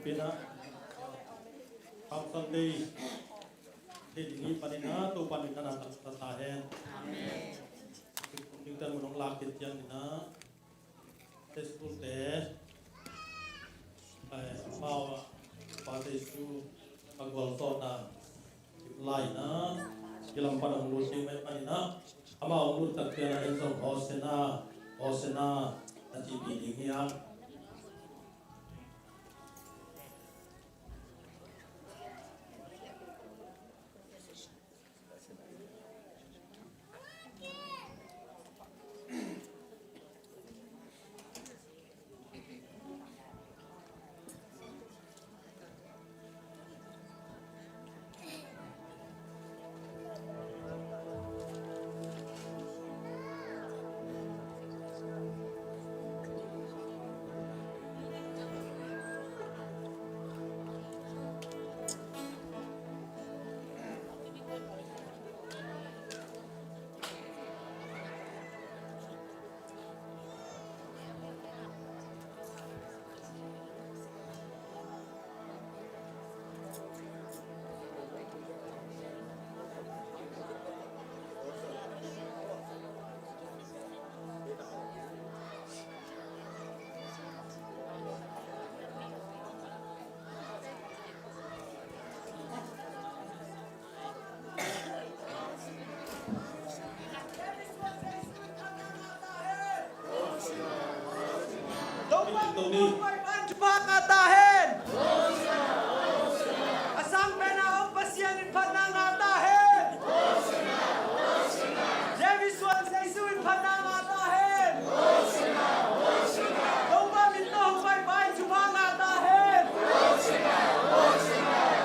Pina Sunday ini panina tu panina nak tahan. Kita menong lakit yang ina tes proses mau pada isu agwal sota laina dalam pada mulut yang panina ama mulut terkena insang hosena nanti bilingian Tony. Pagpapaan jubang ngatahin. Asang penaong pasyanin panang ngatahin. Davis Wan Saisuin panang ngatahin. Tauba mintong pagpapaan jubang ngatahin.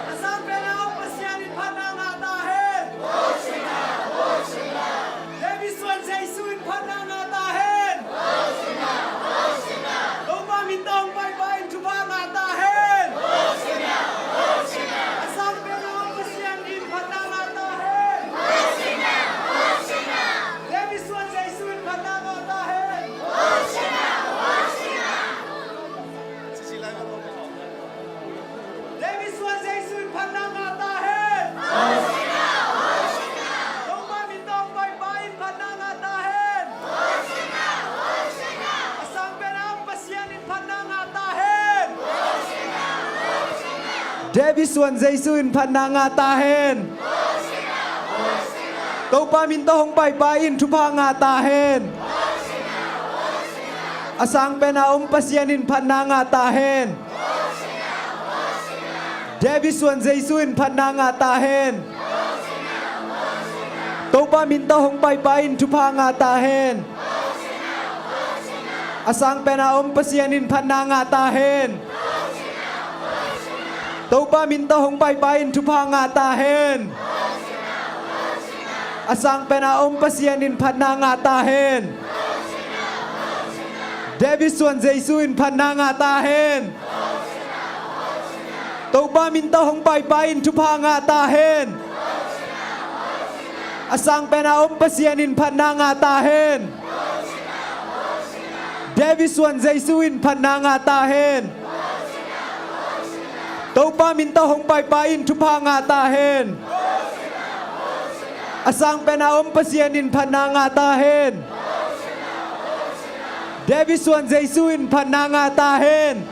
Asang penaong pasyanin panang ngatahin. Davis Wan Saisuin panang ngatahin. Tauba mintong pagpapaan jubang ngatahin. Asang penaong pasyanin panang ngatahin. Davis Wan Saisuin panang ngatahin. Davis Wan Saisuin panang ngatahin. Tauba mintong pagpapaan panang ngatahin. Asang penaong pasyanin panang ngatahin. Davis Wan Saisuin panang ngatahin. Tauba mintong pagpapaan panang ngatahin. Asang penaong pasyanin panang ngatahin. Davis Wan Saisuin panang ngatahin. Tauba mintong pagpapaan panang ngatahin. Asang penaong pasyanin panang ngatahin. Tauba mintong pagpapaan panang ngatahin. Asang penaong pasyanin panang ngatahin. Davis Wan Saisuin panang ngatahin. Tauba mintong pagpapaan panang ngatahin. Asang penaong pasyanin panang ngatahin. Davis Wan Saisuin panang ngatahin. Tauba mintong pagpapaan panang ngatahin. Asang penaong pasyanin panang ngatahin. Davis Wan Saisuin panang ngatahin.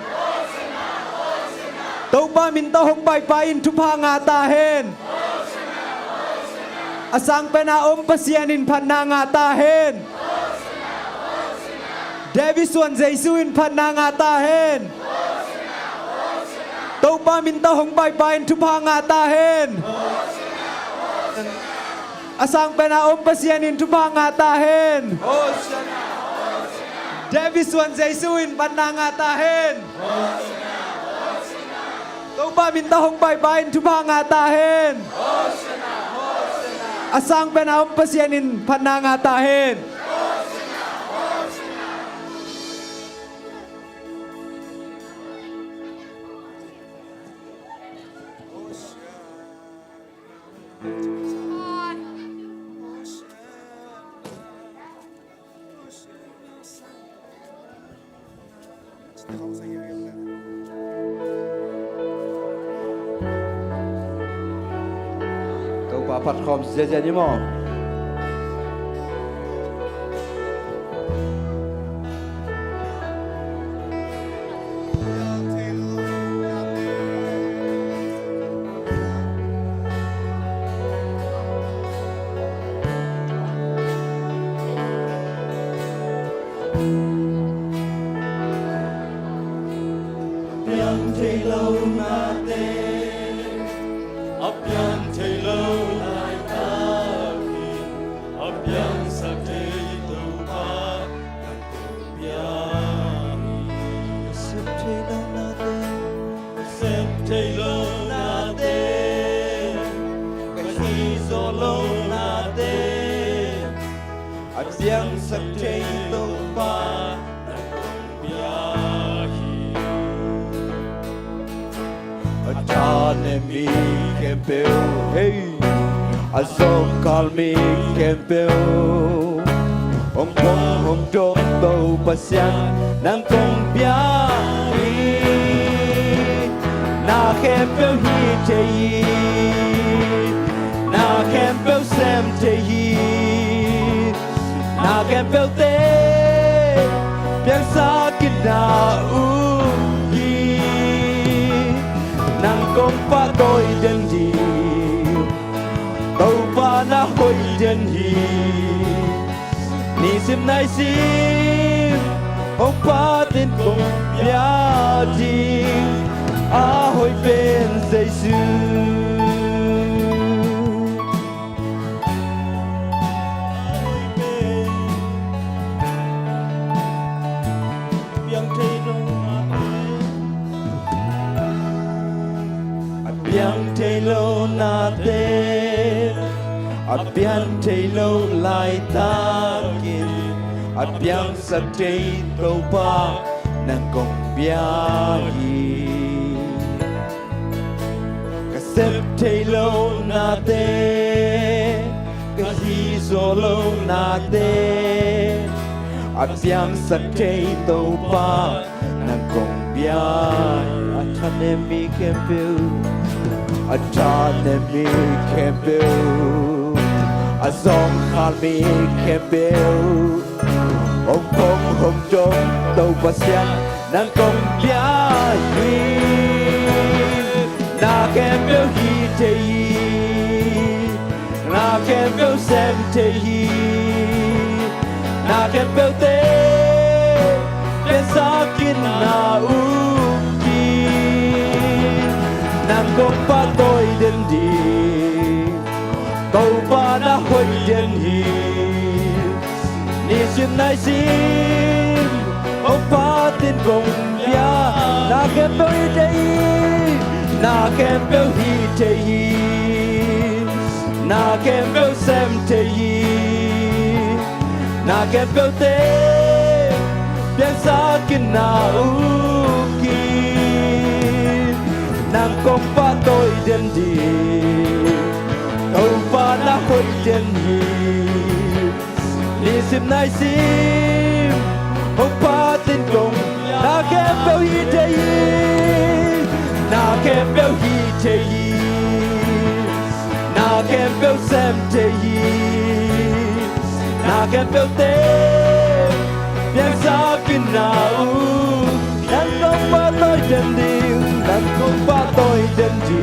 Tauba mintong pagpapaan panang ngatahin. Asang penaong pasyanin panang ngatahin. Davis Wan Saisuin panang ngatahin. Tauba mintong pagpapaan panang ngatahin. Asang penaong pasyanin panang ngatahin. Davis Wan Saisuin panang ngatahin. Tauba mintong pagpapaan panang ngatahin. Asang penaong pasyanin panang ngatahin. Tauba Patkom sejajanimo. Abyan Taylor natin, Abyan Taylor ay takin, Abyan sa dito pa ng biyahe. Sep Taylor natin, kasi solo natin, Abyan sa dito pa ng biyahe. Atane mi kempeu, hey, azong call me kempeu. Om dong tau pasyan ng kong biyahe. Na kempeu hi teyi, na kempeu sem teyi, na kempeu te, biang sakit na nang kong patoy den hi, tau pa na hoy den hi, ni sim nai sim ông ba tên cùng nhà đi hồi bên Giêsu biang thầy lâu na tê biang thầy lâu lại ta kinh biang sắc thầy tàu ba nàng cùng biang hi cả xếp thầy lâu na tê cả hi zo lâu na tê biang sắc thầy tàu ba nàng cùng biang thân em mi kem phiêu Autonomy can build a song army can build ông trông tàu và xe nàng công bia hi na can build hi te na can build sem te na can build te pensa kin na nàng công ba tôi đến đi câu ba đã hồi đến hi ni xin nay xin ông ba tin cùng ya na kem tôi đây na kem tôi hi te hi na kem tôi xem te hi na kem tôi te biết sao kinh nào nàng công ba tôi đến đi câu ba đã hồi đến hi đi xin nay xin ông ba tin cùng na kem bao hi te na kem bao hi te na kem bao xem te na kem bao te biết sao kinh nào nàng công ba tôi đến đi nàng công ba tôi đến đi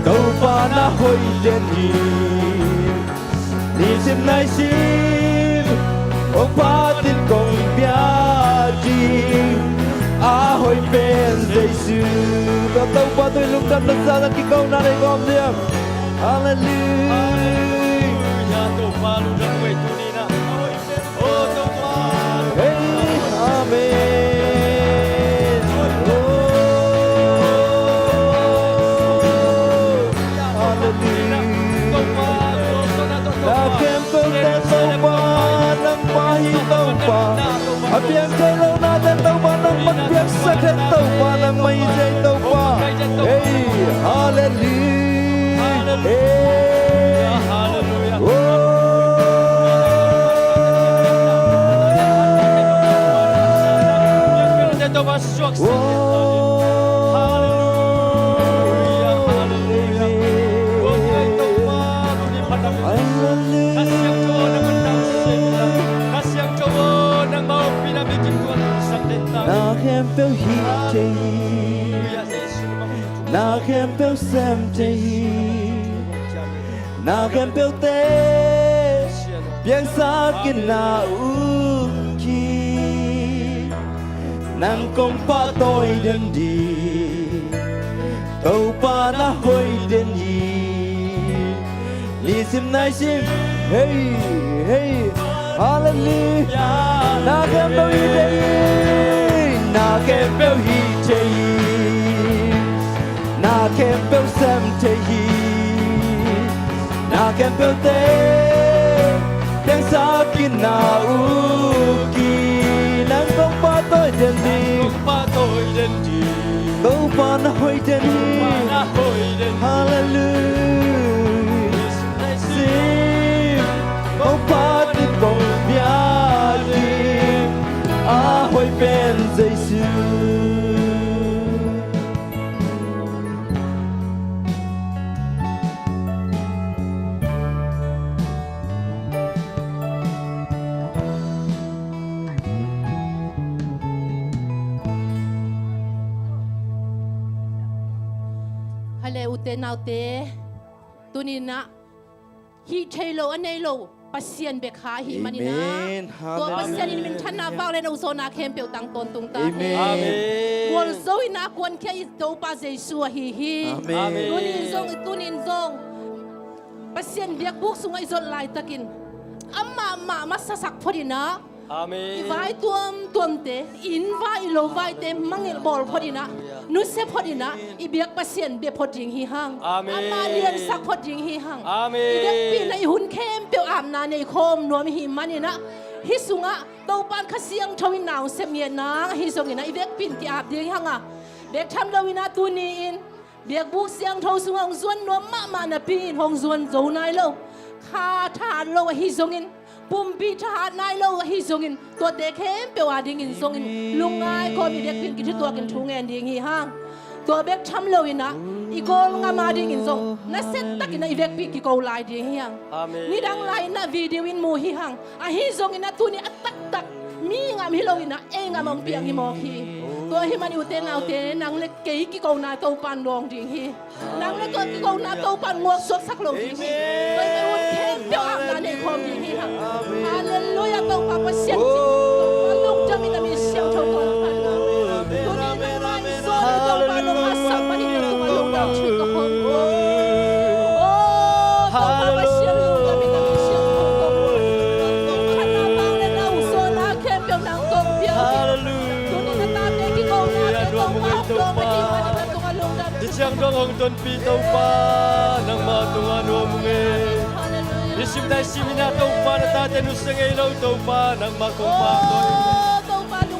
câu ba đã hồi đến đi đi xin nay xin ông ba tin cùng bia đi hồi bên Giêsu và câu ba tôi lúc đặt lần ra cái câu nào đây gom riêng Hallelujah câu ba lúc đặt về tu đi na oh câu ba Amen biang thầy lâu na tên tàu ba nang mất biang sắc hết tàu ba nang mây dây tàu ba hey hallelujah hey hallelujah na kem pel hi te na kem pel sem te na kem pel te biang sa kin na ki nàng công ba tôi đến đi tàu ba đã hồi đến hi li sim nay sim hey hey hallelujah na kem pel hi te na kem pel hi te na kem pel sem te na kem pel te biang sa kin na ki nàng công ba tôi đến đi câu ba đã hồi đến hi hallelujah sim câu ba tin cùng bia đi hồi bên Giêsu Hale ute naute tunina hi thelo anei lo ปัสเซียนเบคาหิมันนี่นะ Amen ตัวปัสเซียนนี่มันชันนาฟังเลยนะอุโซนาเข้มเปียวตังตนตุงตาเฮ Amen กวนโซยนากวนแค่ตัวปัสเซซัวฮีฮี Amen ตุนินซงตุนินซงปัสเซียนเบียกบุกสุงไอซอนไลตะกินอัมมามาสักพอดีนะ Amen. อีไว้ตัวเตอินไว้โลไว้เตมังเงลบอลพอดีนะนุเซพอดีนะอีเบียกปัสเซียนเบียพอดิงฮีฮัง Amen มาเรียนสักพอดิงฮีฮัง Amen อีเด็กปีในหุ่นเข้มเปียวอาบนาในโคมนวมหิมันนี่นะฮิสุงะเต้าปานขเสียงทวินหนาวเสมียนางฮิสุงนะอีเด็กปีนที่อาบดีฮังอ่ะเด็กทำเลวินาตูนีอินเบียกบุกเสียงทสุงส่วนนวมมานะปีนห้องส่วนโจนายโลคาทานโลฮิสุงินปุ่มปีทหารนายโลฮิซุงินตัวเด็กเข้มเปียวอาดิ่งินซุงินลุงง่ายคนมีเด็กพินกินที่ตัวกินทุ่งเงินดิ่งฮีห้างตัวเบ็กทำเลยนะอีโกลงามาดิ่งินซุงน่าเซ็ตตักินนะอีเด็กพินกิโกลายดิ่งฮีห้างนี่ดังไลนะวิดีโอวินมูฮีห้างอ่ะฮิซุงินนะตัวนี้อัตตักมีงามฮิโลวินะเองามองเปียงฮิมอคีตัวฮิมันอยู่เตนเอาเตนังเล็กเก๋กิโกนาโตปันดองดิ่งฮีนังเล็กกิโกนาโตปันงวกสวกสักลงดิ่งฮีไปอุ่นเข้มเปียวอาบนาในคอมดิ่งฮีห้างฮาเลลูยาตัวปาปเสียงจริงตัวลูกจะมีแต่มีเสียงเท่าตัวพันตัวนี้ไม่โซนตัวปาลงมาสับมันนี่ตัวมาลงดาวชื่อกับผมโอ้ตัวปาปเสียงลูกจะมีแต่มีเสียงเท่าตัวขันนาบังและนาอุโซนาเข้มเปียวนางตงเปียวตัวนี้ก็ตามเด็กที่เขาหน้าเด็กตัวมาตัวไม่ดีมันนี่ตัวลงดาว Di siyang dong ton pitaw pa ng matungan mo mga. Isim tayo simina taw pa na tatin usang ilaw taw pa ng makong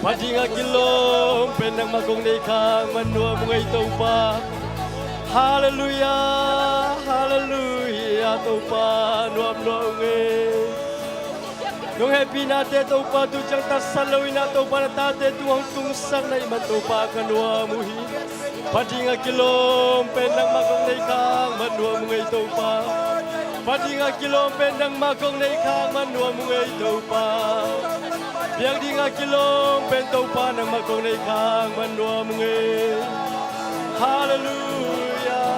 Padi nga kilong pen ng makong naikang manwa mga itaw pa. Hallelujah, hallelujah taw pa nuam nuam Nung happy natin taw pa tudyang tasalawin na taw pa na tatin tuwang tungsang na iman taw pa kanwa muhi. Padi nga kilong pen ng makong naikang manwa mga itaw pa. Padi nga kilong pen ng makong naikang manwa mga itaw pa. Biang di nga kilong pen taw pa ng makong naikang manwa mga. Hallelujah,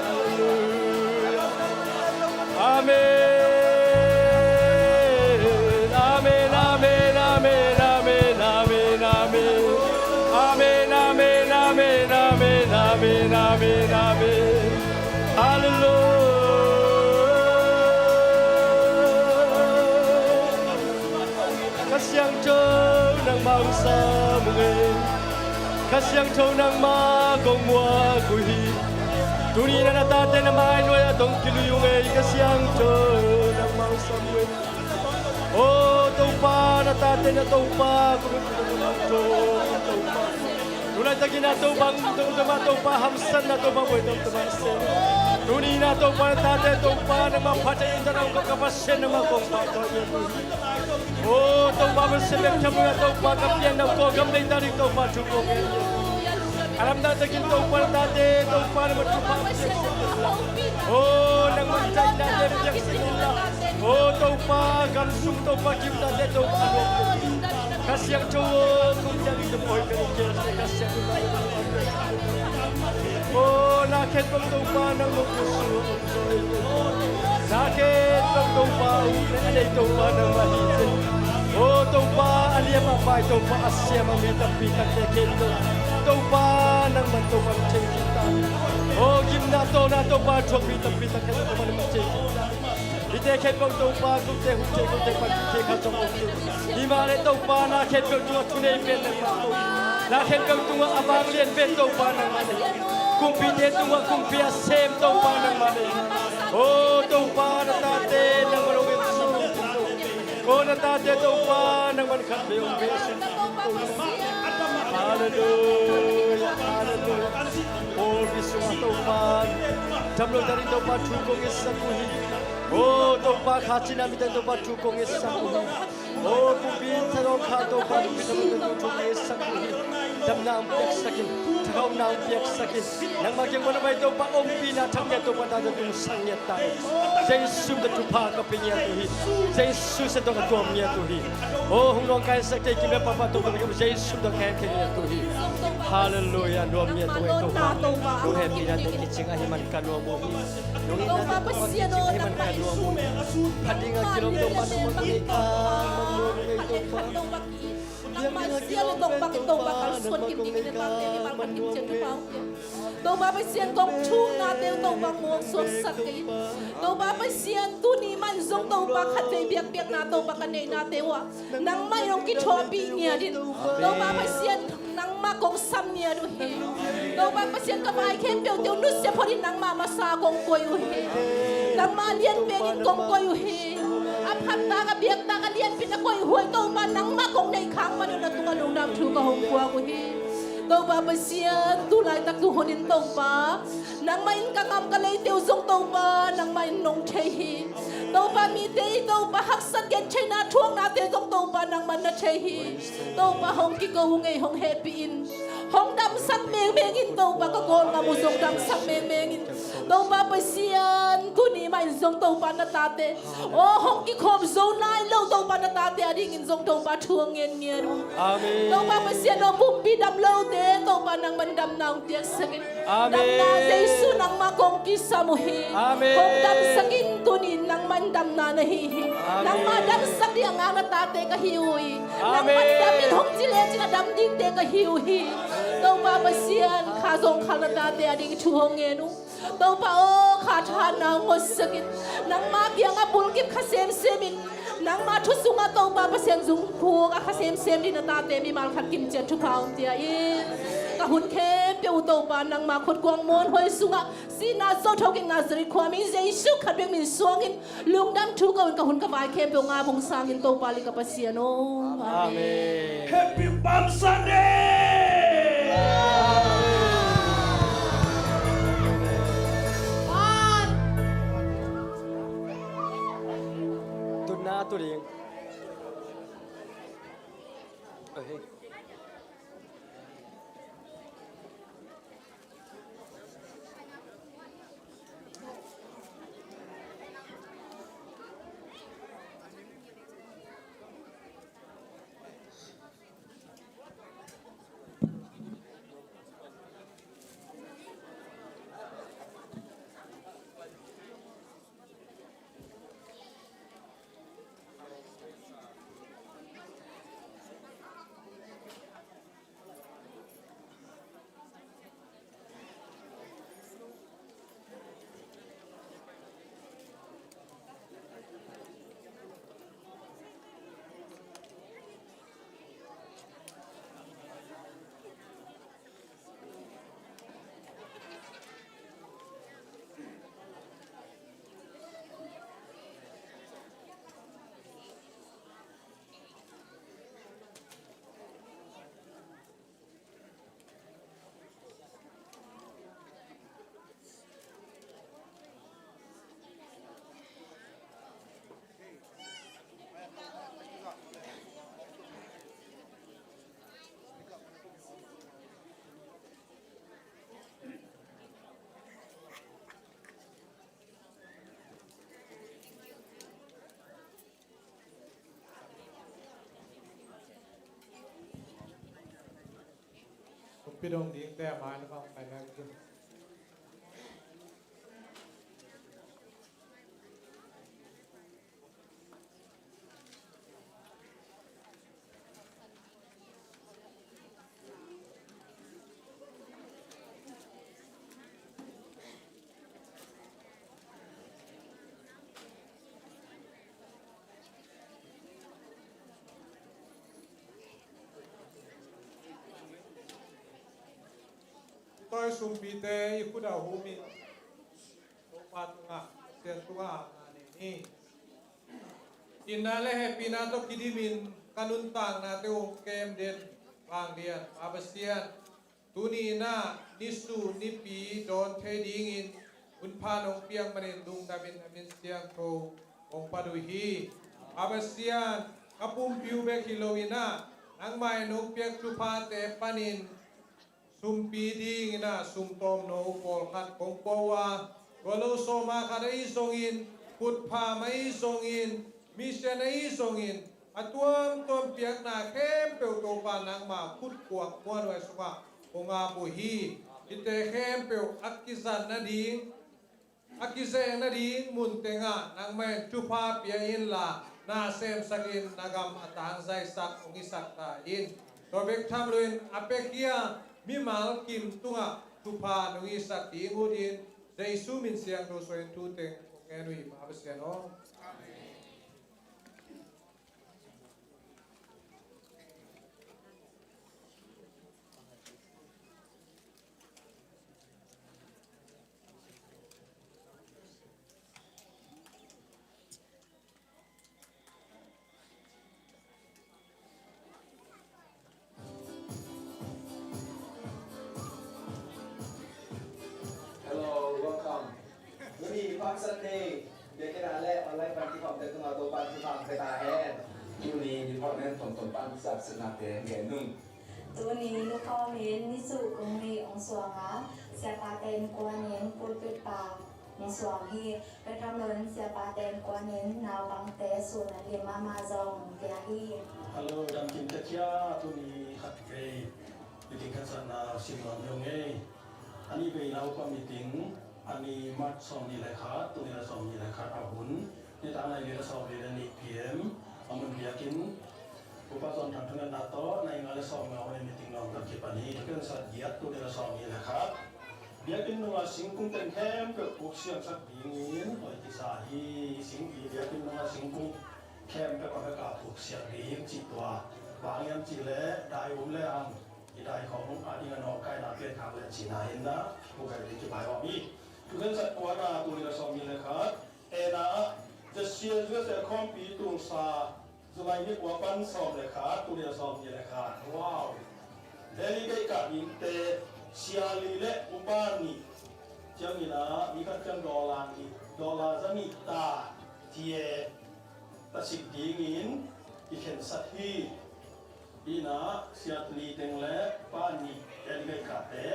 hallelujah. Amen. Amen, amen, amen, amen, amen, amen. Amen, amen, amen, amen, amen, amen, amen. Hallelujah. Kasyang chow ng mausa mungay. Kasyang chow ng magong mua kuhi. Tunina na tate na mainway atong kiluyungay. Kasyang chow ng mausa mungay. Oh, taupa na tate na taupa. Tulad na ginatubang tumataupa. Hamsan na taupa mo itong tumasin. Tuni na taupa na tate taupa. Nang mapatayin na ng kakapasyan ng makong patoy. Oh, taupa mo sa mek mo na taupa. Kapyan na ko gamay na rin taupa. Chukong alam na tagin taupa na tate. Taupa na matupa. Oh, nang magtay na rin yung sinila. Oh, taupa, gansung taupa, kim tate taupa. Kasyang chowo, kung yan ito po ay kanigyan. Kasyang oh, nakit pang taupa ng mukuso. Nakit pang taupa, nanay taupa ng mahitin. Oh, taupa, aliyah mapay, taupa, asya, mamitang-pitang tekento. Taupa ng mantupang tsekita. Oh, gimnato na taupa, chok, pitang-pitang tekento, manimang Ite ket pang taupa kung te hute kung te pagkite ka sa mokte. Di mare taupa na ket pang tunga tunay pen ng mato. Na ket pang tunga abang lian pen taupa ng mane. Kung pite tunga kung pia sem taupa ng mane. Oh taupa na tate ng malungin sumong pinto. Oh na tate taupa ng mankat beong besin. Hallelujah, hallelujah. Oh biswa taupa. Jamlo dari taupa chukong isang kuhi. Oh, taupa kachi namin tayo taupa chukong isang kuhi. Oh, kupin sa taupa taupa kupin namin tayo chukong isang kuhi. dam na ang piyak sakin thau na ang piyak sakin nang magyang mana bay to pa ompi na thangya to pa da tung sangya ta Jesus da tu pa ka pinya tu hi Jesus sa to ka tom nya tu hi oh hung long kai sak te ki me pa pa to ka Jesus da kai ke nya tu hi hallelujah nom nya tu to pa tu he pi na te ki chinga hi man ka no mo hi nong ina Tong pa siya no man ka no mo hadinga kilom to pa no mo ni ka mo ni to pa nang mai siya le tong bak tong bak al suan kim dik ne bak te ki bak kim chen tu pau tong ba sian kong chung na te tong bak mo so sat ke tong ba sian tu ni man zong tong bak khat te biak biak na tong bak ne na te wa nang mai rong ki tho pi nia din tong ba sian nang ma kong sam nia du he tong ba sian ka mai kem pe te nu se phorin nang ma ma sa kong koi u he nang ma lian pe in kong koi u heพันตากระเบียกตากระเลียนพินกอยหวยโตมานังมาคงในค้างมาเดินตุงลงดำชูกะหงกัวกุฮีโตบาเปเซียนตุลายตักตุหนินโตปานังมาอินกังามกะเลยเตียวทรงโตปานังมาอินนงเชฮีโตปามีเตยโตปาหักสักเกนใช้นาช่วงนาเตยทรงโตปานังมันนาเชฮีโตปาหงกิโกหงไงหงเฮปีอินหงดำสักเมงเมงอินโตปากะโกนมามุทรงดำสักเมงเมงอินโตปาเปเซียนกุนีมาอินทรงโตปานาตาเตโอหงกิโคมโซนายโลโตปานาตาเตอดิ่งอินทรงโตปาทวงเงียนเงียน amen โตปาเปเซียนโอบุมปีดำโลเตโตปานังมันดำนางเตียสักิน Amen ดำนาเจสุนังมาคงกิสามุฮี Amen คงดำสักินตุนินนังมันดำนานะฮีนังมาดำสักเดียงอานาตาเตกะฮิวฮีนังมันดำมินหงจิเลจินะดำดิ่งเตกะฮิวฮีโตปาเปเซียนข้าทรงข้านาตาเตอดิ่งชูหงเงนุโตปาโอข้าทานนางงสกินนังมาเกียงอาบุลกิบข้าเซมเซมินนังมาทุสุงอาโตปาเปเซียนจุงพูกอาข้าเซมเซมดินาตาเตมีมาลขัดกิมเจทุพาวเตียอินกะหุนเข้มเปียวโตปานังมาขดกวางมวนหอยสุงอาสีนาโซทอกินนาซริความมิเจสุขัดเบียงมินสวงอินลุงดำทุกะหุนกะวายเข้มเปียวงาบงสางอินโตปาลิกะเปเซียโนอาเมน Happy Palm Sunday tu na tu ring heyพี่ดงดิ้งแต่มาแล้วก็ไปแล้ว tôi sum pi te i kuda hu mi to pa tunga sen tunga ni inale he pina to kidimin kanun tang na te o kem den wang dia abasian tuni na nisu ni pi don the ding in un pa nong piang manin dung dabin amin siang to ong padui hi abasian kapum piu be kiloina ang may no piak tupate panin sumpi ding na sumtom no pol kat kong powa walo soma kada isongin put pa mai isongin misya na isongin atuam tom piak na kempeu to panang ma put kuak muan wa suma konga buhi ite kempeu akizan na ding akizeng na ding muntenga nang may tupa piain la na sem sakin nagam atang zai sak ong isak ta in tobek thamluin apekia mimal kim tunga tupa nung isak ti ngudin dai sumin siang do soin tuteng ngenui mabesiano Hello, welcome. Ini Pak Sunday. Dia kena lek online party from the tengah topan susah kita hen. Ini department from topan susah senate genung. ตัวนี้ลูกพ่อเม้นนิสุกงมีองสวงะเสียปาเตนกวนเน้นปุดปิดปากในสวงฮีไปทำเลินเสียปาเตนกวนเน้นนาวบังเตสุนันเรียมาจองเตียฮี Halo dan kita kia tu ni hat ke meeting kan sana simon yong ani be lau pa meeting ani mat som ni lekha tu ni som ni lekha ahun ni ta nai le som le ni pm amun biakin upason thang thang na to nai ngale som ngau ni meeting nong tak ki pani kan sa giat tu ni som ni lekha biakin no singkung ten hem pe uksian sak dingin oi ti sa hi sing i biakin no singkung kem pe pa ka phuk sia ri chi twa wang yam chi le dai um le am i dai khong ani nga no kai na pe khang le chi na in na pu ka ri ki bai wa mi tu kan sa kwa na tu ni so mi le kha e na the sia zwe se khom pi tu sa zai ni kwa pan so le kha tu ni so mi le kha wow deli kai ka ni te sia li le upan ni chang ni na mi ka chang dollar za ni ta tie ta sik dingin iken sathi ina siatli tengle pani delegate kate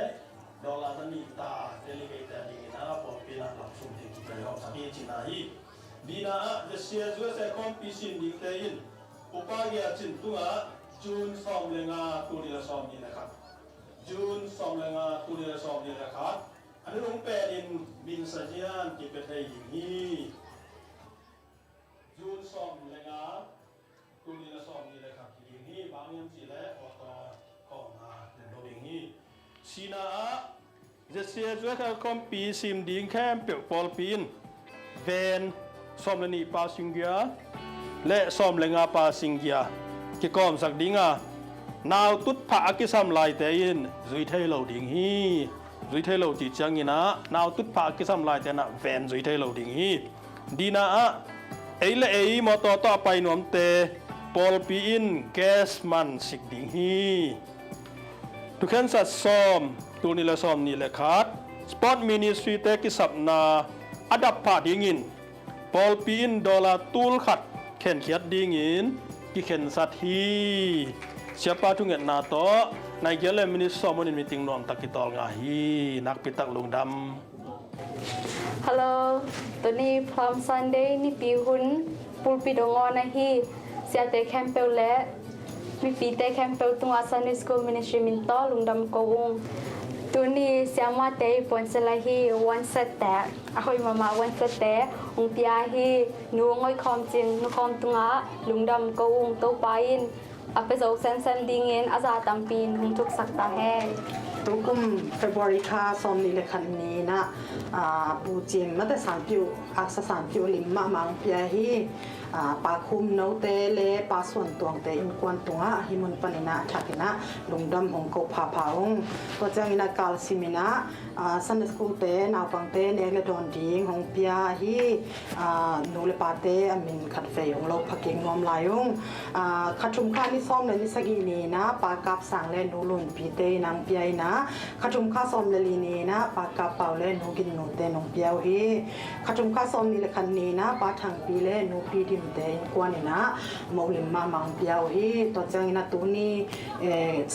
dollar tani ta delegate dingina po pila langsung di kita yo sabi cinahi bina the siazu se kompisin dingtein upaya cintunga jun som lenga tulia som ni lekha jun som lenga tulia som ni lekha anu rong penin bin sajian ki petai ni Jun som lenga tu ni la som ni le kha ki ni bang yam chi le auto ko na ne do bing ni sina a je se zwe ka kom pi sim ding kem pe pol pin ven som le ni pa singya le som lenga pa singya ki kom sak dinga naw tut pha ki sam lai te in zui thai lo ding hi zui thai lo chi chang ina naw tut pha ki sam lai te na ven zui thai lo ding hi dina a ei le ei mo to to pai nom te pol pi in gas man sik ding hi tu khan sa som tu ni la som ni le khat sport ministry te ki sap na adap pa ding in pol pi in dollar tul khat khen khiat ding in ki khen sat hi siapa tu nget na to nai gele ministry som in meeting nom takitol nga hi nak pitak lung dam Hello,ตัวนี้พร้อม Sunday นี่ปีหุ่นปูปีดงอนะฮีเสียแต่แคมเปลและมีปีแต่แคมเปลตัว Sunday School Ministry มินตอลุงดำกงตัวนี้เสียมาแต่ปนสลาฮีวันเสแต่อาคอยมาวันเสแต่องเปียฮีนูงอยคอมจินนูคอมตัวลุงดำกงตัวไปอินอาไปโซกเซนดิงเงินอาซาตัมปีนหุงทุกสักตาแห่ตุกุมเฟบรุคาสอมนิเลคันนี้นะปูจิมมาแต่3 อักษร3 ลิมมามังเปียฮีปาคุมโนเตเลปาส่วนตวงเตอินกวนตวงหิมุนปนินะทักนะลุงดำองโกพาพาองก็จังอินากาลซิมินะซันเดสคูเตนาวปังเตเนเลดอนดิงองเปียฮีนูเลปาเตอมินขัดเฟยองโลกพักเกงงอมลายองขัดชุมค่านิซอมเลนิสกินีนะปากับสังเลนูลุนปีเตนางเปียนะ ขจุมข้าซอมเลลีนีนะปากกาเป่าเล่นูกินนูเตนงเปียวฮีขจุมข้าซอมนี่ละคันนี้นะปาทางปีเล่นูปีดิมเตนกวนนี่นะมอลิมมามังเปียวฮีตัวจังนะตูนี่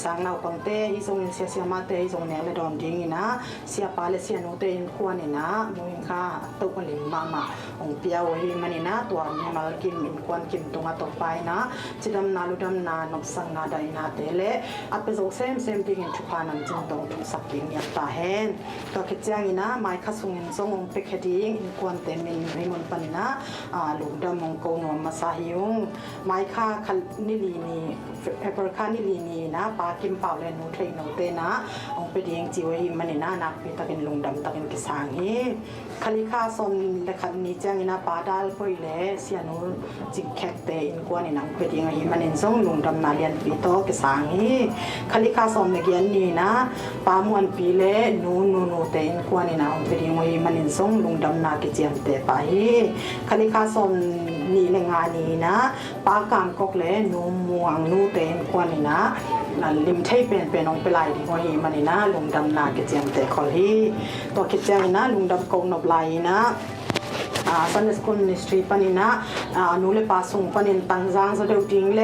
สังนาวปังเตฮิซงเสียมาเตฮิซงเนลดอนดิงนะเสียปาเลเสียนูเตนกวนนี่นะมหิงค่าตุกลิมมาองเปียวฮีมันนี่นะตัวมีมากินมินกวนกินตรงต่อไปนะจิดำนาลุดำนานบสังนาไดนาเตเลอัปเปโซเซมดิงชุพานันจินตงทุกสักกิงยัตตาเฮนตัวคิดจังอินะไมคัสุงินซงองเปคดิงอินกวนเตมินริมอนปันนะลุดำมงโกนวมาซาฮิยงไมค่าคันนิลีนีเอเปอร์คานิลีนีนะปากิมเป่าเลนูเทรนเตนะองเปดิงจิวฮิมันนี่นะนักพิตากินลุงดำตากินกิสางฮีคลิค่าซอมเลขันนี้จังอินะปาดาลปอยเลเสียนูจิกแคกเตอินกวนนี่นังเปดิงฮิมันนี่ซงลุงดำนาเลียนปีโตกิสางฮีคลิค่าซอมเนเกียนนี่นะปามวนปีเลนูเตอินกวนนี่นะองเปดิงฮิมันนี่ซงลุงดำนากิเจียมเตปาฮีคลิค่าซอมนี่เลงานีนะปากามกกเลนูม่วงนูเตนกวนนี่นะลิมเทเป็นองเปลายที่หัวฮีมันนี่นะลุงดำนากิเจียมเตคอลฮีตัวกิเจียมนะลุงดำกงนบไลนะSunday School Ministry ปนินะนูเลปาสุงปนินตังจางสะเดวทิ้งเล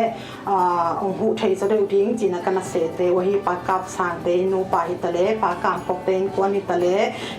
องหูไทยสะเดวทิ้งจีนักนักเสเตวะฮีปากกับสังเตนูปาฮิตะเลปากามกกเตนกวนฮิตะเล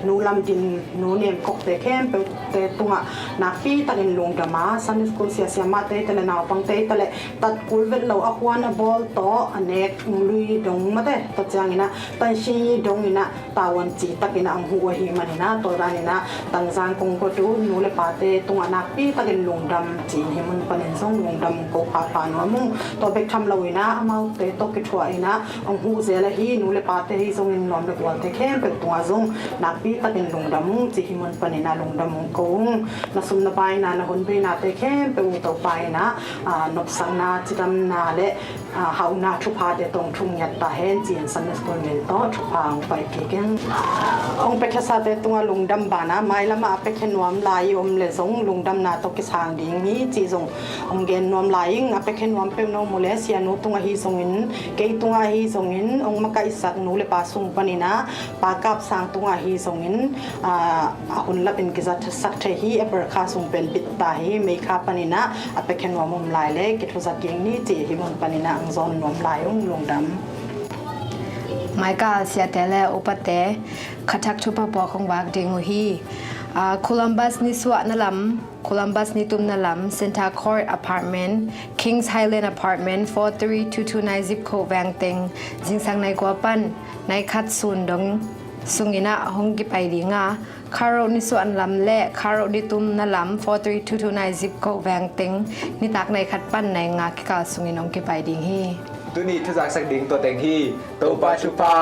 นูลำดินนูเนียมกกเตเข้มเปเตตุงะนักปีตันลุงดามา Sunday School เสียมาเตตะเลนาวปังเตตะเลตัดกุลเวลเราอควานบอลโตอเนกลุยดงมาเตตัดจางอินะตันชีดงอินะตาวันจีตักอินะองหูวะฮีมันนะตัวรานินะตังจางกงกดูนูเลปาเตตุงอนักปีตะกินลุงดำจีนให้มันปนินส่งลุงดำโกพาพานวมุงตัวเบกทำเราอีนะอามาเตตกิชัวอีนะองหูเซลฮีนูเลปาเตฮีส่งอินนอมเด็กวันเตเข้มเปตัวส่งนักปีตะกินลุงดำมุงจีให้มันปนินาลุงดำมุงโกงนาสุนนาไปนาหุ่นไปนาเตเข้มเปอุตไปนะนบสังนาจิดำนาเลเฮานาชุพาเดตรงทุ่งยัตตาเฮนจีนสันนิสกุลเมนโตชุพาองไปเก่งองเปกซาเตตัวลุงดำบานะไม่ละมาเปกนวมลายอมเลสงลุงดำนาตกิสางดิงนี้จีจงองเกนนวมลายงอเปกนวมเปมโนโมเลเซียนุตุงฮีสงินเกยตุงฮีสงินองมะกะอิสักนูเลปาสุงปนินะปากับสางตุงฮีสงินหุ่นละเป็นกิจสักเทฮีเอเปอร์คาสุงเป็นปิดตาฮีเมคาปนินะอเปกนวมลายเลกิทุสักเกงนี้จีฮิมุนปนินะซอนนวมลายองลุงดำไมกาเสียแต่และอุปเตขจักชุปปอของวากดิงฮีโคลัมบัสนิสวะนลัมโคลัมบัสนิตุมนลัมเซนทาคอร์ดอพาร์ตเมนต์คิงส์ไฮแลนด์อพาร์ตเมนต์43229ซิปโคแวงเต็งจิงสังในกัวปันในคัดซุนดงสุงินะฮงกิไปดิงาคาร์โรนิสวนลำและคาร์โรดิตุมนลัม43229ซิปโคแวงเต็งนิตักในคัดปั้นในงาคิกาสุงินองกิไปดิงฮีตุนีทุจักสักดิ่งตัวเต็งที่โตปาชุปา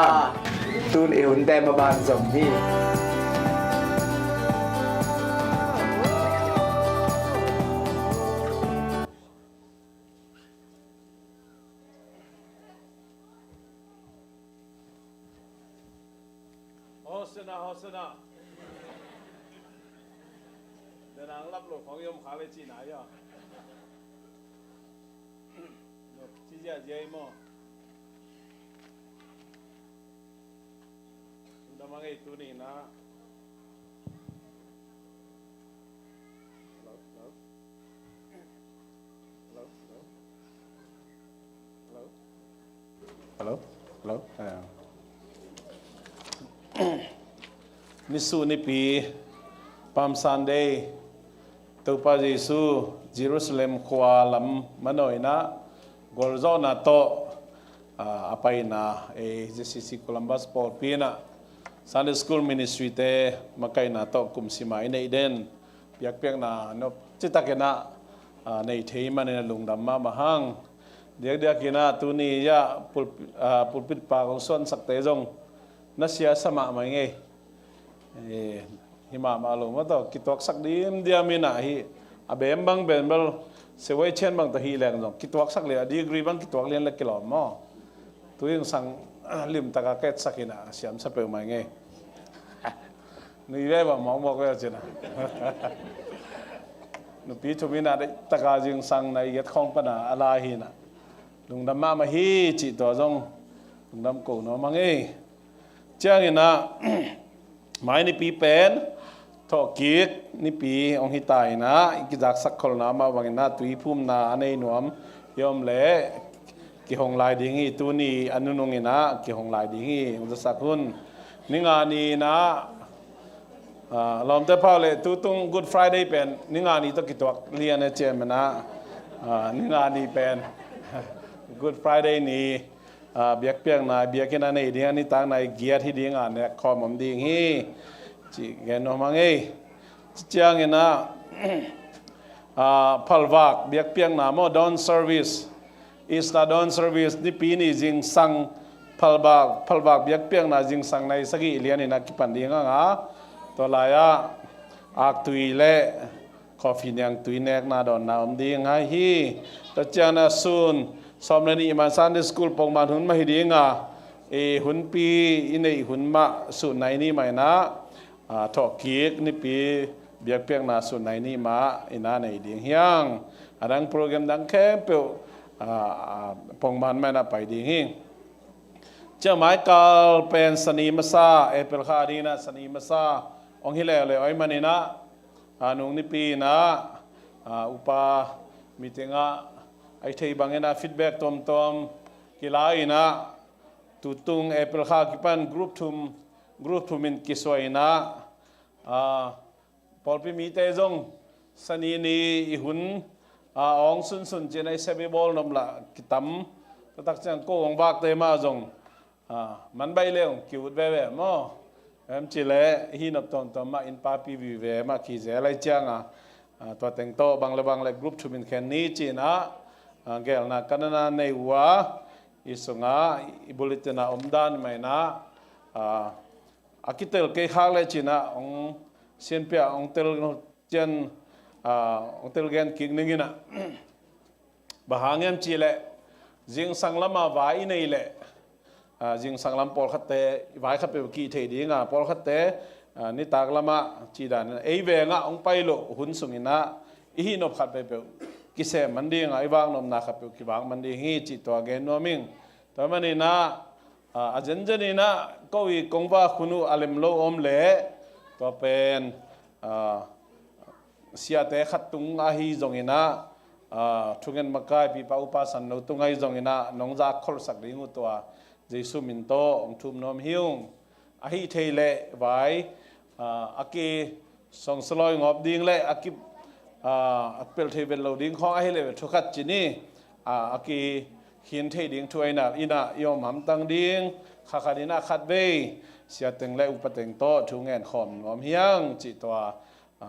ตุนเอหุนแต่มาบานสมที่ฮอสนาเดินทางรับหลบของยมขาไปจีไหนอ่ะที่จะเยี่ยมมั้งดำมังไอ้ตัวนี้นะฮัลโหลนิสุนิปีปามซันเดย์ตัวพระเยซูเยรูซาเล็มขวาลัมมาหน่อยนะกอลโซนาโตอาไปนะเจสิซิโคลัมบัสปอลปีนะ Sunday School Ministry เตมาไกนะโตกุมสิมาในเดนเปียกนะนบจิตตะเกนะในเทมันในลุงดำมามาหังเดียกกินะตัวนี้ยะปุลปิดปากของส่วนสักเตจงนัสยาสมาไม่ไงฮิมามาลงว่าต่อกิตวกสักดีมเดียมีน่ะฮีอาเบมบังเบนเบลเสวยเช่นบังตะฮีแรงจงกิตวกสักเลยดีกรีบังกิตวกเลียนเล็กกิโลมอตัวยังสั่งลิมตะกะเกตสักนะเสียมสเปลไม่ไงนี่ได้บ่มองบอกว่าจะนะนุปีชมินาได้ตะกาจึงสั่งในยัดของปนาอะไรฮีนะลุงดำมาฮีจิตตัวจงลุงดำกูนอมังเอ เจ้าเนี่ยนะ หมายในปีเป็นทอกิกนี่ปีองหิตายนะกิจักสักคนนะมาวังนะตุยพุ่มนาอันในหนวมยอมเละกิหงลายดิ้งตัวนี้อันนู้นงินะกิหงลายดิ้งอุตสักคนนี่งานนี้นะลองเตะพาเลยตุตุง Good Friday เป็นนี่งานนี้ต้องกิตัวเรียนเจมนะนี่งานนี้เป็น Good Friday นี้เบียกเปียงนายเบียกินอันนี้ดิ้งอันนี้ต่างนายเกียรที่ดิ้งอันเนี่ยคอมผมดิ้งฮีจีเงินน้องมังเอ้เจ้าเงินนะพัลวักเบียกเปียงนาโมดอนเซอร์วิสอิสตาดอนเซอร์วิสนี่ปีนี้จิงสังพัลวักเบียกเปียงนาจิงสังในสกีเลียนี่นักกิปันดิ้งอ่ะตัวลายอักตุยเล่คอฟฟี่ยังตุยเนกนาดอนนาอมดิ้งให้ฮีแต่เจ้าน่ะซูนสมในนี้มันซันเดสคูลปงมันหุ่นมาให้ดิ้งอ่ะหุ่นปีอินในหุ่นมาสุดในนี้ไหมนะทอกิกนี่ปีเบียกเปียงนาสุดในนี้มาอินาในดิ้งยังดังโปรแกรมดังแค่เปียวปงมันไม่น่าไปดิ้งหิงเจ้าหมายกาลเป็นสนีมาซาเอเปิลคาดีนะสนีมาซาองฮิเลเลยไอ้มันนี่นะนุ่งนี่ปีนะอุปามีเตงะไอ้ที่บางเงินะฟีดแบ็กตอมกีฬาอินะตุตุงเอเปิลคากิปันกรุ๊ปทุมินกิสวยนะพอพี่มีเตจงสนีนีอิหุนองสุนเจนไอเซบิบอลนมละกิตัมตักจังโกงบากเตมาจงมันใบเลี้ยงคิวดเวมอจิเลหินบตอนมาอินปาปีวิเวมาขีเจอะไรจังตัวแต่งโตบางละกรุ๊ปทุมินแค่นี้จีนะเกลนะกันนาในหัวอิสงาอิบุลิตนาอมดานไม่นะอากิเตลเกย์ข้างเลยจีนะองเซียนเปียองเตลเจนองเตลเกนกิกนึงนะบางอย่างจีเลจิงสังลำมาไว้ในเลจิงสังลำปอลขัดเตไว้ขัดเปกี่เทดีงาปอลขัดเตนี่ตากลำมาจีดานเอเวงะองไปโลหุ่นสุงินะอีหินบขัดเปเปกิเสมันดีงาไอวางนมนาขัดเปกิวางมันดีฮีจีตัวเกนนัวมิงตัวมันนี่นะอาจารย์นี่นะก็วีกงว่าคุณอาเลมโลอมเล่ตัวเป็นเสียเตะขัดตุงอาฮีจงอินะทุกเงินมาไกปีป้าอุปสันโนตุงไอจงอินะน้องจากคนสักดิ้งตัวเจสุมินโตองทุมนอมฮิวอาฮีเทเลไว้อากีส่งสลอยงอบดิ้งเล่อากีเปลเทเวลโลดิ้งของอาฮีเล่ทุกขัดจีนี่อากีหินเทดิ้งช่วยนะอินะยอมหำตังดิ้งข้าขัดอินะขัดเบยเสียตึงเล่อุปตึงโตทุกเงินขอมงอมฮิงจิตตัว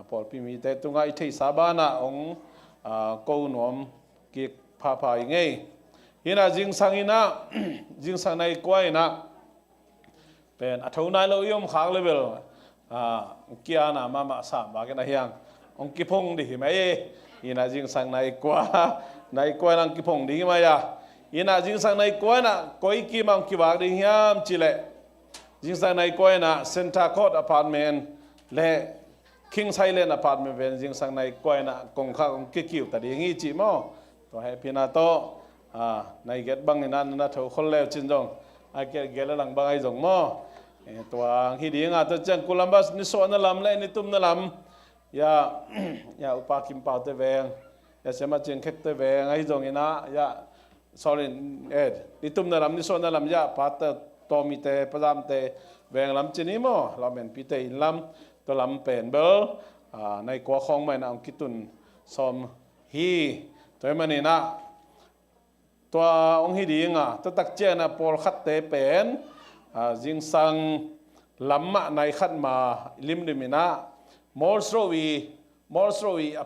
พอพี่มีแต่ตุงไอเทสาบานะองกูนวมกิกพาพายไงฮินาจิงสังอินะจิงสังในกวยนะเป็นอัฐวนายเรายมขางเลเวลกียนามาสามบากันนะยังองกิพงดิไหมฮินาจิงสังในกวยนังกิพงดิไหมยะฮินาจิงสังในกวยนะกวยกิมังกิบากดิยามจิเลจิงสังในกวยนะเซ็นทรัลคอร์ดอพาร์ตเมนต์และKing Silent apartment เป็นจิงสังในกวยนะกงข้ากงกิคิวแต่ดีงี้จีมอตัวให้พี่นาโตในเกตบังนั้นนะเท่าคนเลวจินจงไอเกตหลังบังไอจงมอตัวฮีดีงาตัวจังกุลัมบัสนิสวนนลำและนิตุมนลำอย่าอุปาคิมเป่าเตเวงอย่าเสมาจิงเค็กเตเวงไอจงอินะอย่า sorry นิตุมนลำนิสวนนลำอย่าปัตโตมิเตประจำเตเวงลำจินิมอเราเป็นพิเตอินลำตัวลำเป็นเบลในกัวคองไม่นะองคิตุนสมฮีตัวมันนี่นะตัวองฮีดีงะตัวตักเจนะปอลขัดเตเป็นจิงสังลำมาในขัดมาลิมดิมินะมอลสโรวี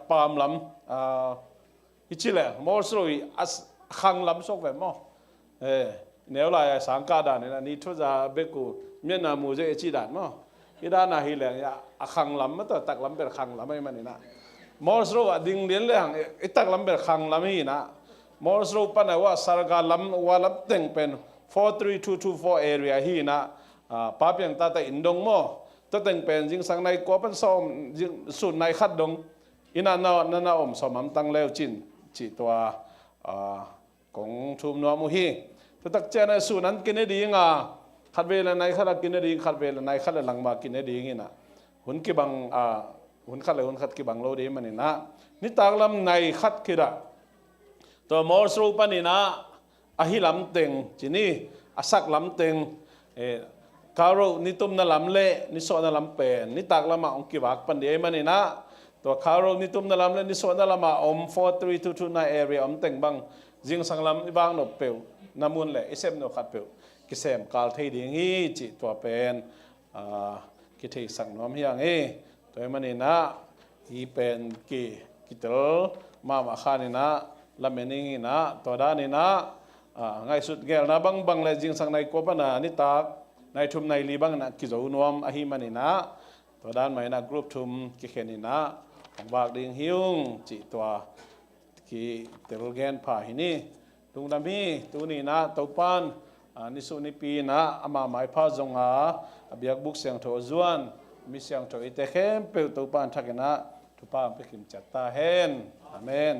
ปามลำฮิจิเลมอลสโรวีขังลำสกแบบมอเนื้อลายสังกาดานี่นะนี่ทุจะเบกูเมียนามูเจจิดานมอที่ด้านนาฮิเลงยาขังลำมันตัวตักลำเป็นขังลำไม่มันนี่นะมอลสโรดิ่งเลี้ยงเลี้ยงตักลำเป็นขังลำนี่นะมอลสโรปันว่าสารกาลำว่าลำเต็งเป็น43224 area ฮีนะป้าเพียงตาแต่อินดงมอตัวเต็งเป็นจิงสังในกัวเป็นซ้อมจิงสุดในขัดดงอินานาอมสมตั้งเลวจินจิตัวของทุมนัวมุฮีตัวตักเจนในสุนั้นกินได้ดีงา ขัดเวลาไหนขัดกินดีขัดเวลาไหนขัดหลังมากินดีงี้นะหุ่นกีบังหุ่นขัดเลยหุ่นขัดกีบังโลดีมันนี่นะนี่ตากลำในขัดกีระตัวมอสรูปนี่นะอาหิลำเต็งจีนี่อาศักลำเต็งคารุนิตุมนาลำเละนิโซนาลำเป็นนิตากลำมาองกีบักปันเดียมันนี่นะตัวคารุนิตุมนาลำเละนิโซนาลำมา4329 area เต็งบังจิงสังลำบางนบเปียวน้ำมันเละอิเซมนบขัดเปียวกิเซมกาลเทียงฮีจิตัวเป็นกิเทสังน้อมเฮียงตัวมันนี่นะฮีเป็นกิตลมาขานี่นะลำเมนิงนะตัวด้านนี่นะไงสุดเกลนะบังเลยจิงสังในกบนะนิตากในทุมในลีบังนะกิจอุนวมอหิมันนี่นะตัวด้านใหม่นะกรุ๊ปทุมกิเขนี่นะของบากดิงหิวจิตัวกิเตลเกนพาหินี่ตุงดำฮีตัวนี้นะตัวปานนิสุนิปีนะอามาหมายพาจงหาเบียกบุกเสียงโถจวนมีเสียงโถอิเตเข้มเปิลตัวปานทักนะทุปานไปขิมจัตตาเฮนอาเมน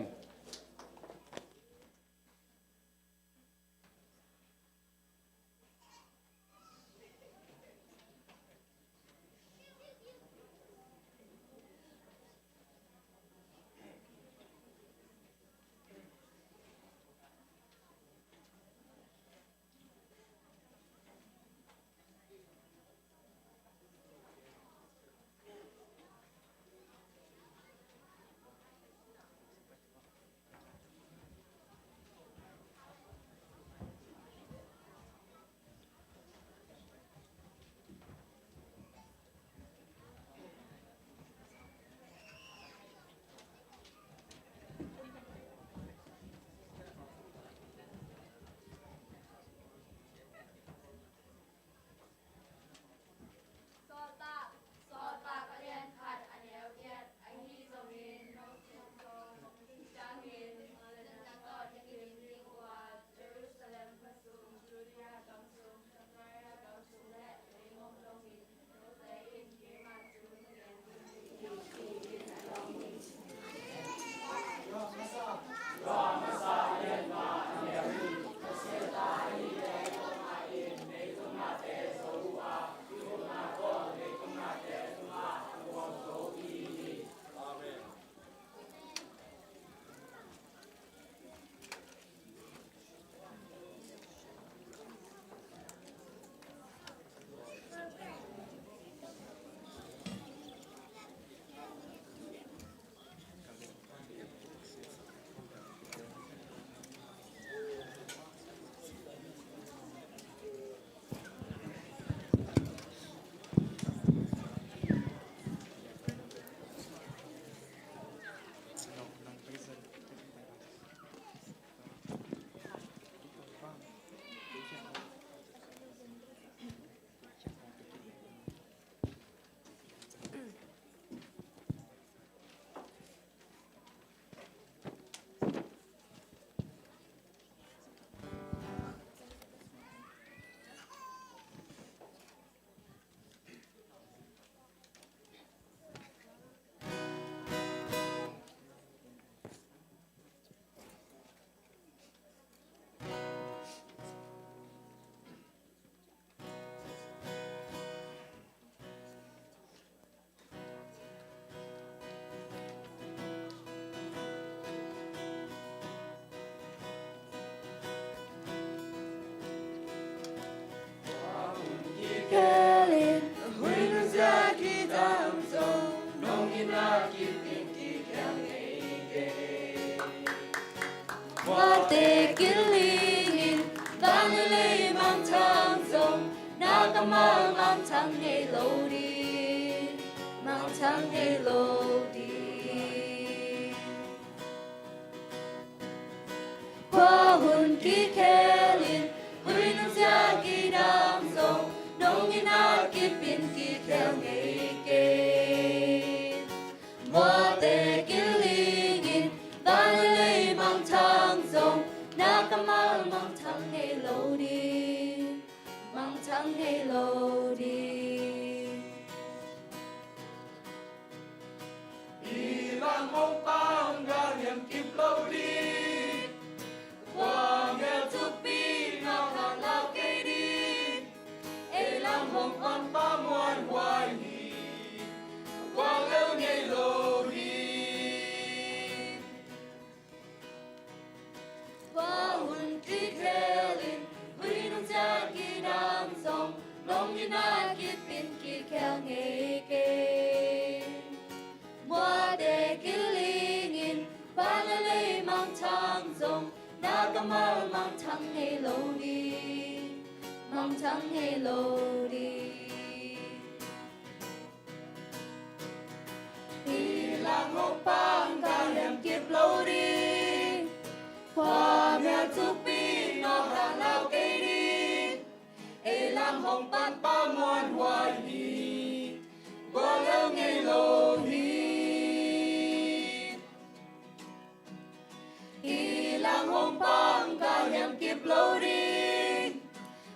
Nagamal mang thang hay lâu đi mang thang hay lâu đi Thì làng hồng bang ta hiểm kiếp lâu đi Hoa mẹ chúc bi nó hà lao cây đi Ê làng hồng bang ba muôn hoài đi Qua lâu ngày lâu đi Thì làng hồng bang ta hiểm kiếp lâu đi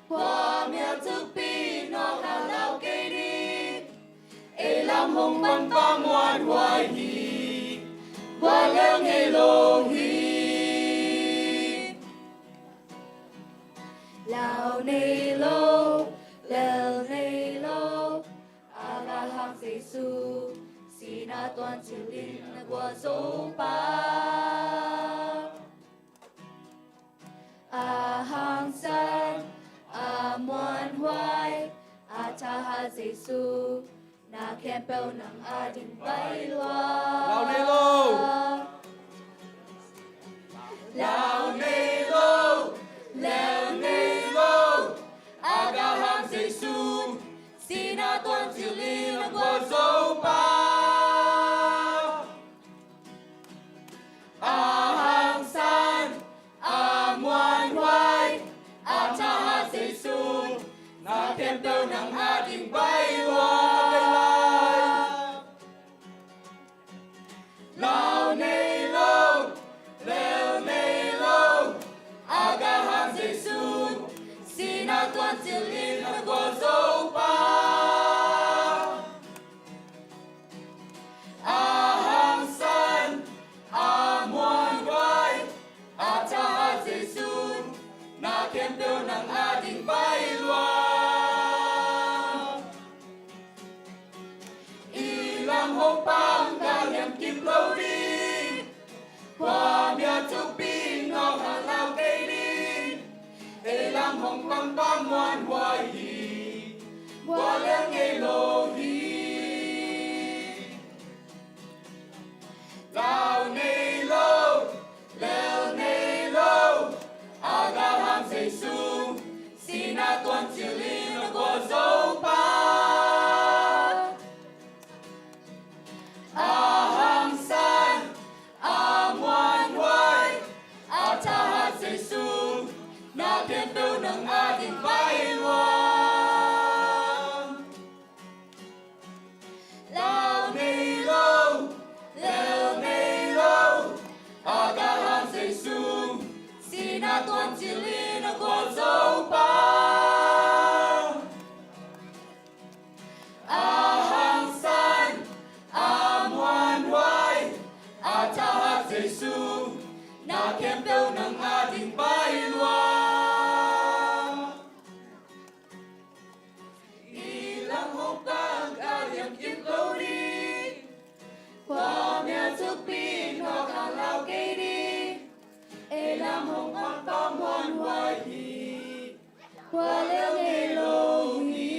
Hoa mẹ chúc bi nó hà lao cây đi Ê làng hồng bang ba muôn hoài đi Qua lâu ngày lâu đi Lao này lâu Aga hang Giêsu xin na toàn chịu linh na qua dấu ba hang san muan hoài cha ha Giêsu na khen bèo nang đình bay loa Lao này lâu Lao này lâu Aga hang Giêsu xin na toàn chịu linh na qua dấu ba hang san muan hoài cha ha Giêsu na khen bèo nang đình bay loa Lao này lâu Aga hang Giêsu xin na toàn chịu linh na qua dấu ba hang san muan hoài cha ha Giêsu na khen bèo nang đình bay loa Ilang hồng bang ta hiểm kiếp lâu đi Hoa mẹ chúc bi nó hà lao cây đi Ilang hồng bang ba muôn hoài đi Qua lên ngày lâu đi Lao này lâu Aga hang Giêsu xin na toàn chịu linh na qua dấu ba hang san muan hoài cha ha Giêsu na khen bèo nang đình bay loa Lao này lâu Aga hang Giêsu xin na toàn chịu linh na qua dấu ba hang san muan hoài cha ha Giêsu na khen bèo nang đình bay loa Ilang hồng bang ta hiểm kiếp lâu đi Hoa mẹ chúc bi nó hà lao cây đi Ilang hồng bang ba muôn hoài đi Qua lâu ngày lâu đi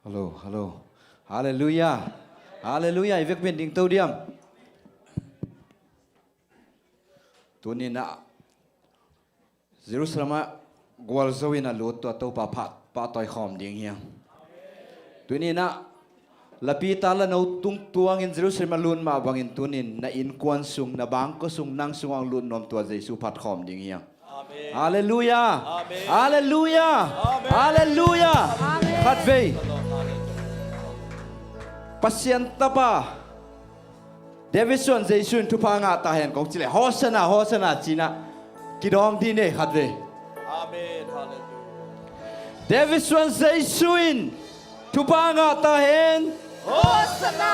hello hallelujah hallelujah việc bên đình tâu điểm tuần này na Jerusalem gwal zoina lot to tâu pa toy khom ding hiang tuần này na lapi tala no tung tuang in Jerusalem lun ma bangin tunin na in kwan sung na bang ko sung nang sung ang lun nom tua Jesu phat khom ding hiang hallelujah hallelujah hallelujah khat ve pasien tapa Davidson Jesu tu pa nga ta hen kong chile hosana china kidong di ne khat ve Amen. Hallelujah. Davidson Jesu tu pa nga ta hen Hosanna.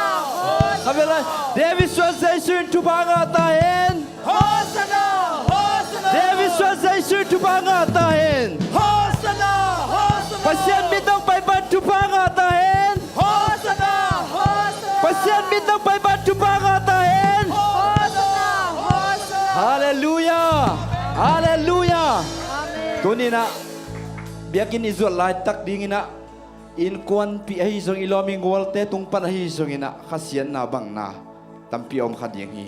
Kabela Davidson Jesu tu pa nga ta hen Hosanna. Hosanna. Davidson Jesu tu pa nga ta hen Hosanna. Hosanna. pasien bitong pai ban tu pa nga ta hen Hosanna. Hosanna. pasien bitong pai ban tu pa nga ta hen Hosanna. Hosanna. Hallelujah hallelujah tunina biakin izol lai tak dingina in kwan pi hi song ilomi ngol te tung pan hi song ina khasian na bang na tampi om khading hi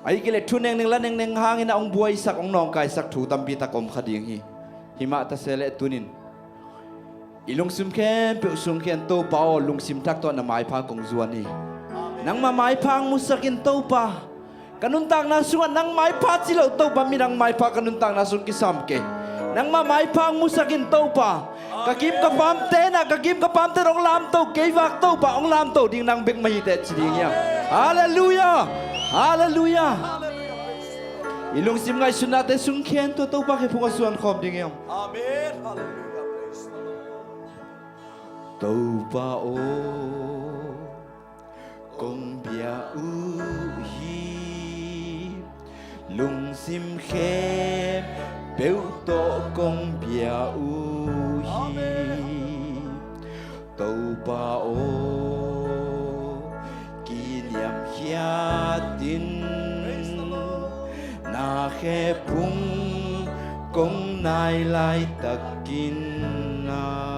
ai kile thuneng ning laneng neng hangina ong buai sak ong nong kai sak thu tampi takom khading hi hima ta sele tunin ilung sim khen pe sung khen to pao lung sim tak to na mai pha kong zuani nang ma mai phang musakin to pa kanun tang na sungan nang mai pha chilo to pa mi nang mai pha kanun tang na sun ki sam ke nang ma mai phang musakin to pa kakim ka pam te ong lam to ke wak to pa ong lam to ding nang bek mai te chiding ya hallelujah hallelujah ilung sim ngai sunate sung khen to pa ke phunga suan khom ding yam Amen. Hallelujah. Praise the Lord. to pa o kong bia u hi lung sim khem bêu to kong bia u hi tàu ba ô kỷ niệm hiết tin na khe phung kong nai lai tắc kin na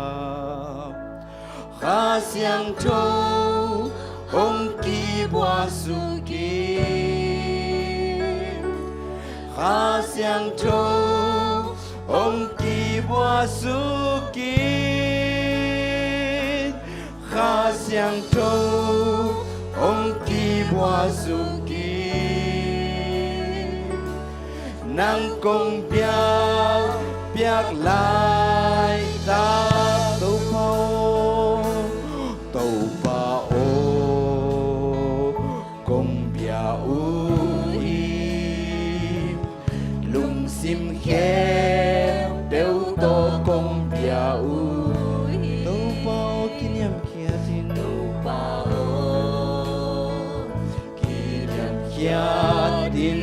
kha siang châu ông kỳ boa su ki kha siang châu ông kỳ boa su ki kha siang châu ông kỳ boa su ki nang công biak lai ta tàu pa ô công bia u lung sim khe đều to công bia u tàu pa kỷ niệm kia tin tàu pa kỷ niệm kia tin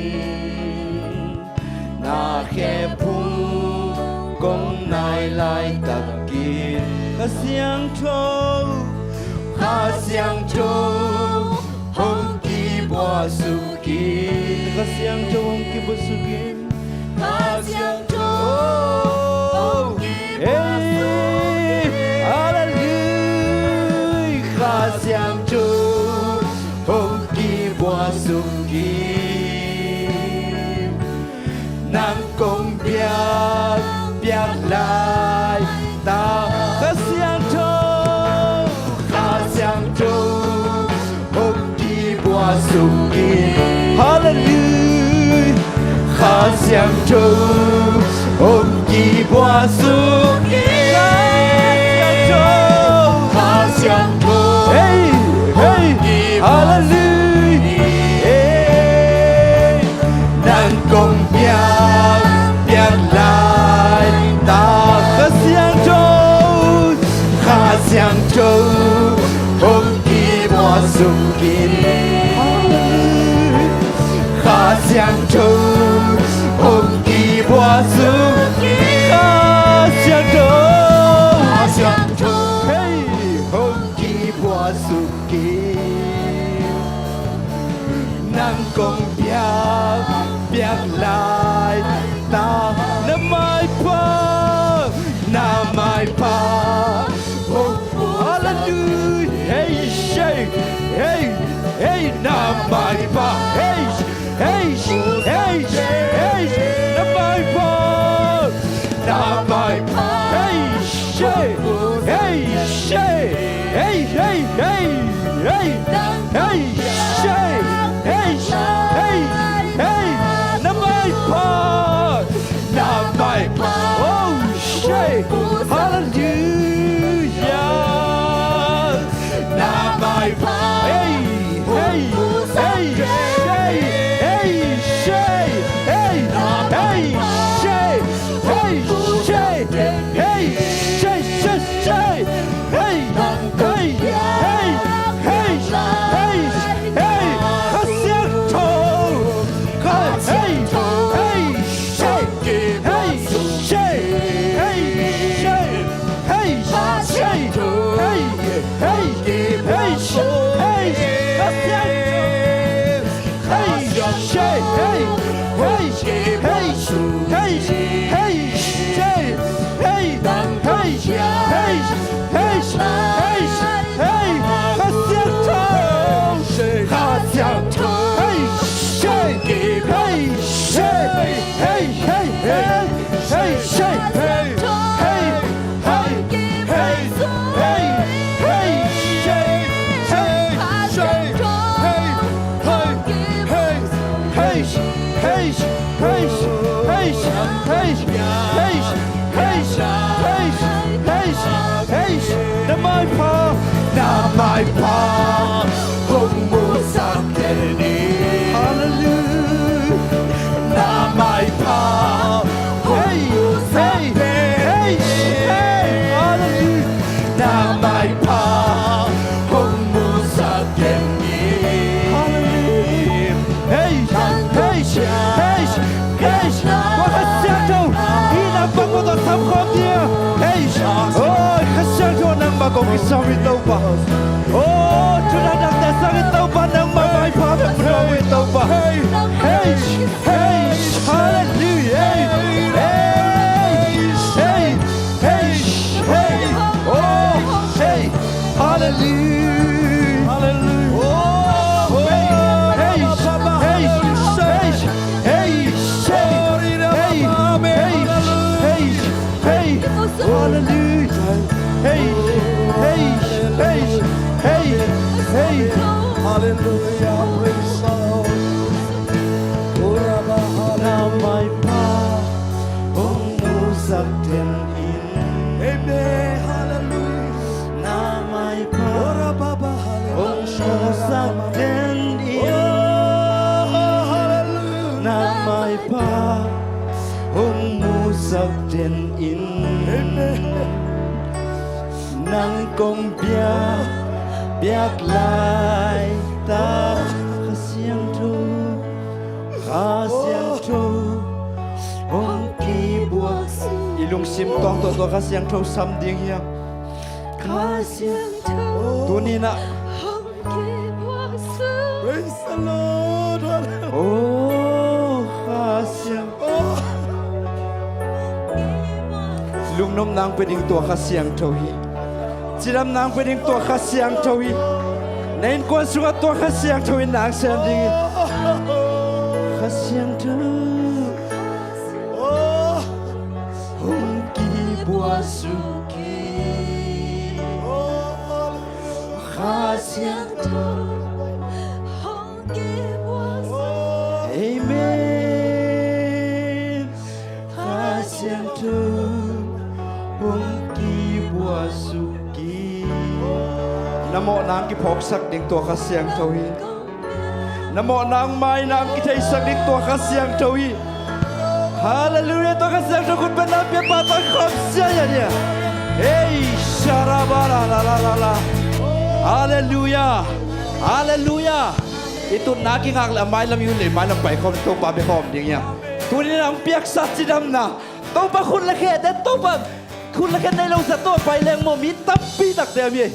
na khe phung công nai lai tắc kin kha siang châu hong ki boa su ki kha siang châu hong ki boa su ki kha siang châu hong ki boa su ki hallelujah kha siang châu hong ki boa su ki nang công biak lai ta kha siang châu hong ki boa su ki hallelujah kha siang châu hong ki boa su ki kha siang châu hey hey hallelujah hey nang công biak lai ta kha siang châu hong ki boa su ki kha siang châu hong ki boa su ki kha siang châu hey hong ki boa su ki nang công biak lai ta na mai pa hong my hey shay hey shay hey hey hey hey hey shay hey hey hey na my part oh shay hallelujah na my part hey hey hey shay hey shay hey hey shay hey shay hey shay shay shay hey hey hey hey hey hey khasiang tho hey hey shay hey shay hey shay hey shay hey hey hey hey khasiang hey shay hey hey hey hey hey shay hey hey hey hey hey hey khasiang tho hey shay hey shay hey hey hey hey shay hey hey hey hey hey hey shay hey shay hey hey hey hey hey hey hey hey hey hey na mai pa hong mu sa ke ni hallelujah na mai pa hey hey hey hey hallelujah na mai pa hong mu sa ke ni hallelujah hey hey hey hey wa ka sia to ina pa ko to tham khom dia hey ôi ka sia to nang ba ko ki sa wi to pa oh tu na dang ta sa wi to pa nang ma mai pa ba pro wi to pa hey hey hey hallelujah hey hey hey hey oh hey hallelujah hallelujah oh hey hey hey hey hey hey hey hallelujah hey hey hey hey hey hallelujah praise the Lord ora ba hala mai pa ong mu sak ten in amen hallelujah na mai pa ora ba ba ong mu sak ten in hallelujah na mai pa ong mu sak ten in nang kong biak lai ta khasiang thu ong ki buak ilung sim tong to khasiang thu sam ding hiang khasiang thu tu ni na praise the Lord oh khasiang lung nom nang peding to khasiang thu hi chiram nang peding to khasiang thu hi nain kon sunga to khasiang thu hi nang sam ding khasiang thu oh hong ki bua su ki oh khasiang thu hong ki bua su amen khasiang thu hong ki bua su ki namo nang ki phok sak ding to khasiang thu hi namo nang mai nang ki thei sak dik to khasiang thawi hallelujah to khasiang thaw kun ban pe pa ta khom sia ya dia hey sharabara la la la la hallelujah hallelujah itu naki ngak la mai lam yun le mai lam pai khom to pa be khom ding ya tu ni nang piak sat sidam na to pa khun la khe de to pa khun la khe nei lo sa to pai leng mo mi tap pi tak de mi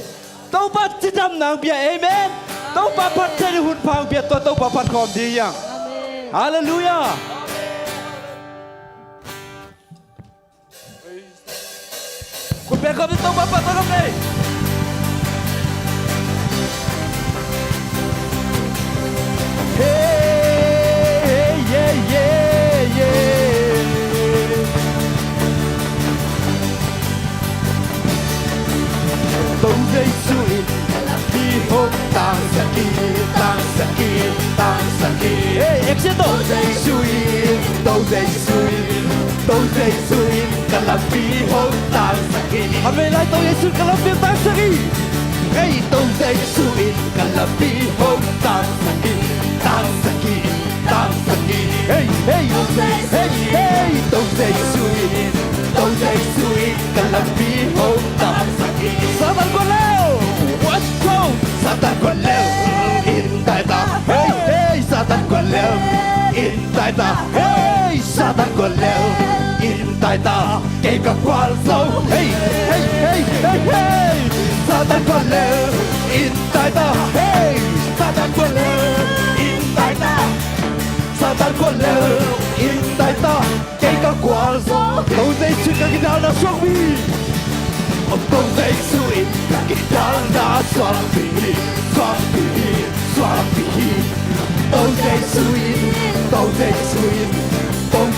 to pa sidam nang bia amen tâu ba phát trên hùn phang biệt tôi tâu ba phát khom đi yang hallelujahคุณเป็นคนที่ตบปัดตบเลยเฮ้เย่เย่เย่ Kami lai tau Yesu kalapir tang sagi. Hey, tau Yesuin kalapir hong tang sagi. Hey, hey, hey, hey, tau Yesuin kalapir hong tang sagi. Satan ko leo, what's wrong? Satan ko leo, in tai ta. Hey, hey, Satan ko leo, in tai ta. Hey, Satan ko leo, in tai ta. Kay ka kwal so. Hey, hey, hey, hey, hey. Satan ko leo, in tai ta. Hey, Satan ko leo, in tai ta. Satan ko leo, in tai ta. Kay ka kwal so. Tâu dây chưa ka kita na swak mi. Ông tâu dây suin ka kita na swak mi. Swak mi, swak mi. Tâu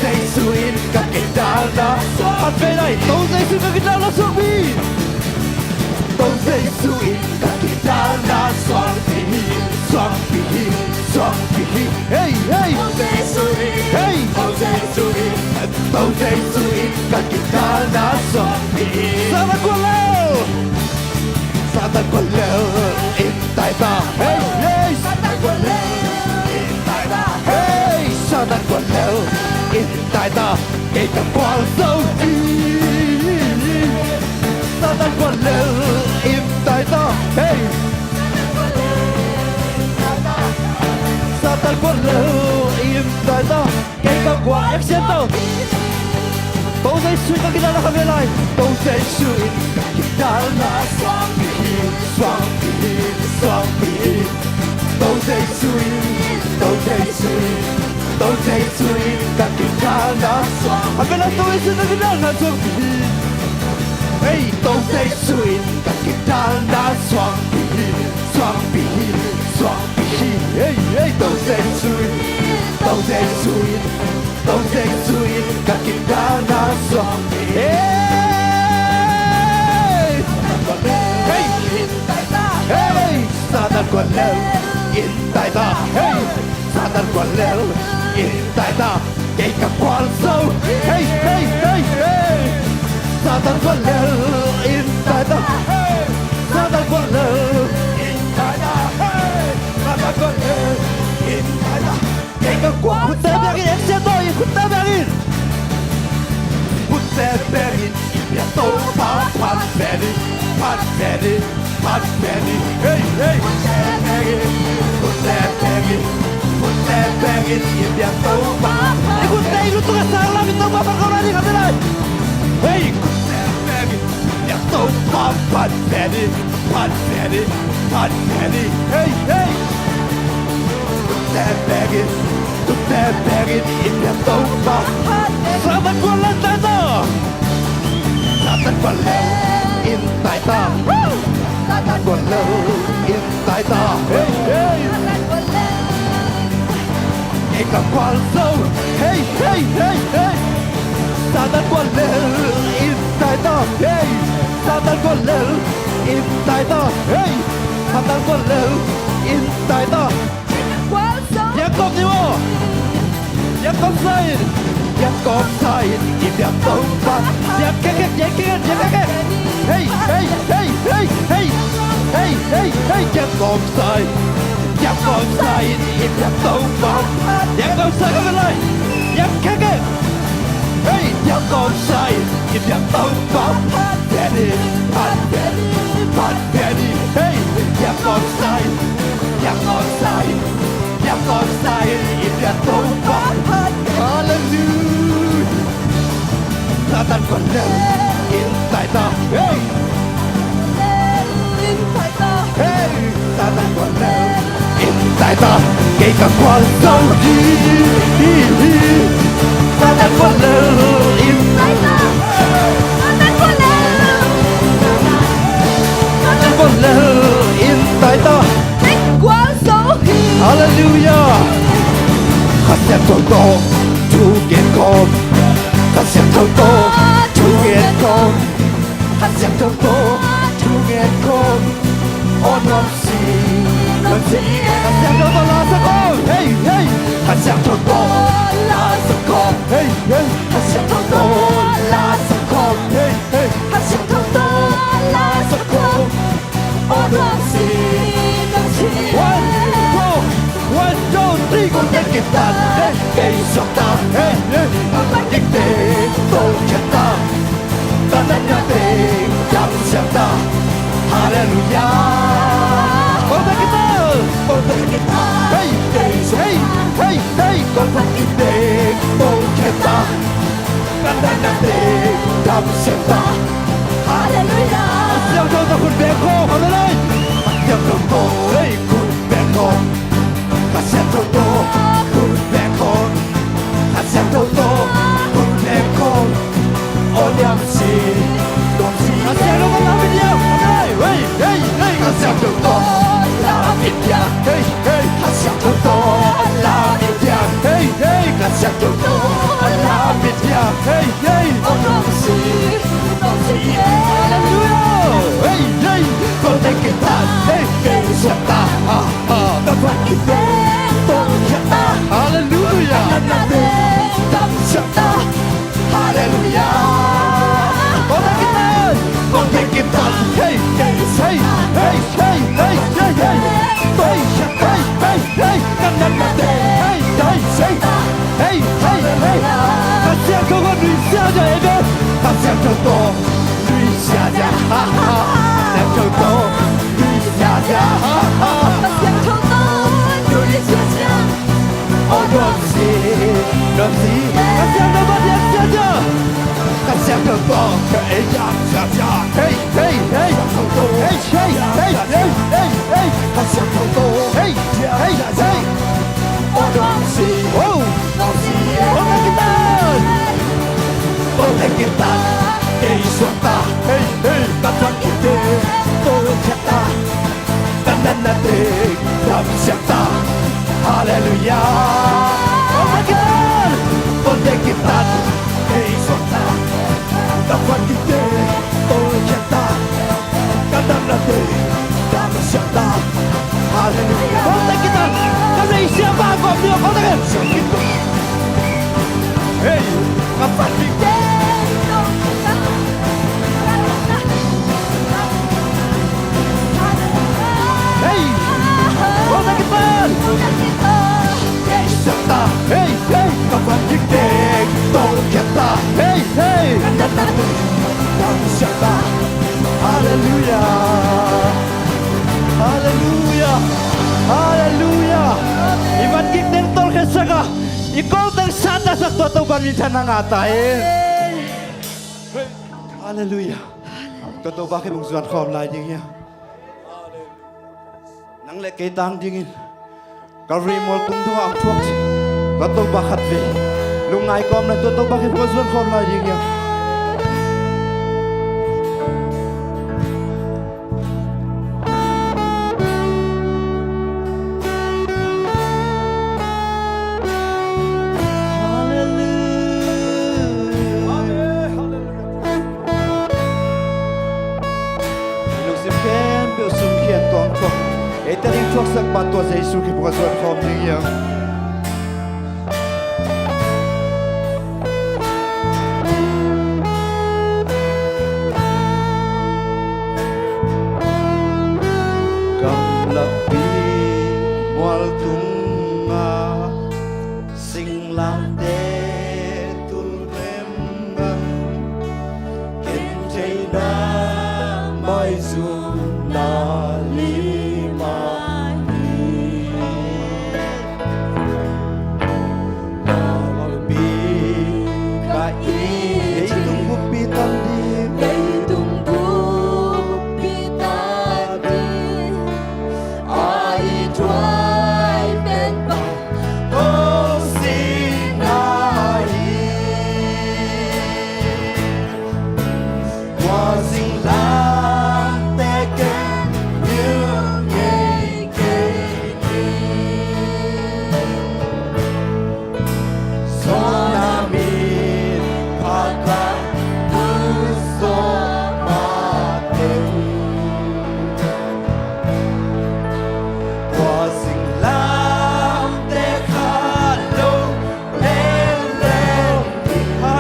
dây suin ka kita na swak. Mặt về này, tâu dây suin ka kita na swak mi. Tâu dây suin ka kita na swak mi. Swak mi, swak mi. Hey, hey. Tâu dây suin, hey. Tâu dây suin ka kita na swak mi. Satan ko leo, Satan ko leo, in tai ta. Hey, hey. Satan ko leo, in tai ta. Hey, Satan ko leo, in tai ta. Kay ka kwal so. Satan ko leo, in tai ta. Hey. Satan ko leo, in tai ta. Kay ka kwal action to. Tâu dây suy ka kita na kami lai. Tâu dây suy ka kita na swak mi, swak mi, swak mi. Tâu dây suy ka kita na swak. Kami lai tâu dây suy ka kita na swak mi. Hey, tâu dây suy ka kita na swak mi, swak mi, swak mi. Hey, hey, tâu dây suy ka kita na swak mi. Hey, hey, hey, Satan ko leo, in tai ta. Hey, Satan ko leo, in tai ta. Kay ka kwal so. Hey, hey, hey, hey. Satan ko leo, in tai ta. Satan ko leo, in tai ta. Satan ko leo, in tai ta. Kay ka kwal. Put them back in, action to. Put them back in. Put them back in. Ya to pa pat ready. Pat ready. Pat ready. Hey, hey. Put them back in. Put them back in. Put them back in. Ya to pa. Ikut tay lu tu ka salam ito pa pa kau ni kami lai. Hey, put them back in. Ya to pa pat ready. Pat ready. Pat ready. Hey, hey. Put them back in. Put them back in. Ya to pa. Satan ko lang tayo. Satan ko leo, in tai ta. Satan ko leo, in tai ta. Hey, hey. Kay ka kwal so. Hey, hey, hey, hey. Satan ko leo, in tai ta. Hey, Satan ko leo, in tai ta. Hey, Satan ko leo, in tai ta. Jacob ni mo. Jacob Said. Jacob Said, im ya tông phát. Jacob, hey, hey, hey, hey, hey, hey, hey, hey, Jacob Said, im ya tông phát. Jacob Said các bạn ơi, Jacob, hey, Jacob Said, im ya tông phát. Penny, pat penny, pat penny, hey, Jacob Said, im ya tông phát. Hallelujah. Satan ko leo, in tai ta. Hey, in tai ta. Hey, Satan ko leo, in tai ta. Kay ka kwal so. Satan ko leo, in tai ta. Satan ko leo, Satan ko leo, in tai ta. Kay kwal so. Hallelujah. Hãy subscribe cho kênh Ghiền Mì Gõ để không bỏ lỡ những video hấp dẫn. damsyata Haleluya Kota kita Hey hey hey hey hey Kota kita Kita Kanda natin damsyata Haleluya Siang kau kun beko Haleluya Siang kau hey kun beko Kasihan kau kun beko Kasihan kau kun beko Onyam si Dong si Kasihan kau lamit dia Hey hey hey hey Kasihan kau lamit dia Hey hey Kasihan kau lamit dia Hey hey Kasihan kau lamit dia Hey hey Onyam si Dong si Hallelujah Hey hey Kau kita Hey hey Siapa Dapat kita Tolong kita Hallelujah Siapa Haleluya Kota kita Kota kita Hey hey hey hey hey hey hey hey hey hey hey hey Kanda hey hey hey hey hey hey Kasihan kau duit saja ebe Kasihan kau duit saja ha ha Kasihan kau duit saja ha ha Kasihan kau duit saja Oh Domsi Domsi Kasihan kau dia saja Kasihan kau keejam saja Hey hey hey Hey hey hey hey hey hey Kasihan kau hey hey hey Oh Domsi Oh Domsi Kota kita Kota kita Isota Hey hey Kata kita Kota kita Kanda natin Damsyata Haleluya Kota kita Kota kita Isota Kata kita Kota kita Kanda natin Damsyata Haleluya Kota kita Kata siapa kau dia kota kita Hey Kata kita Hey Kota kita Siapa Hey hey Kata kita Tolong kita Hey hey Kanda natin Damsyata Haleluya Haleluya Haleluya Iman kita tol kesaga Ikaw tang sada sa totoo pamilya ng atay Haleluya Totoo ba kayo mong suwan ko ang lahat niya Nang lekay tang dingin Kalri mo tung tuwa ang tuwak Totoo ba katwe Lungay ko ang nagtotoo ba kayo mong suwan ko ang lahat niya Italing chuak sak patwa sa Yesu ki bukan suat kaum dia. Gamlapi mual tunga sing lante tulmembang kenjaina mai sunali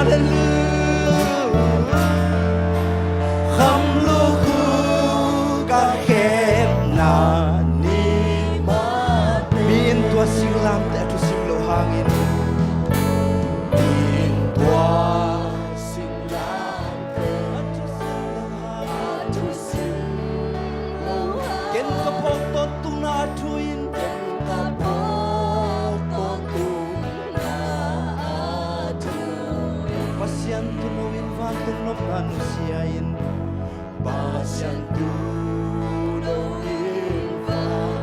Hallelujah. เก่งกระพกตนตุนาทุยPasyan tunawin van tunop manusiain Pasyan tunawin van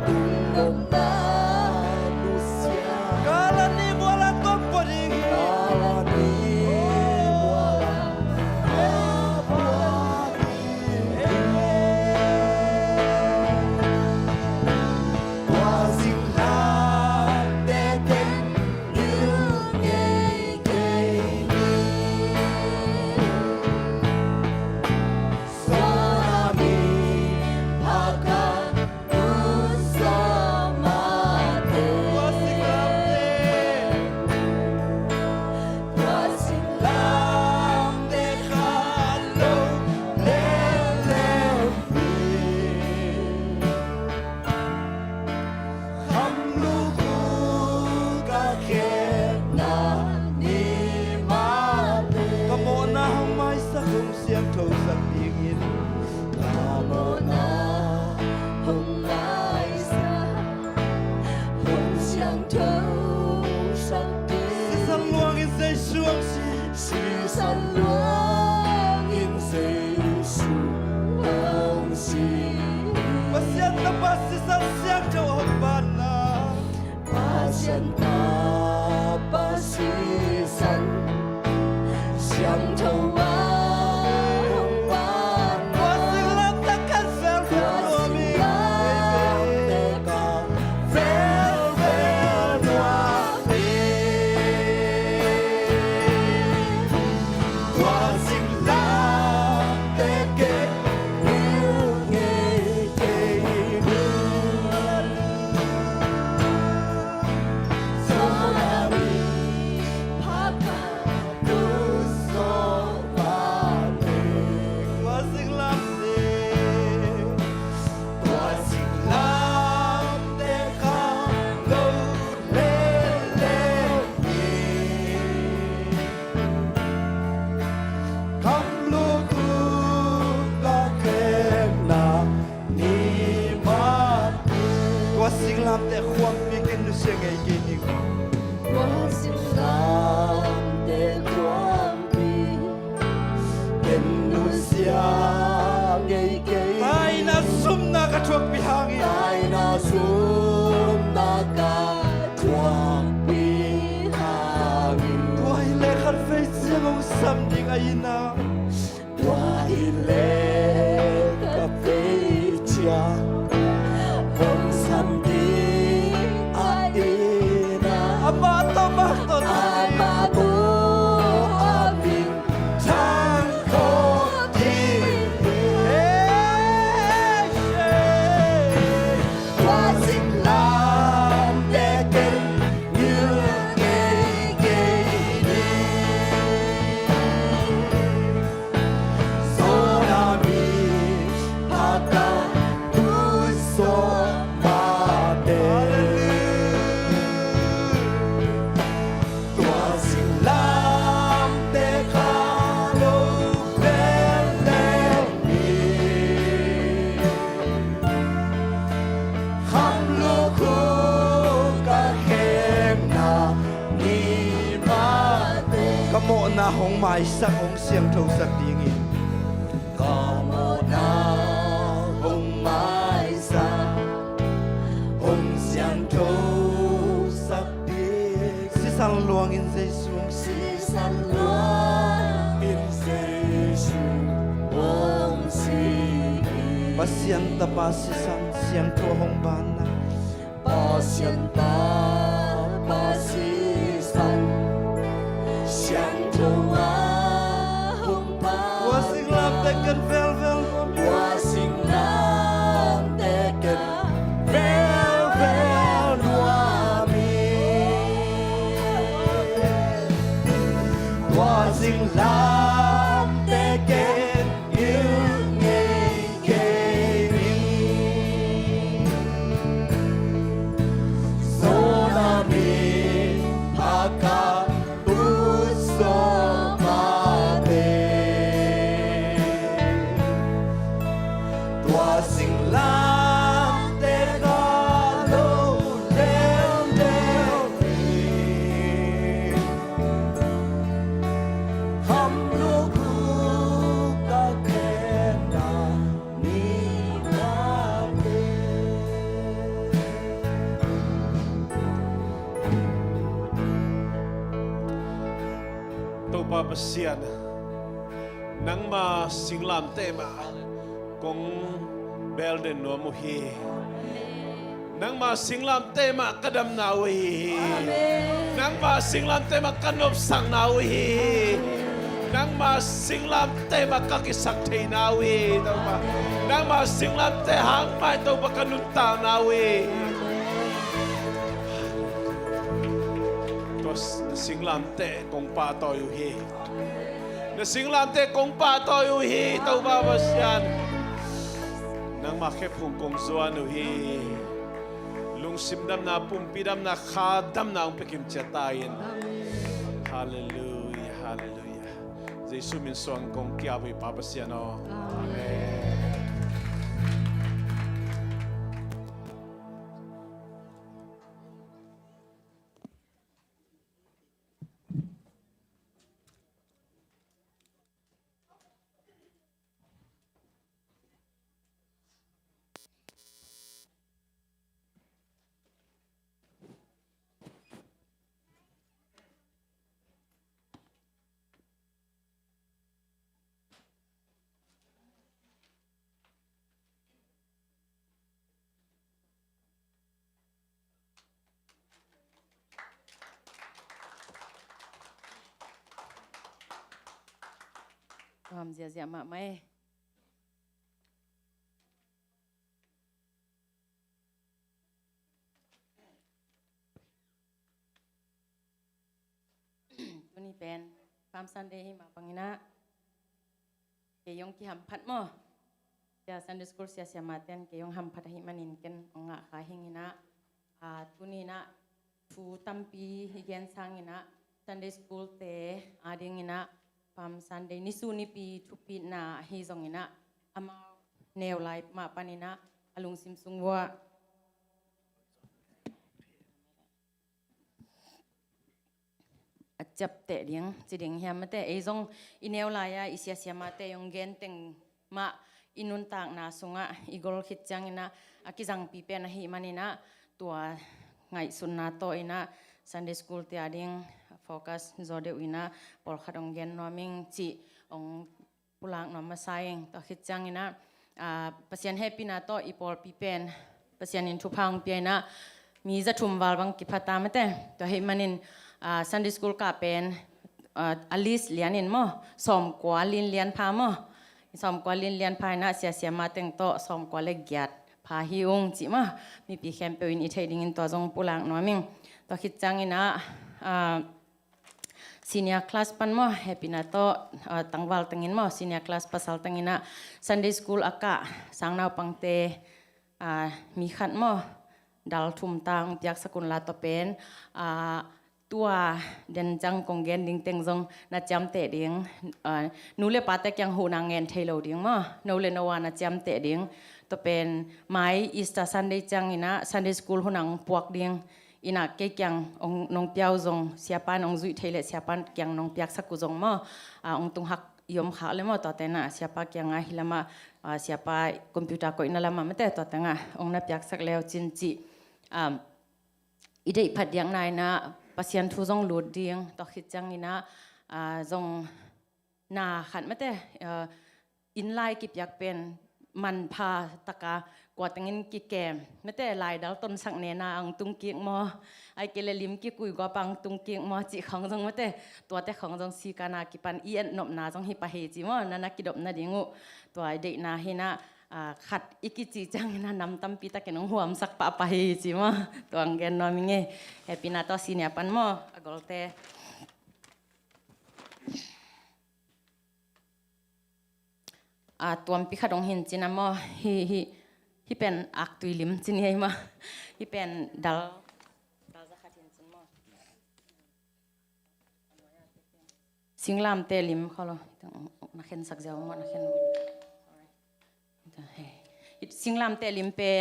tunop manusia Kala ni wala kong paring Kala ni wala Wasing lang deken na hong mai sak hong siang thâu sak ding in có một na hong mai sak hong siang thâu sak ding si san luang in se sung si san luang in se sung hong si pasian ta pa si san siang thâu hong ban na pasian ta pa si san siang thâu a hong ba wa sing lam te kan vel vel wa sing lam te kan vel vel wa mi wa sing lam te kan yêu ngày ngày so na mi pasian nang ma singlam tema kong belden no muhi nang ma singlam tema kadam nawi nang ma singlam tema kanop sang nawi nang ma singlam tema kakisak te nawi nang ma singlam te hang mai to bakanunta nawi tos singlam te kong pa to yu hi na singlam te kong pa to yu hi to ba basyan nang makep hong kong zuan yu hi lung simdam na pumpidam na khadam na ang pekim chatayin hallelujah hallelujah Jesus min suang kong kiawi papasyan o amenความเสียมาไหมวันนี้เป็นความสันเดย์มาปังนะเกยองที่หำพัดมั้งจะซันเดย์สกูลเสียมาเต้นเกยองหำพัดหิมันินกันองค์ขาหิงินะตุนีนะทูตัมปีฮิเกนสังงินะซันเดย์สกูลเตอาดิงินะพามซันเดย์นิสูนิปีทุปีนาฮิซองอินะอามาเนวไลมาปานินะอลุงซิมซุงวัวจับเตะเดียงจีเดียงเฮียมาเตะไอซองอินเนวไลอะอิเสียมาเตะยองเกนเต็งมาอินุนตากนาสุงะอีกอลคิดจังอินะอากิจังปีเปนะฮิมันอินะตัวไงสุนนาโตอินะซันเดย์สกูลเตียดิงfokus zode wina por khadong gen noming chi ong pulang nom masayeng to khitchang ina pasien happy na to ipol pipen pasien in thupang piana mi za thum wal bang ki phata mate to he manin Sunday school ka pen alis lianin mo som kwa lin lian pha mo som kwa lin lian pha na sia ma teng to som kwa le gyat pha hiung chi ma mi pi campaign in ithading in to jong pulang noming to khitchang ina senior class pan mo happy na to tangwal tengin mo senior class pasal tengina Sunday school aka sangnau pangte mi khat mo dal thum tang piak sakun la to pen tua den jang kong gen ding teng jong na cham te ding nu le pa te kyang hu na ngen thailo ding mo no le no wa na cham te ding to pen mai Easter Sunday chang ina Sunday school hunang puak ding ina ke kyang ong nong piao zong siapa nong zui thele siapa kyang nong piak saku zong mo ong tung hak yom kha le mo to te na siapa kyang a hilama siapa computer ko ina lama mate to te nga ong na piak sak leo chin chi idei phat yang nai na pasien thu zong lut ding to khit chang ina zong na khat mate in lai ki piak penมันพาตะกากว่าตังเงินกี่แกมไม่แต่ลายดาวต้นสักเนนาอังตุงเกียงมอไอเกลลิมกี่กุยกว่าปังตุงเกียงมอจีของจงไม่แต่ตัวแต่ของจงสีกานากิปันเอียนนบนาจงฮิปะเฮจิมอนันนักกิดบนาดิงูตัวเด็กนาเฮนะขัดอีกิจิจังนะนำตั้มปีตะเกนงหัวมสักปะปะเฮจิมอตัวอังเกนนอมิงเงแฮปปี้นาตัวซีเนียปันมอกอลเตตัวพิฆาตองเห็นจินามอฮิเป็นอักตุยลิมจินยัยมาฮิเป็นดัลจะขัดเห็นจินมอสิงลามเตลิมเขาเลยนักเห็นสักเจ้ามอนักเห็นสิงลามเตลิมเป็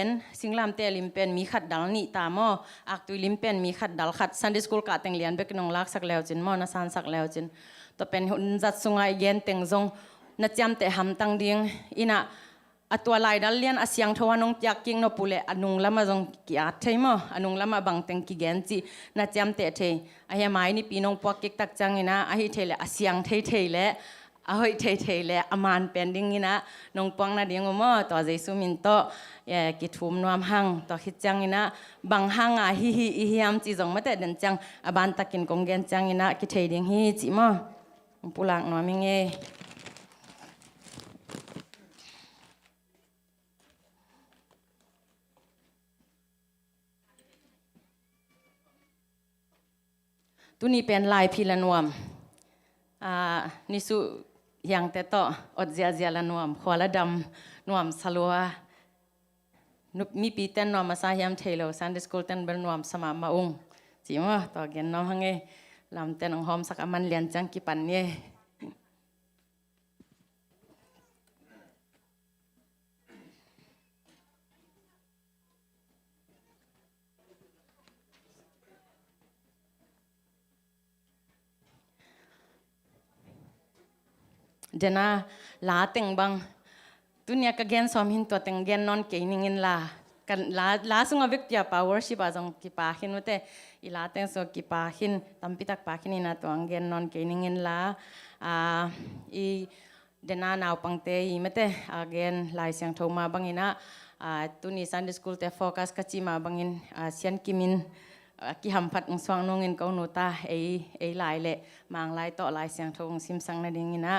นมีขัดดัลนี่ตามออักตุยลิมเป็นมีขัดดัลขัดซันเดย์สกูลกาเต็งเลียนเบกนองลักสักแล้วจินมอนาซานสักแล้วจินตัวเป็นหุ่นจัดสุงไอเย็นเต็งจงนัดจำแต่หำตังดิ้งอินะ ตัวลายดัลเลียนอาเซียงทวานงจักกิงนปุเลอนุงละมาจงกิอาเทมอนุงละมาบังเต็งกิเกนจีนาจำเตเทอาเฮไม้นี่ปีนงปวกกิกตักจังนะอาฮิเทเลอาเซียงเทเทเลอาฮิเทเทเลอามานเป็นดิ้งนะนงปวงนาเดียงมอตัวเจสุมินโตกิทุมนวมหังตัวคิดจังนะบังหังอาฮิฮิอิฮิยามจีจงมาแต่เดินจังอาบันตักินกงเกนจังนะกิเทดิ้งฮิจีมอปุลังนวมิงเอตุนี้เป็นลายพิลนวมนิสุยังแต่ต่ออดเจียละนวมขวาละดำนวมสลัวมีปีเต้นนวมมาซาเฮียมเทโลซันดิสกูลเต้นเป็นนวมสมามาองจีมาต่อเกนน้องฮังเอลำเต้นของหอมสักมันเลียนจังกิปันเย่เดน่าลาเต็งบังตุนี้ก็เกนสอมหินตัวเต็งเกนนอนเกนิงินลากันลาสุงอวิกยา powership อาจงกิปาหินวะเตอีลาเต็งโซกิปาหินตัมปิตักปาหินนะตัวเกนนอนเกนิงินลาอีเดน่านาวปังเตอีมะเตเกนลายเสียงโทมาบังอินะตุนี้ Sunday School เตโฟกัสกัจจิมาบังอินเซียนกิมินกิหัมพัดงสว่างนงเงินเกาโนตาเอลายเละมางลายต่อลายเสียงโทงซิมสังนาดิงินะ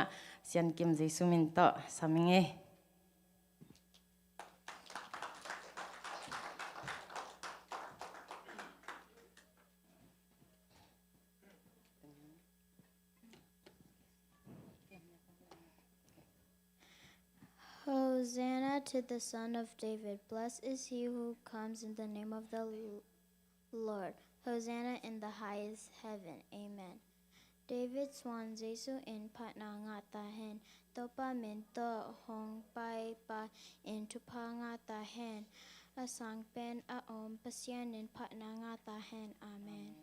เซียนกิมเจสุมินโตสามิงเอHosanna to the Son of David. Blessed is he who comes in the name of the Lord. Hosanna in the highest heaven. Amen. David swan Jesu in patna ngata hen. Topa minto hong pai pa in tupa ngata hen. Asang pen a om pasyan in patna ngata hen. Amen.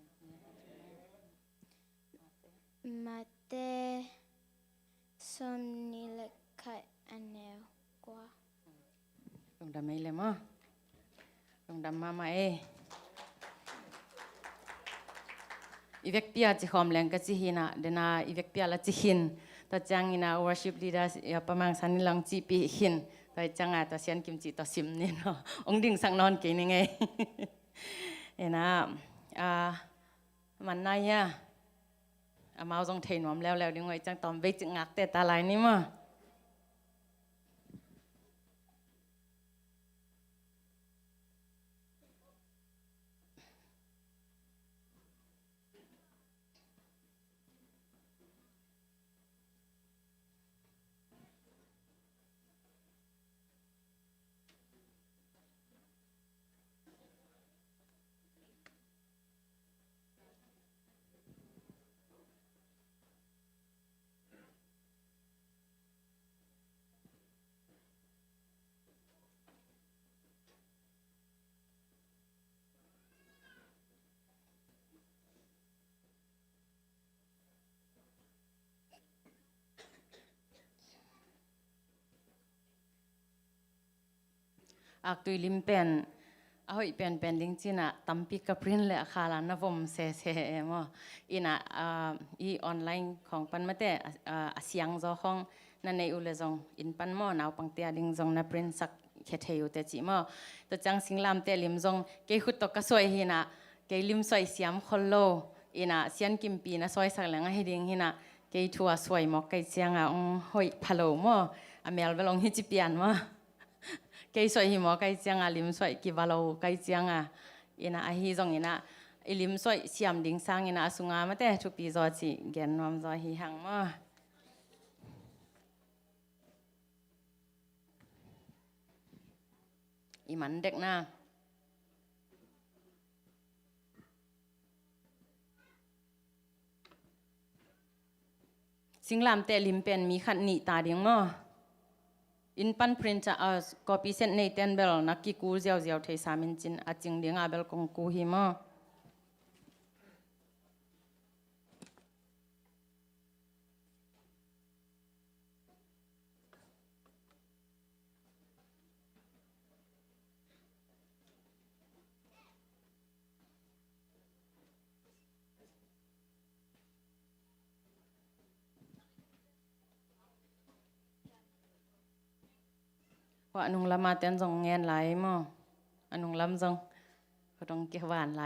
Mate somnilekat anel kwa. ลงดำไม่เลยมั้งลงดำมาเออีเวกเปียจิคอมแรงก็จิหินะเดน่าอีเวกเปียละจิหินต่อจังอินะ worship leaders ประมาณสันนิลังจีปีหินต่อจังต่อเซียนกิมจิต่อซิมเนี่ยเนาะองดิ่งสังนอนเก่งยังไงเอ็นะมันนายอะมาเอาจงเทนวมแล้วดึงไว้จังตอมเวจิงักแต่ตาลายนี่มั้งอักตุยลิมเป็นเอาอีเป็นลิงจีน่ะตั้มปีกับพรินเลยค่ะแล้วนะผมเซ่มั้งอีน่ะอีออนไลน์ของปันมาแต่เสียงจอของนั่นในอุเลจงอินปันมั้งนาวปังเตียลิงจงนะพรินสักเขตอยู่แต่จีมั้งแต่จังสิงลามเตลิมจงเกยขุดตกกระสวยหินะเกยลิมสวยเสียมคนโลอีน่ะเสียนกิมปีนะสวยสักแหลงให้ดิ่งหินะเกยทัวสวยหมอกเกยเสียงหอยพะโลมั้งอเมลไปลงฮิจิเปียนมั้งเกยสวยหิมอไกเจียงลิมสวยกิวาโลไกเจียงอินะฮิจงอินะลิมสวยเสียมดิ่งสังอินะสุงามาแต่ทุกปีจอจีเกนนวมจอฮิหังมาอีมันเด็กนะสิงลามแต่ลิมเป็นมีขันหนีตาเดียงมั้งอินปันพรินจะก็พิเศษในเต็นเบลนักกิกูเจียวเทสามินจินอาจิงเดียงอาเบลกงกูหิมะ ว่าอันนุงละมาเต้นจงเงียนไหลมั้งอันนุงลำจงก็ต้องเกี่ยวหวานไหล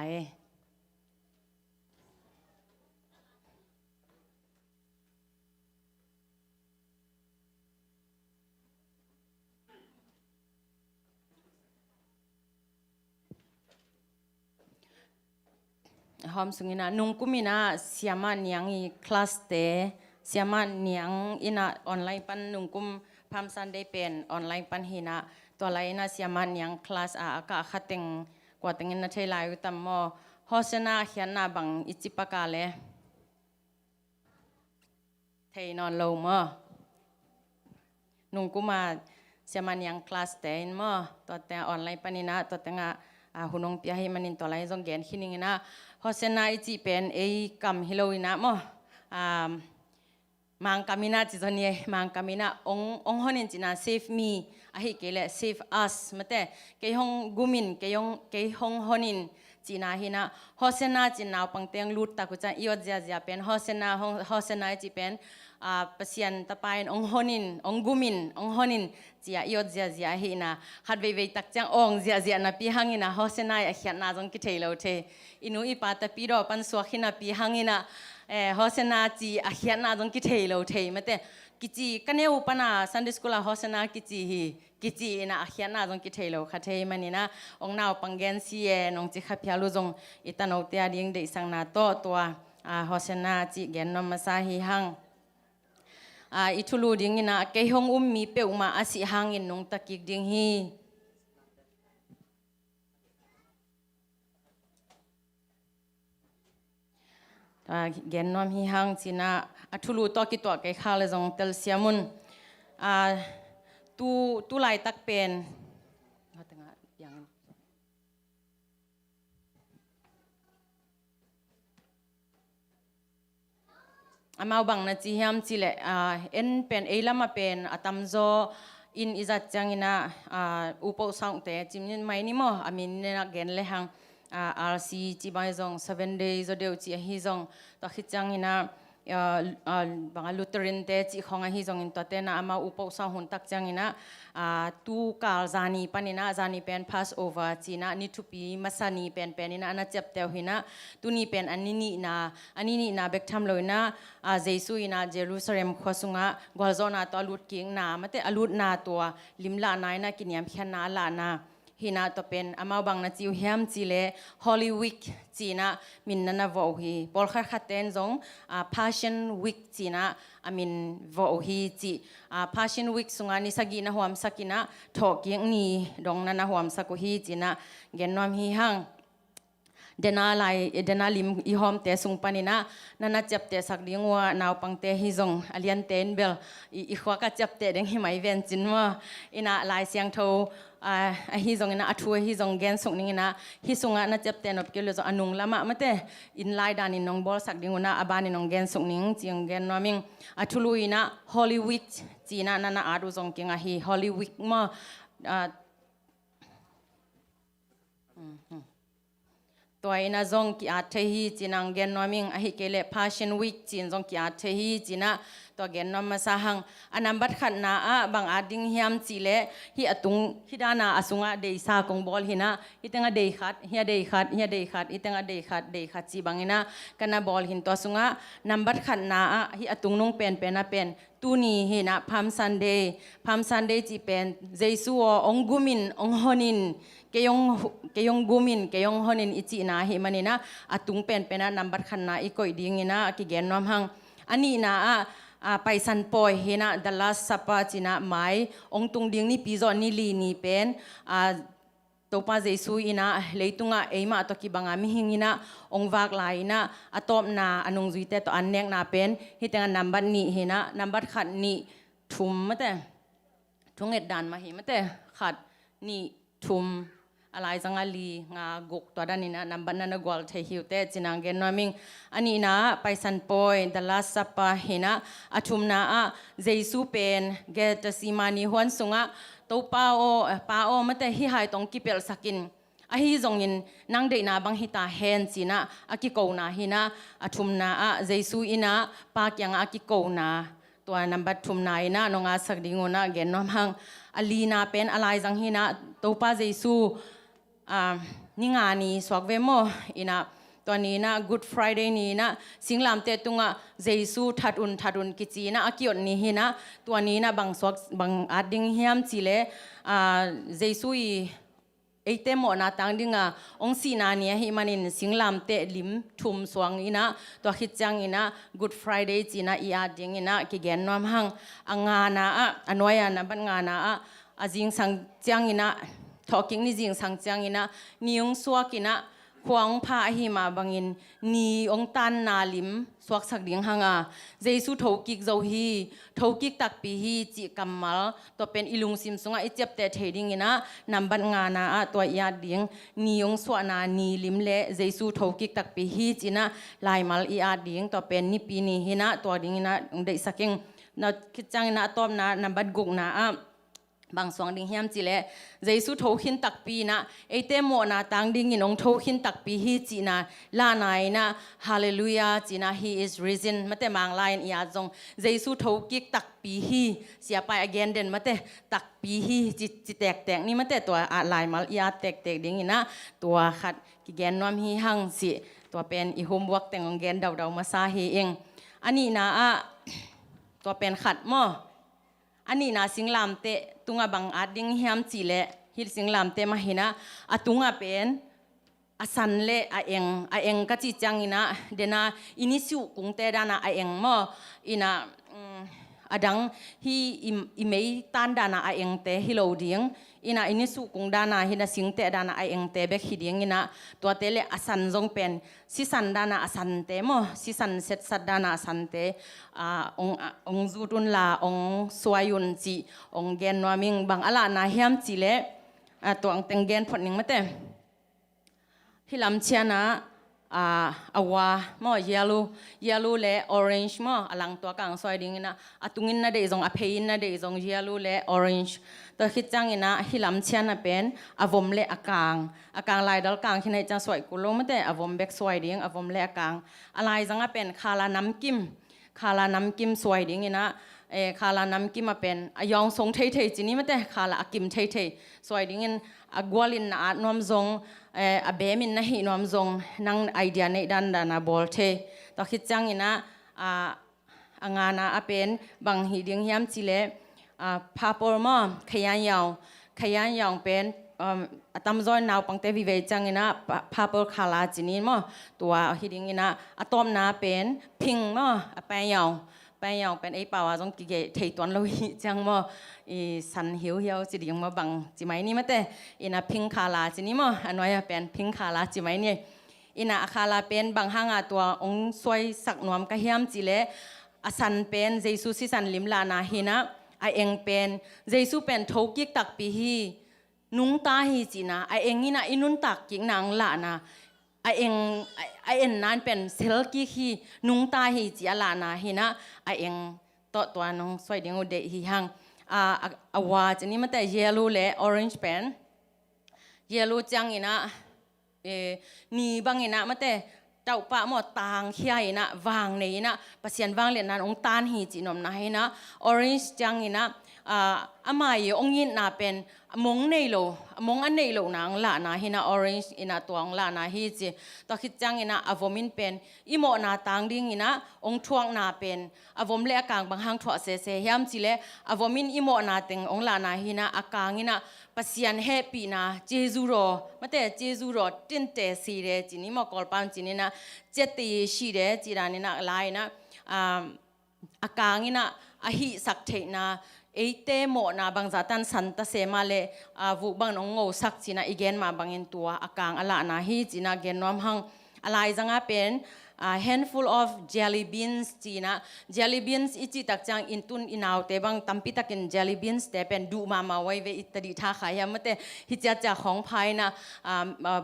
หอมสุงินะนุงกุมินะเสียมันยังอีคลาสเตเสียมันยังอินะออนไลน์ปันนุงกุมพามซันได้เป็นออนไลน์ปันหินะตัวไลนะเสียมันยังคลาสอากาขัดเต็งกว่าเต็งนะใช้ลายอุตมอฮอสนาเขียนนาบังอิจิปากาเลเทนอนลงมอนุงกุมาเสียมันยังคลาสเตนมอตัวแต่ออนไลน์ปันหินะตัวแต่งหุ่นงเปียให้มันนินตัวไลจงแกนขินิงนะฮอสนาอิจิเป็นเอกำฮิโลวินะมอมังกามินาจิตนี้มังกามินาองฮอนินจินา save me อาฮิเกเล save us มาแต่เกยฮงกุมินเกยฮงฮอนินจีนาฮินะฮอสนาจินาวปังเตียงลูดตะกุจันอีอดเจียเป็นฮอสนาจิเป็นเปลี่ยนตะปายองฮอนินองกุมินองฮอนินจีอีอดเจียฮินะฮัดเวตักจังองเจียนะปีหังินะฮอสนาเขียนนาจงกิเทโลเทอินุอีปาตะปีรอปันสวขินะปีหังินะฮอสนาจีเขียนนาจงกิเทโลเทมาแต่กิจีกันเนวปนาซันดิสกุลาฮอสนากิจีนะเขียนนาจงกิเทโลคาเทมันนี่นะองนาวปังเกนซีเอนองจิขับพิอาลุจงอิตานอเตียดิ้งเดสังนาโตตัวฮอสนาจีเกนนอมาซาฮิฮังอิทุลูดิ้งนะเกยฮงมีเปอุมาอาศิฮังอินนงตะกิกดิ้งฮีเกนนอมฮิฮังจีนะอัทุลูตอกิตัวเกยข้าเลยจงเตลเซียมุนตูไลตักเป็นอย่างอามาบังนะจีฮิมจีเลเอ็นเป็นเอลามาเป็นอาตัมโซอินอิจัดจังอินะอุปสรรคแต่จิมนินไม่นี่มั้งอามินเนี่ยนะเกนเลยฮังRC จีบายจง7 days เดียวจีฮิจงตัวขิดจังอินะบางลูเทอรินเตจิของฮิจงอินตัวเตนะอามาอุปสรรคหุ่นตักจังอินะตูกาลจานีปานินะจานีเป็น Passover จีนะนิทุปีมาสานีเป็นอินะอันนั้นเจ็บเตวหินะตูนี่เป็นอันนี้นะเบกทำเลยนะเจสุอินะเยรูซาเล็มขวสุงะกอลโซนาตัวลุดกิ้งนะมาแต่อลุดนาตัวลิมลานายนะกินยามเพียนนาลานาฮินาตัวเป็นอามาบังนะจิวเฮียมจีเลฮอลลีวีคจีนะมินนันวอฮีบอลขัดเต้นจงPassion Week จีนะอามินวอฮีจีPassion Weekสุงานิสกีนะหวมสกินะถอกิงนีดงนันหวมสกุฮีจีนะเกนนอมฮีฮังเดนาลิมอีหอมเตสุงปานินะนันจับเตสักดิ้งว่านาวปังเตฮิจงอเลียนเตนเบลอีขวาก็จับเตดึงหิมายเวนจินว่าอินะลายเสียงโทฮิจงอินะอัทัวฮิจงเกนสุงนิงนะฮิสุงะนัจับเตนอบเกลโซอนุงละมาเตอินไลดานินองบอลสักดิ้งวนะอบานินองเกนสุงนิงจีงเกนนอมิงอัทุลุอินะฮอลลีวีคจีนะนันอาดูจงกิงฮิฮอลลีวีคมาตัวอินะจงกิอาเทฮีจีนังเกนนอมิงอหิเกเลPassion Weekจีนจงกิอาเทฮีจีนะตัวเกนนอมมาสาหังอันนั้นบัดขัดนาบางอาดิ้งเฮียมจีเลฮิอตุงฮิดานาอสุงะเดซากงบอลหินะฮิตังเดขัดฮิเดขัดฮิตังเดขัดจีบางอินะกันนาบอลหินตัวสุงะนันบัดขัดนาฮิอตุงนงเป็นตูนีหินะพามซันเดย์จีเป็นเจสุองกุมินองฮอนินเกยองกุมินเกยองฮอนินอิจินาหิมันนะอตุงเป็นนะนัมบัดขันนาอีกอยดิ้งนะกิเกนนอมหังอันนี้นะไปสันปอยเฮนะดัลลัสสปาจินะไม้องตุงดิ้งนี่ปีจอนนี่ลีนี่เป็นตัวป้าเจสุอินะเลยตุงเอมาตัวกีบังมิหิงินะองวากลายนะอตอมนาอนงจุยเตตัวอันเนกนาเป็นฮิตังนัมบัดนี่เฮนะนัมบัดขัดนี่ทุมมะเตทุงเอ็ดดันมาเฮมะเตขัดนี่ทุมอะไรจังลีงากกตัวด้านนี้นะนับบันนันกวลเทหิวเตจินังเกนนอมิงอันนี้นะไปสันปอยดัลลัสซัปปะเฮนะอาชุมนะเจสุเป็นเกตสิมานีฮวนสุงะตัวป้าโอมาแต่ฮิหายตรงกิเปลสกินฮิจงยินนังเดนาบังฮิตาเฮนสินะอากิโกนาฮินะอาชุมนะเจสุอินะปากยังอากิโกนาตัว ตัวนับบัตทุมนายนะนงอาสักดิ่งนะเกนน้อมหังอลีนาเป็นอะไรจังหินะตัวป้าเจซูนิงานีสวกเวโมอินะตัวนี้นะ Good Friday นี้นะสิงลามเตตุงะเจซูทัดอุนกิจีนะอากิยนนี้นะตัวนี้นะบางสวกบางอาดิงเฮียมจิเลเจซูอีไอเตมอนาตังดิงะองสีนานี้ฮิมันินสิงลามเตลิมทุมสวงอินะตัวขิดจังอินะ Good Friday จีนะอีอาดิงอินะกิเกนนอมหังอังงานะอันวายนะบันงานะอาจิงสังจังอินะtalking ni jing sang chang ina niung suak ina huang pha hi ma bangin ni ong tan na lim suak sak ding hanga jesu thokik zo hi thokik tak pi hi chi kamal to pen ilung sim sunga ichep te theding ina namban nga na a to ya ding ni ong swa na ni lim le jesu thokik tak pi hi china laimal i a ding to pen ni pi ni hina to ding ina dei saking na kichang na tom na namban guk na aบางสวงดิ่งเฮียมจีเล่เจสุโทขินตักปีนะไอเตโมนาตังดิ่งนงโทขินตักปีฮีจีนะลานายนะฮาเลลูยาจีนะ he is risen มาแต่มังลายอีอาจงเจสุโทกิกตักปีฮีเสียไป again เด่นมาแต่ตักปีฮีจิแตกนี่มาแต่ตัวอาลายมาอีอาแตกดิ่งนะตัวขัดกิแกนนวมฮีหังสิตัวเป็นอีโฮมวักแต่งแกนเดามาซาฮีเองอันนี้นะตัวเป็นขัดหม้ออันนี้นะสิงลามเตตุงบางอาดิงเฮียมจีเลฮิลสิงลามเตมาหินะตุงเป็นสันเลเองก็จีจังอินะเดน่าอินิสุกุงเตดานะเองมออินะดังฮีอิเมย์ตันดานะเองเตฮิโลดิงอินะอินิสุกุงดานะฮินะสิงเตดานะเองเตเบกฮิดิงอินะตัวเตเลสันจงเป็นสิสันดานะสันเตมอสิสันเซตสัดดานะสันเตองจูตุนลาองสวายุนจีองเกนวามิงบางอลานาเฮียมจีเลตัวองเต็งเกนพอดนิงมาเตที่ลำเชียนะอาวามอเยลูและออเรนจ์มออลังตัวกลางซอยดิ่งนะตุงินน่ะเดย์จงอเพยินน่ะเดย์จงเยลูและออเรนจ์ตัวคิดจังอินะที่ลำเชียนะเป็นอาวมและอากางลายดอลกลางที่ในจังสวยกุโลมาแต่อาวมเบกสวยดิ่งอาวมและอากางอะไรจังอ่ะเป็นคาลาน้ำกิมสวยดิ่งอินะคาลาน้ำกิมมาเป็นยองทรงเทยจีนี้มาแต่คาลากิมเทยสวยดิ่งอินกวลินอาหนวมจงเบมินนะฮินวมจงนังไอเดียในด้านนาบอลเทต่อคิดจังอินะงานาเป็นบางฮิดิงเฮียมจิเลพาปอร์มอขยันยาวเป็นตามจอยนาวปังเตวิเวจังอินะพาปอร์คาลาจินีมอตัวฮิดิงอินะอะตอมนาเป็นพิงมอแปยาวเป็นไอ้ป่าวจงกิเกเทตวนลุยจังมอสันเหี่ยวจิดิงมาบังจิไหมนี่มาแต่อินะพิงคาลาจินี่มออันน้อยเป็นพิงคาลาจิไหมนี่อินะคาลาเป็นบางห้างตัวองสวยสักนวมกะเฮียมจิเลสันเป็นเจสุสิสันลิมลานาหินะเองเป็นเจสุเป็นทกิกตักปีฮีนุงตาฮีจินะเองนี่นะอินุนตักกิงนางละนะเองนั้นเป็นเซลกี้ฮีนุงตาฮีจิอาลานาหินะเองตัวน้องสวยเดียงเดฮีหังวาจะนี่มันแต่เยลโล่และออเรนจ์เป็นเยลโล่จังอินะนี่บางอินะมันแต่เจ้าป่าหมดต่างเขียอินะวางในอินะปัศยันวางเหรียญนั้นองตานฮีจีนอมนะอินะออเรนจ์จังอินะอามาอยู่องยินนาเป็นมงในโลมงอันในโลนางละนาฮินาออเรนจ์อินะตัวองละนาฮิจีต่อคิดจังอินะอาวมินเป็นอิโมนาตังดิ่งอินะองทวงนาเป็นอาวมเลอกางบางห้างถั่วเสยามจิเลอาวมินอิโมนาติงองละนาฮินะอากางอินะปัศยันเฮปีนาเจซูโรมาแต่เจซูโรตินเตสีเรจินี่มอกอลปันจินี่นะเจตีชีเรจิรานินะลายนะอากางอินะอหิสักเทนาไอเตโมนาบางจัตันสันตเสมาเลวุบางนงโง่สักจีน่าอีเกนมาบางอินตัวอากางอลานาฮีจีน่าเกนนอมหังอะไรจังอาเป็น handful of jelly beans จีน่า jelly beans อิจิตักจังอินตุนอินาวเตบางตัมปิตักิน jelly beans แต่เป็นดูมาไว้เวอิตดีท่าขายามแต่ฮิจจะของภายนะ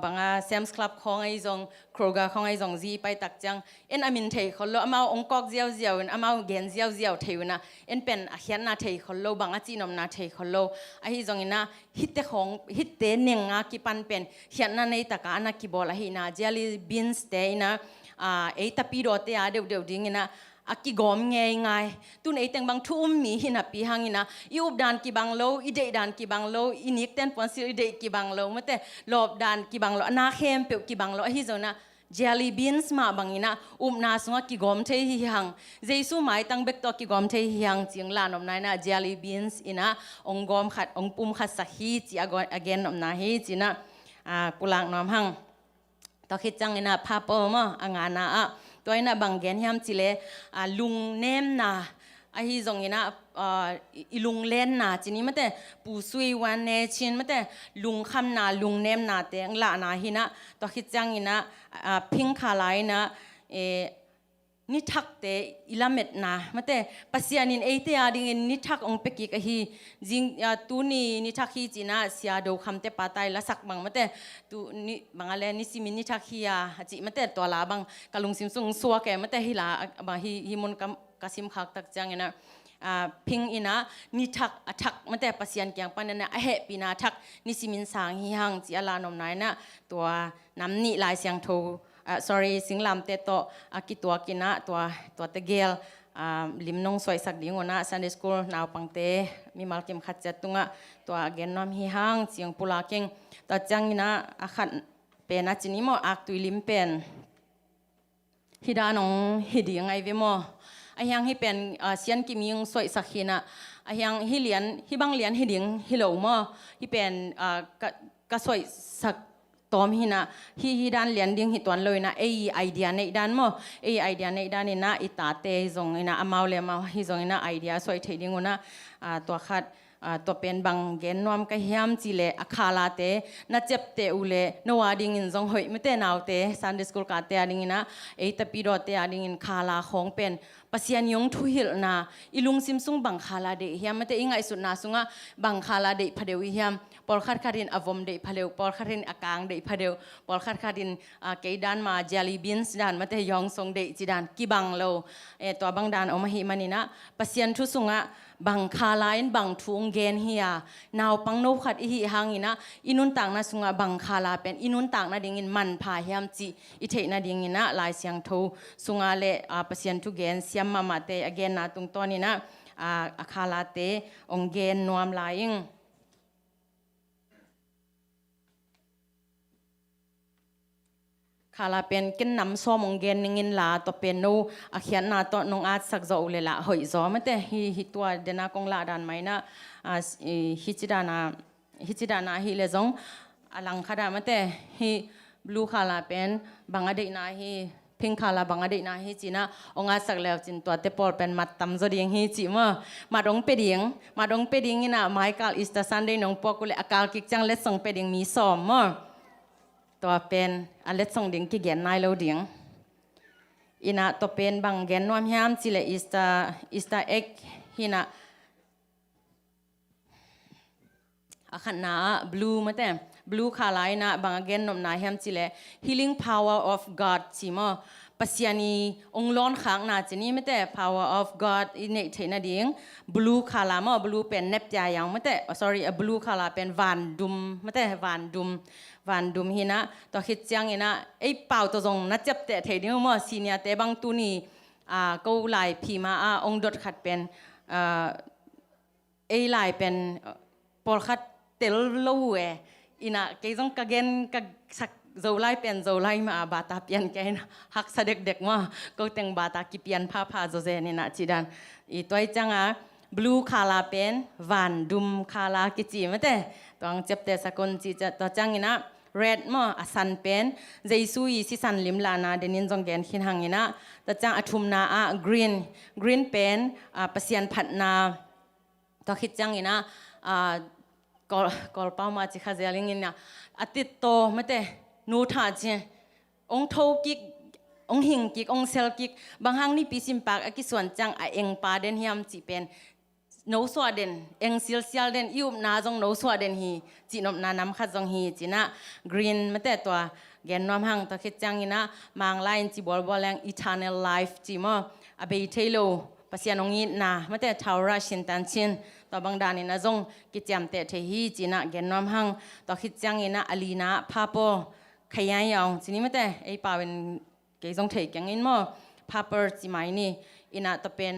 บางSam's Club ของไอจงKroger ของไอจงจีไปตักจังเอ็นอามินเทยคนโลอามาองกอกเจียวอามาเกนเจียวเทวนะเอ็นเป็นอาเขียนนาเทยคนโลบางจีนอมนาเทยคนโลไอจงอินะฮิตเตของฮิตเตเนียงกิปันเป็นเขียนนาในตะกานากิบอลาฮินะ jelly beans เตนะไอตะปีโรเตอาเดียวดิ่งนะ aki gom ngai tu nei teng bang thum mi hina pi hangina iup dan ki bang lo ide dan ki bang lo inik ten pon sil ide ki bang lo mate lob dan ki bang lo na khem pe ki bang lo hi zona jelly beans ma bangina na sunga ki gom the hi hang jesu mai tang bek to ki gom the hi hang ching la nom nai na jelly beans ina ong gom khat ong pum khat sa hi chi again nom na hi china pulang nom hang to khit chang ina pha po ma angana a toina banggen hiam chile lung nem na a hi zong ina ilung len na chini mate pu sui wan ne chin mate lung kham na lung nem na te la na hina to khit chang ina pink khalai na ni thak te ilamet na mate pasianin eite ading in ni thak ong peki ka hi jing tu ni thak hi china sia do khamte patai la sak bang mate tu ni bangale ni simin ni thak hi ya chi mate to la bang kalung sim sung suwa ke mate hi la ba hi mon kam kasim khak tak chang ina ping ina ni thak athak mate pasian kyang panana a he pina thak ni simin sang hi hang chi ala nom nai na to namni lai siang tho sorry singlam te to akitua kina to te gel limnong soi sak dingona Sunday school naw pangte mi malkim khatcha tunga to again nom hi hang chiang pula king ta changina akhan pena chini mo ak tuilim pen hidanong hiding ai ve mo ayang hi pen sian kiming soi sakhina ayang hilian hibang lian hiding hilo mo hi pen ka soi sak tom hina hi dan lian ding hi ton loina idea nei dan mo idea nei dan ina itate zong ina amaule ma hi zong ina idea soi theding una to khat to pen bang gen nom ka hiam chile akhala te na chep te ule no wading in zong hoi mete naw te Sunday school ka te ading ina tapi ro te ading in khala khong pen pasian yong thu hil na ilung sim sung bang khala de hiam mate ingai su na sunga bang khala de phadewi hiam por khat kharin avom de phaleu por kharin akang de phadeu por khat kharin keidan ma jelly beans dan mate yong song de chidan ki bang lo to bang dan oma hi manina pasian thu sunga bang khalain bang thung gen hiya naw pang no khat hi hangina inun tang na sunga bang khala pen inun tang na dingin man pha hiam chi i theina dingina lai siang tho sunga le pasian thu gen siam ma te again na tung tonina akhala te ong gen nuam laing khala pen ken nam so mong gen ningin la to pen no akhian na to nong at sak zo le la hoi zo mate hi tua dena kong la dan mai na hichidana hi le zong alang khada mate hi blue khala pen bangade na hi pink khala bangade na hi china onga sak le chin to te por pen mat tam zo ding hi chi ma dong pe ding ina Michael Easter Sunday nong pokule akal kik chang le song pe ding mi som moตัวเป็นอเล็ดส่งดิ่งที่เกียนนายเราดิ่งอินะตัวเป็นบางเกียนนวมยามจิเลอิสตาเอ็กหินะอาขันนาบลูมาแต่บลูคาไลนะบางเกียนนมนายยามจิเล healing power of God จิมอปัสยานีองค์ล้อนขังนาจินี่ไม่แต่ power of God อินเนตเทนะดิ่งบลูคาลามอบลูเป็นเนปยายังไม่แต่ sorry บลูคาลาเป็นวันดุมไม่แต่วันดุมหินะตัวคิดจังหินะไอ้เป่าตัวทรงนัดจับแต่เทดิ้งมั่วซีเนียแต่บางตัวนี้ก็ลายพีมาองค์ดดขัดเป็นไอ้ลายเป็นปอลขัดเตลลูเออินะเกยต้องกะเกนกะสักโจไลเป็นโจไลมาบาตาเปียนแกนหักสะเด็กมาก็แต่งบาตากิเปียนผ้าโจเซนี่นะจีดันอีตัวจังบลูคาลาเป็นวันดุมคาลากิจิมาแต่ตัวเจ็บแต่สกุลจีจะตัวจังนี่นะred มออสันเป็นเจสุยสิสันลิมลานาเดนินจงแกนขินหังนี่นะตัวจังอทุมนา green เป็นปัสยันผัดนาตัวคิดจังนี่นะกอลเป้ามาจิคาเซลิงนี่นะอาทิตย์โตมาแต่นูท่าเจองโทกิกองหิงกิกองเซลกิกบางหังนี่ปีสิมปากกิส่วนจังเองปาเดนเฮียมจีเป็นโนสวาเดนเองซิลเซียลเดนยูบนาจงโนสวาเดนฮีจีนมนานำขัดจงฮีจีน่ะกรีนมาแต่ตัวแกนน้ำหังตะคิดจังนี่นะมางไลน์จีบอลแรง eternal life จีมออเบยเทโลปัสยานงยินะมาแต่ทาวราชินตันชินตัวบางดานี่นะจงกิจยามเตะเทฮีจีน่ะแกนน้ำหังตะคิดจังนี่นะอลีนาพาโปขยันยองจีนี่มาแต่ไอ้ป่าเป็นเกยจงเทกันอินมอพาเปอร์จีไม่นี่ อินะตะเป็น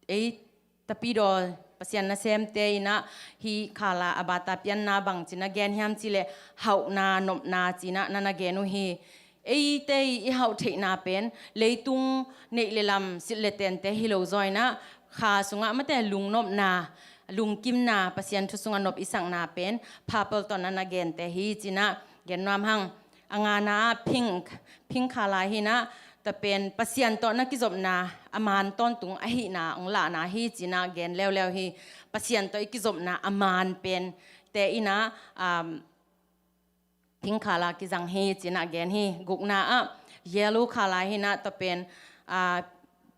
ไอตะปีดอปัสยันนาเซมเตอินะฮีคาลาอบาตาเปียนนาบังจินะแกนยามจิเลเฮานานบนาจินะนานาแกนุฮีไอเตอีเฮาเทนาเป็นเลยตุงเนเลลำสิเลเตนเตฮิโลจอยนะขาสุงะมะแต่ลุงนบนาลุงกิมนาปัสยันทุสุงะนบอิสังนาเป็นพาเปลตอนนานาแกนเตฮีจินะแกนนามหังอังานาพิงคาลาฮีนะแต่เป็นปัสยันตอนนักกิจบนาอามานต้นตุงอหินาองลานาฮีจินะแกนแล้วฮีปัสยันตอนกิจบนาอามานเป็นแต่อีนะพิงคาลากิจังฮีจินะแกนฮีกุกนาเยลูคาลาฮีนะแต่เป็น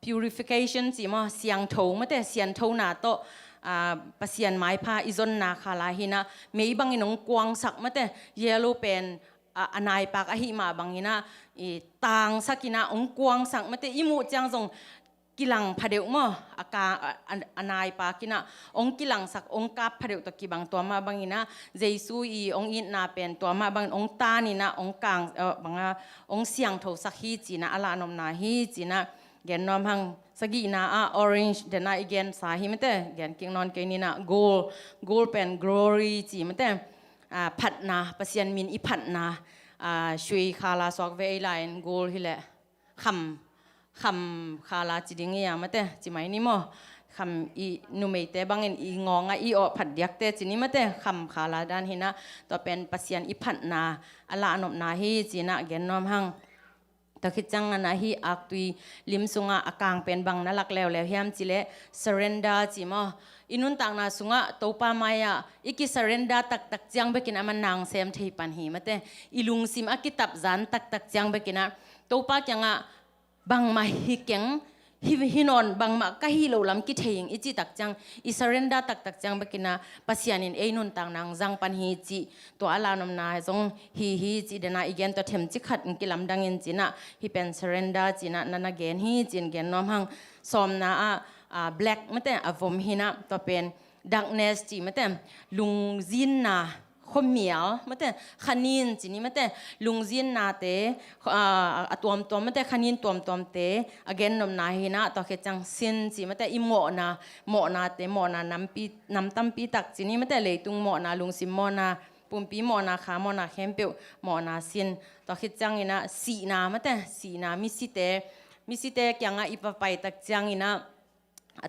purification จิมอเสียงโถมแต่เสียงโถนาโตปัสยันไม้พาอิจนนาคาลาฮีนะไม่บังอินงกวางสักมแต่เยลูเป็นอนายปากอหิมาบังอินะต่างสักินะองกวางสักมแต่อิมูจังทรงกิลังพเดวมออากาอนายปากินะองกิลังสักองกาพเดวตะกิบังตัวมาบังอินะเจซูอีองอินนาเป็นตัวมาบังองตานี่นะองกลางบังองเสียงโถสักฮีจีนะอลานมนาฮีจีนะแกนนอมหังสกีนาorange เดน่าอีแกนสาหิมแต่แกนกิงนอนเกนี่นะ gold เป็น glory จีมแต่ผัดนาปัสยันมินอีผัดนาช่วยคาลาสอกเวไลน์ gold ฮิแหละคำคาลาจีดิงยามแต่จีไม่นี่มั้งคำอีนุ่มเตบังเงินอีงองอีอผัดยักแต่จีนี่มาแต่คำคาลาด้านหินะต่อเป็นปัสยันอีผัดนาอลานมนาฮีจีนะแกนนอมหังตะคิดจังนะฮีอักตุยลิมสุงะอากางเป็นบังนัลักแล้วเฮียมจิเล surrender จิมออินุนต่างนาสุงะโตปามายาอีกิ surrender ตักจังเบกินอามันนางเซมเทปันฮีมาแต่อิลุงซิมอากิตับจันตักจังเบกินะโตปาจังะบังมาฮิเก่งฮินอนบังมากะฮิโลลำกิเทงอิจิตักจังอิ surrender ตักจังเบกินะปัสยานินเอนุนต่างนางจังปันฮีจิตัวอาลานมนาจงฮีจิเดนาอีเกนตัวเทมจิขัดกิลำดังอินจินะฮิเป็น surrender จินะนันเกนฮีจินเกนน้อมหังสอมนาblack มะแต่อวมหินะตัวเป็น darkness จิมะแต่ลุงจินนาขมียมะแต่ขนินจินี่มะแต่ลุงจินนาเตตัวมะแต่ขนินตัวเต again นมนาหินะตัวเขจังซินจิมะแต่อิโมนาเตโมนาน้ำตั้มปีตักจินี่มะแต่เลยตุงโมนาลุงซิมโมนาปุ่มปีโมนาขาโมนาเข้มเปียวโมนาซินตัวเขจังอินะสีนามะแต่สีนามิสิเตยังอีปะไปตักจังอินะ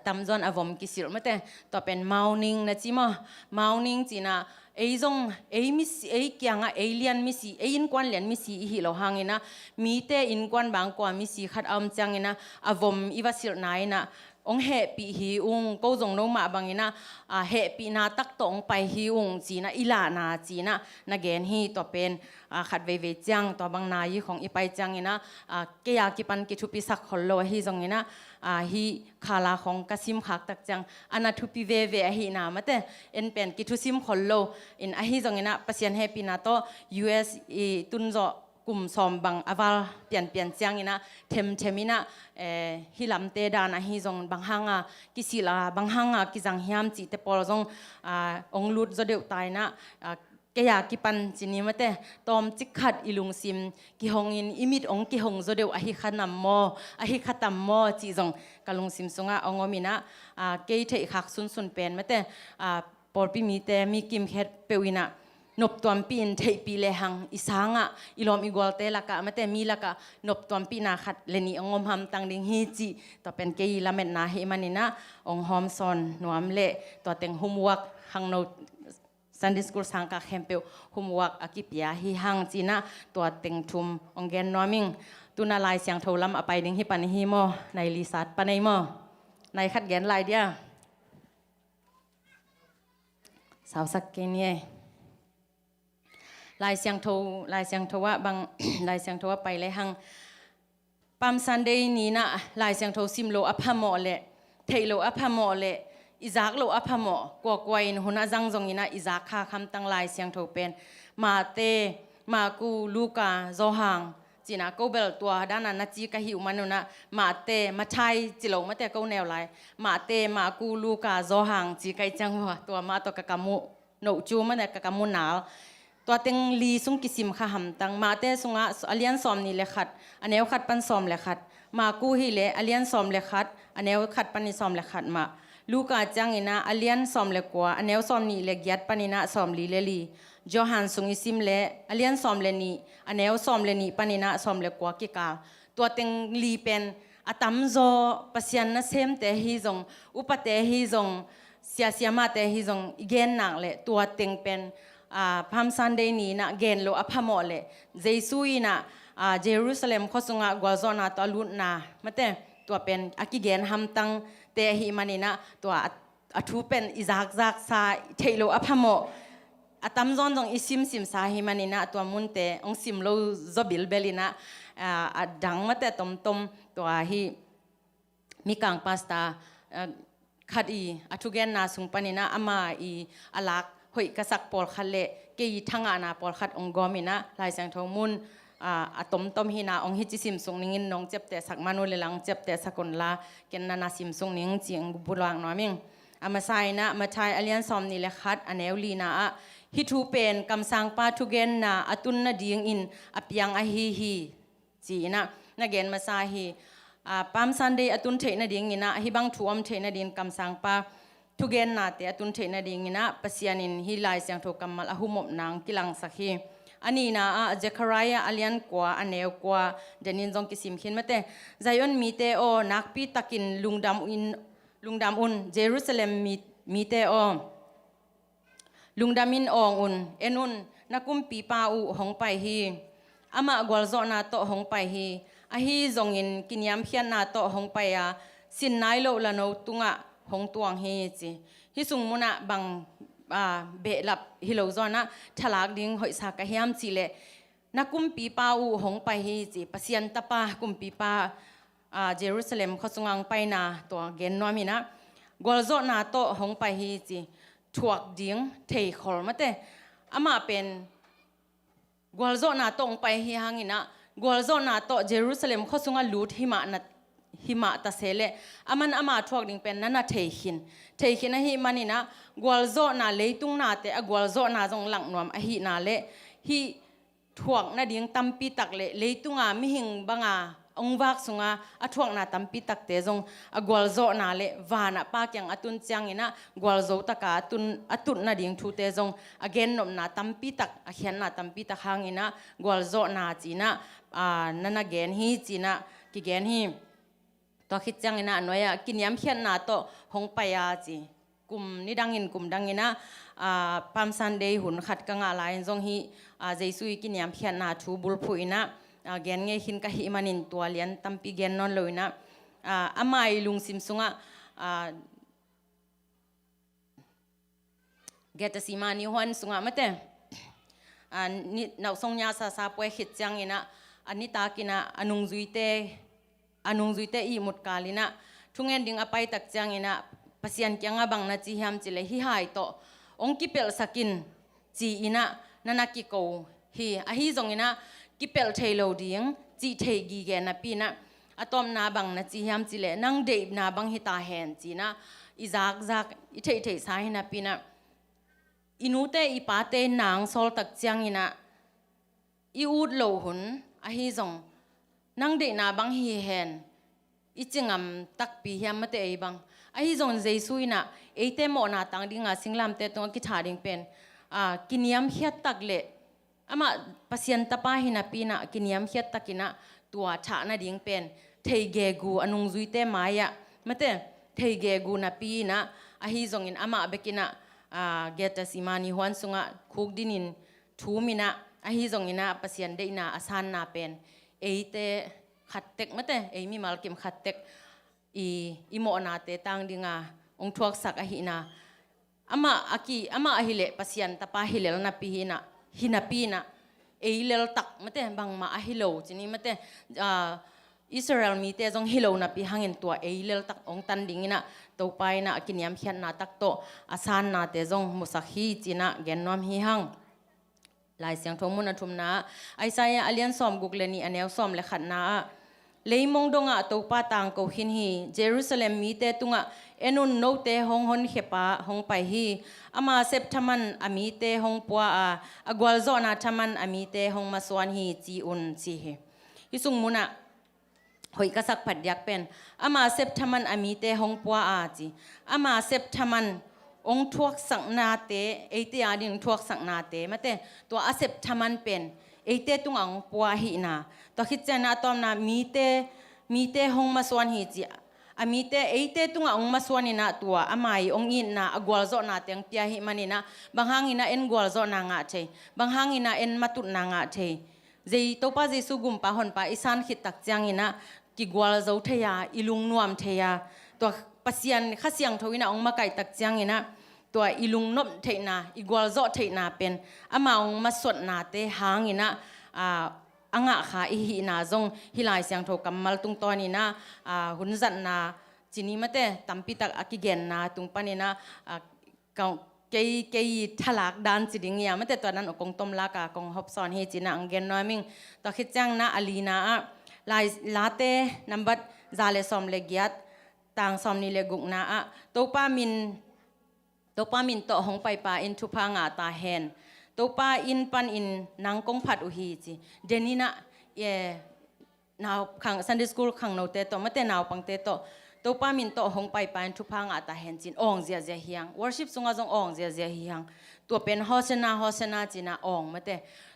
ตำจนอวมกิสิรมาแต่ต่อเป็น morning นะจิมะ morning จีน่ะมิสเกียงเลียนมิสิอินควันเลียนมิสิฮิโลหังอินะมีแต่อินควันบางกว่ามิสิขัดอมจังอินะอวมอีวาสิรนายนะองเฮปีฮิอุงก็จงโนมาบางอินะเฮปีนาตักตองไปฮิอุงจีน่ะอิลานาจีน่ะนักเกนฮีต่อเป็นขัดเวจังต่อบางนายของอีไปจังอินะเกียกิปันกิทุปิสักคนโลฮิจงอินะฮีคาลาของกสิมขักตักจังอนาทุปิเวฮีนามาแต่เอ็นเป็นกิทุซิมคนโลอินฮีจงอินะปัสยันเฮปีนาโต US ตุนโจกลุ่มสอมบังอวาลเปลี่ยนจังอินะเทมินะฮิลำเตดานะฮิจงบางฮังกิสิลาบางฮังกิจังฮิมจิเตปอลจงองลุดจะเดือดตายนะแกอยากกิปันจินี้มาแต่ตอมจิกขัดอิลุงซิมกิหงอินอิมิดองกิหงจะเดือดอหิขันนำมออหิขัดตำมอจีจงกะลุงซิมสุงะองมินะเกยเทขักสุนเป็นมาแต่ปอลปีมีแต่มีกิมเฮ็ดเปวินะนบตัวปีนเทปีเลหังอิสางอิลอมอิกอลเตละกะมาแต่มีละกะนบตัวปีนาขัดเลนีองมหำตังดิงฮีจีต่อเป็นเกยละเม็ดนาเฮมันนี่นะองหอมซอนนวมเละตัวเต็งหุมวักหังโนSunday School สังกัดเข้มเปียวหุมวักอากิปยาฮิฮังจีน่าตัวเต็งทุมองแกนนอมิงตุนาลายเสียงโทรลำอไปดึงฮิปันฮิโมในลิซัดปันในโมในขัดแกนลายเดียสาวสักเกนี่ลายเสียงโทว่าบางลายเสียงโทว่าไปเลยหังปั๊ม Sunday นี้นะลายเสียงโทซิมโลอพะโมเลเทโลอพะโมเลอิจากโลอพะโมกวายหุนาจังจงอินะอิจากข้าคำตั้งลายเสียงโทเป็นมาเตมากูลูกาโซฮังจีน่ากูเบลตัวด้านนั้นนัจีกะหิวมันนุนะมาเตมาไทยจิโลมาเตกูแนวไลมาเตมากูลูกาโซฮังจีไกจังวะตัวมาตัวกะกามุโนจูมาเตกะกามุนาตัวเต็งลีสุงกิสิมข้าหำตังมาเตสุงะอเลียนซอมนี่เลยขัดอันเนวขัดปันซอมเลยขัด มากูฮิเลอเลียนซอมเลขัดอันเนวขัดปนิซอมเลขัดมาลูกาจังอินะอเลียนซอมเลกัวอันเนวซอมนี่เลกยัดปนินะซอมลีเลลีจอฮันซุงอิซิมเลอเลียนซอมเลนีอันเนวซอมเลนีปนินะซอมเลกัวกิกาตัวเต็งลีเป็นอาตัมโซปัสยันนะเซมเตฮิซงอุปเตฮิซงเสียเสียมาเตฮิซงอีเกนนังเลตัวเต็งเป็นพัมซันเดนีนะเกนโลอพะโมเลเจซุยนะเยรูซาเล็มข้อสุงะกวาซอนาตัวลุนนามาเตตัวเป็นอากิเกนฮัมตังเตหิมานีนะตัวอทูเป็นอิซักซักซาเทโลอพะโมอาตัมซอนตรงอิซิมซิมซาหิมานีนะตัวมุนเตองซิมโลซอบิลเบลินะดังมาเตตมตัวฮีมีกังพาสตาขัดอีอทุเกนนาสุงปานินะอามาอีอลักหอยกษักปอลขัดเละเกยทั้งอานาปอลขัดองกอมินะลายเสียงทองมุนต้มหินาองฮิจิสิมสุงนิงน้องเจ็บแต่สักมานุเลลังเจ็บแต่สักคนละเกนนาสิมสุงนิงเจียงบุรังน้อยมิงอามาไซนะมาไทยอเลียนซอมนี่เลขัดอันเอวลีนาฮิทูเป็นกำสังปาทุเกนนาอตุนนาดิงอินอพยังอฮีจีนะนักเกนมาซาฮีปามซันเดย์อตุนเทนดิ่งนะฮิบังทวมเทนดิ่งกำสังปาทุเกนนาเตอตุนเทนดิ่งนะปัสยานินฮิไลเสียงโทกัมมัลอหุมบนางกิลังสักฮีอันนี้นะเจคารายาอเลียนกว่าอันเนวกว่าเดนินจงกิสิมขินมาเตไซออนมีเตโอนักปีตักินลุงดำอุนเยรูซาเล็มมีเตโอลุงดามินองอุนเอนุนนักกุมปีปาอูหงไปฮีอามากัวลโซนาโตหงไปฮีอาฮีจงอินกินยามเพียนนาโตหงไปยาสินนายโลละโนตุงะหงตวงฮีจีฮิสุงมุนะบังเบลับฮิโลซอนะทลากดิ้งหอยสากะเฮียมจีเลนักกุมปีปาอูหงไปฮีจีปัสยันตะปากุมปีปาเยรูซาเล็มเขาสุงังไปนาตัวเกนนวมินะกัวลโซนาโตหงไปฮีจีถวกดิ้งเทขอลมาเตอามาเป็นกัวลโซนาโตงไปฮีฮังอินะกัวลโซนาโตเยรูซาเล็มเขาสุงังลูดหิมะตะเสเลอามันอามาถวกดิ้งเป็นนั่นน่ะเทขินนะฮิมันนี่นะกัวลโซนาเลตุงนาเตอกัวลโซนาจงหลังนวมอหินาเลฮิถวกนาดิ้งตัมปีตักเลตุงามิหิงบังองวักสุงอาถวกนาตัมปีตักเตจงกัวลโซนาเลวานะปากยังอตุนเจียงอินะกัวลโซตะกาอตุนนาดิ้งทูเตจงอเกนนมนาตัมปีตักอเขียนนาตัมปีตักหางอินะกัวลโซนาจีนะนั่นนะเกนฮีจีนะกิเกนฮีตัวคิดจังอินะหน่วยกินยามเขียนนาโตหงไปยาจีกลุ่มนี่ดังอินะปามซันเดย์หุ่นขัดกังอะไรจงฮีเจสุยกินยามเขียนนาทูบุลพูอินะเกนเงหินกะฮิมันินตัวเลียนตัมปีเกนนอนเลยนะอามาอีลุงซิมซุงเกตสิมานิฮวนซุงมาเตนี่นาส่งยาซาป่วยคิดจังอินะอันนี้ตากินะอนุงจุยเตอีหมดกาลินะทุงเงินดิ่งอภัยตักจังอินะปัสยันเกียงบังนาจีฮามจิเลฮิหายโตองกิเปลสกินจีอินะนันกิโกฮีอาฮีจงอินะกิเปลเทโลดิ่งจีเทกีเกนะปีนะอะตอมนาบังนาจีฮามจิเลนังเดบนาบังฮิตาแหนจีนะอิซักอิเทสาฮินะปีนะอินูเตอีปาเตนางโซลตักจังอินะอีอูดโลหุนอาฮีจงนังเดนาบังฮีแหนอิจิงตักปีเฮียมมาเตอีบังไอ้จงเจสุยนะเอเตโมนาตังดิ่งสิงลามเตตงกิถาดิ่งเป็นกินยามเฮียตักเละอามาปัสยันตะปาหินาปีนะกินยามเฮียตักกินะตัวฉานาดิ่งเป็นเทเกกูอนุงจุยเตมายะมาเตเทเกกูนาปีนะไอ้จงอินอามาเบกินะเกตสิมานิฮวนสุงะคุกดินินทูมินะไอ้จงอินะปัสยันเดนะอาสานนาเป็นเอเตขัดเต็กมาเตเอมีมาลกิมขัดเต็กอีโมนาเตตังดิงองทวกสักอหินาอามาอหิเลปัสยันตะปาหิเลลนาปีหินาปีนะเอเลลตักมาเตบังมาอหิโลจินี่มาเตอิสราเอลมีเตจงหิโลนาปีหังเงินตัวเอเลลตักองตันดิงนะตัวไปนะกินยามเขียนนาตักโตอาสานนาเตจงมุสักฮีจินะเกนนอมฮีหังลายเสียงทงมุนทุมนาไอไซยาอเลียนซอมกุกเลนีอันเนวซอมเลขัดนาเลยมองดงตัวป้าต่างกูหินฮีเยรูซาเล็มมีเตตุงเอนุนโนเตฮงฮอนเขปาฮงไปฮีอามาเซปทมันอามีเตฮงปัวอากวลโซนาทมันอามีเตฮงมาสวนฮีจีอุนซีฮีฮิสุงมุนะ หอยกษักผัดยักเป็นอามาเซปทมันอามีเตหงปัวอาจีอามาเซปทมันองทวกสังนาเตเอเตอาดิงทวกสังนาเตมาเตตัวอาเซปทมันเป็นเอเตตุงองปัวหินาตัวคิดเจนะตอมนามีเตหงมาสวนหิจีอามีเตเอเตตุงองมาสวนนี่นะตัวอามาอีองอินนะอกวลโซนาเตียงเปียหิมันนี่นะบางหางอินะเอ็นกวลโซนางะเชบางหางอินะเอ็นมาตุนางะเชเจตัวป้าเจสุกุมป้าหอนป้าอิสานขิดตักจังอินะกิกวลโซเทียอิลุงนวมเทียตัวปัสยันข้าเสียงทวินะองมาไก่ตักจังอินะตัวอิลุงนบเทนาอีกวลโซเทนาเป็นอามาองมาสดนาเตหางอินะอ่างะขาอีหินาจงฮิลายเสียงโทกัมมัลตุงตอนี่นะหุ่นจันนาจีนีมาเตตัมปิตักอากิเกนนาตุงปานี่นะเกยทลากดานจีดิงยามาเตตัวนั้นอกงต้มลากากงฮอบซอนเฮจีนะอังเกนน้อยมิงตัวคิดจังนะอาลีนาลาเตนัมบัดซาเลซอมเลกิยัตต่างซอมนี่เลกุกนาตัวป้ามินโตหงไปป่าอินทุพังอาตาเฮนตัวป้าอินปันอินนางกงผัดอุฮีจีเดนี่นะนาวขังซันเดย์สคูลขังโนเตโตมาเตนาวปังเตโตตัวป้ามินโตหงไปป่าอินทุพังอาตาเฮนจินองเจียเฮียงวอร์ชิปสุงอาจงองเจียเฮียงตัวเป็นฮอสนาจีน่าองมาเต